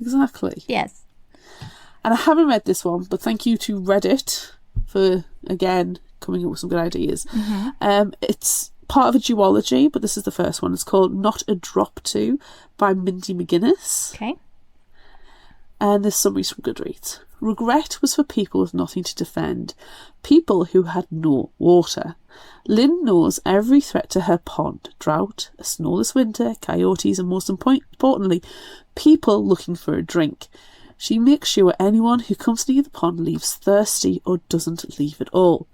Exactly. Yes. And I haven't read this one, but thank you to Reddit for, again, coming up with some good ideas. Mm-hmm. It's part of a duology, but this is the first one. It's called Not a Drop To by Mindy McGuinness. Okay. And there's summaries from Goodreads. Regret was for people with nothing to defend, people who had no water. Lynn knows every threat to her pond: drought, a snowless winter, coyotes, and most importantly, people looking for a drink. She makes sure anyone who comes near the pond leaves thirsty or doesn't leave at all.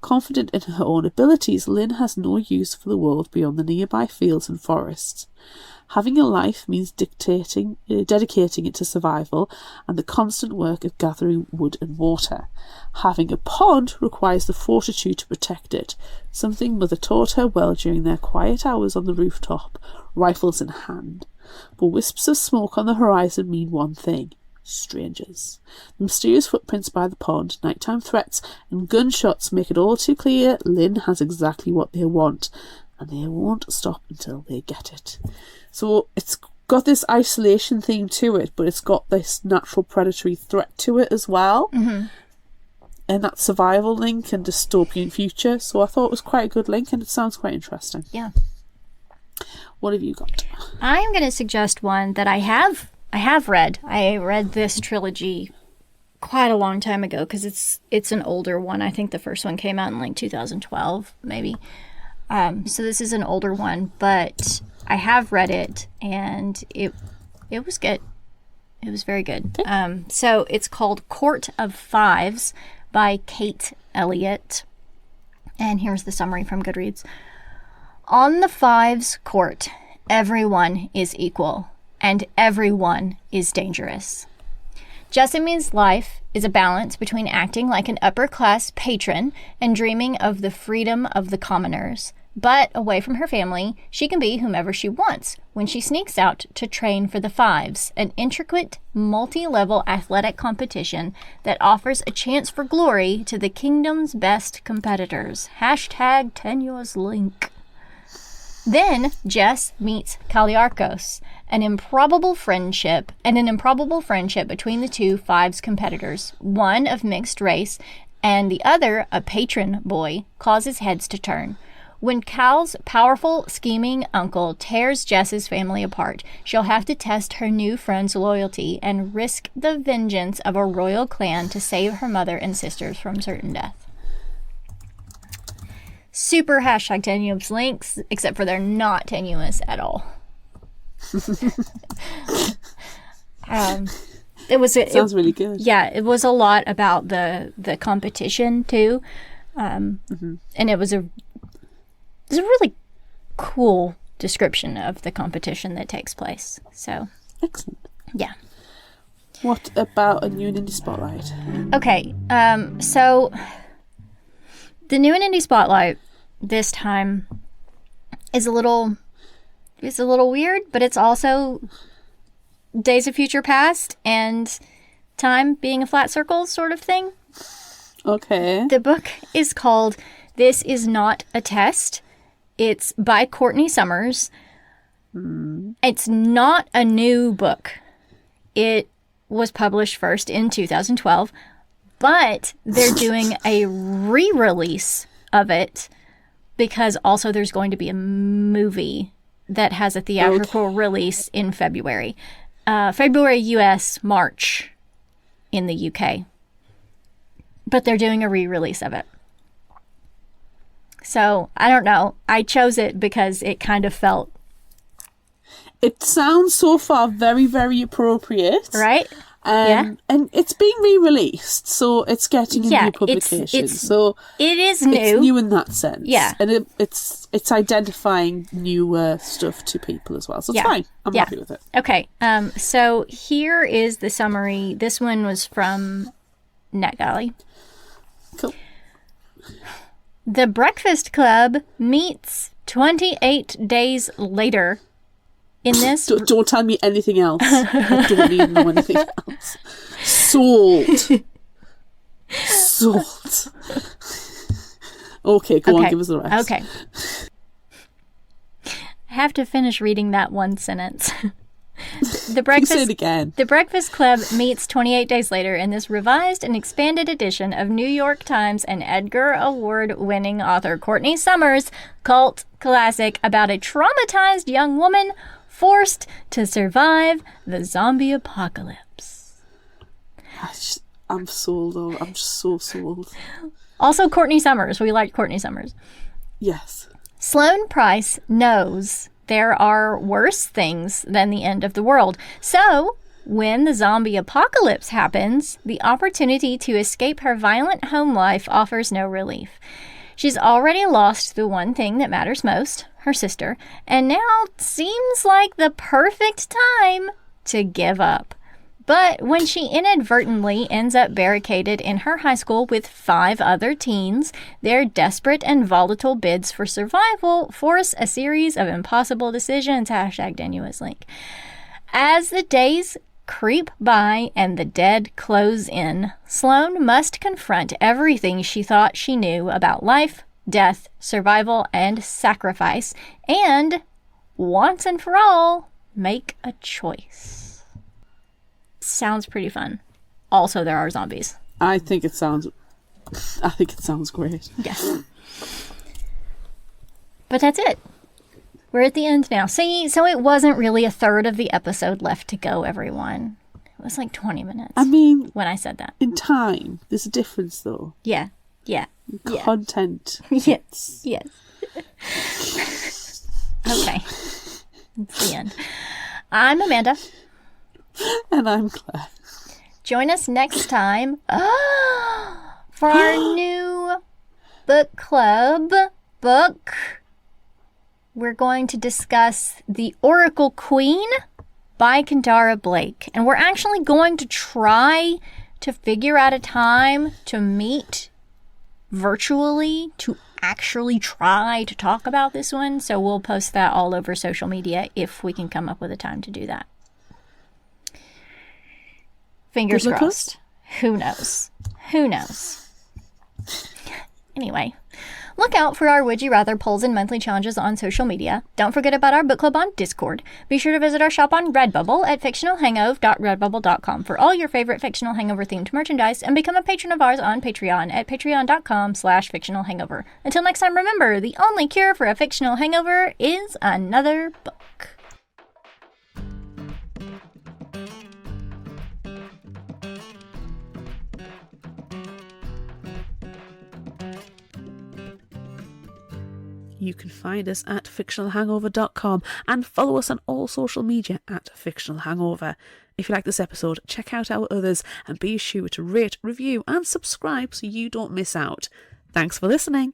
Confident in her own abilities, Lynn has no use for the world beyond the nearby fields and forests. Having a life means dedicating it to survival and the constant work of gathering wood and water. Having a pond requires the fortitude to protect it, something Mother taught her well during their quiet hours on the rooftop, rifles in hand. But wisps of smoke on the horizon mean one thing: strangers. The mysterious footprints by the pond, nighttime threats, and gunshots make it all too clear Lynn has exactly what they want, and they won't stop until they get it. So it's got this isolation theme to it, but it's got this natural predatory threat to it as well. Mm-hmm. And that survival link and dystopian future. So I thought it was quite a good link, and it sounds quite interesting. Yeah. What have you got? I'm going to suggest one that I have read. I read this trilogy quite a long time ago because it's an older one. I think the first one came out in like 2012, maybe. So this is an older one, but I have read it, and it was good. It was very good. So it's called Court of Fives by Kate Elliott. And here's the summary from Goodreads. On the Fives Court, everyone is equal, and everyone is dangerous. Jessamy's life is a balance between acting like an upper-class patron and dreaming of the freedom of the commoners. But away from her family, she can be whomever she wants when she sneaks out to train for the Fives, an intricate, multi-level athletic competition that offers a chance for glory to the kingdom's best competitors. Hashtag tenuous link. Then Jess meets Kaliarkos, an improbable friendship between the two Fives competitors, one of mixed race and the other a patron boy, causes heads to turn. When Cal's powerful, scheming uncle tears Jess's family apart, she'll have to test her new friend's loyalty and risk the vengeance of a royal clan to save her mother and sisters from certain death. Super hashtag tenuous links, except for they're not tenuous at all. Sounds really good. Yeah, it was a lot about the competition too, and it was a really cool description of the competition that takes place. So excellent. Yeah. What about a new and indie spotlight? Okay, so the new and indie spotlight this time is a little weird, but it's also Days of Future Past and time being a flat circle sort of thing. Okay. The book is called This Is Not a Test. It's by Courtney Summers. It's not a new book. It was published first in 2012, but they're doing a re-release of it because also there's going to be a movie that has a theatrical release in February. February US, March in the UK. But they're doing a re-release of it. So, I don't know. I chose it because it kind of felt... It sounds so far very, very appropriate. Right? Yeah. And it's being re-released, so it's getting a new publication. So it is new. It's new in that sense. Yeah. And it's identifying new stuff to people as well. So it's fine. I'm happy with it. Okay. So here is the summary. This one was from NetGalley. Cool. The Breakfast Club meets 28 days later. In this... Don't tell me anything else. I don't need to know anything else. Sold. Okay, go on, give us the rest. Okay. I have to finish reading that one sentence. The Breakfast... Say it again. The Breakfast Club meets 28 days later in this revised and expanded edition of New York Times and Edgar Award-winning author Courtney Summers' cult classic about a traumatized young woman forced to survive the zombie apocalypse. I'm sold. I'm just so sold. Also, Courtney Summers. We like Courtney Summers. Yes. Sloane Price knows there are worse things than the end of the world. So, when the zombie apocalypse happens, the opportunity to escape her violent home life offers no relief. She's already lost the one thing that matters most, her sister, and now seems like the perfect time to give up. But when she inadvertently ends up barricaded in her high school with 5 other teens, their desperate and volatile bids for survival force a series of impossible decisions. Hashtag tenuous link. As the days creep by and the dead close in, Sloane must confront everything she thought she knew about life, death, survival, and sacrifice, and, once and for all, make a choice. Sounds pretty fun. Also, there are zombies. I think it sounds great. Yes. But that's it. We're at the end now. See, so it wasn't really a third of the episode left to go, everyone. It was like 20 minutes. I mean... when I said that. In time. There's a difference, though. Yeah. Content. Yes. Okay. It's the end. I'm Amanda. And I'm Claire. Join us next time for our new book club book. We're going to discuss The Oracle Queen by Kendara Blake. And we're actually going to try to figure out a time to meet virtually to actually try to talk about this one. So we'll post that all over social media if we can come up with a time to do that. Fingers crossed. Who knows? Anyway, Look out for our Would You Rather polls and monthly challenges on social media. Don't forget about our book club on Discord. Be sure to visit our shop on Redbubble at fictionalhangover.redbubble.com for all your favorite Fictional Hangover themed merchandise, and become a patron of ours on Patreon at patreon.com/fictionalhangover. Until next time, remember, the only cure for a fictional hangover is another book. You can find us at fictionalhangover.com and follow us on all social media at Fictional Hangover. If you like this episode, check out our others and be sure to rate, review and subscribe so you don't miss out. Thanks for listening.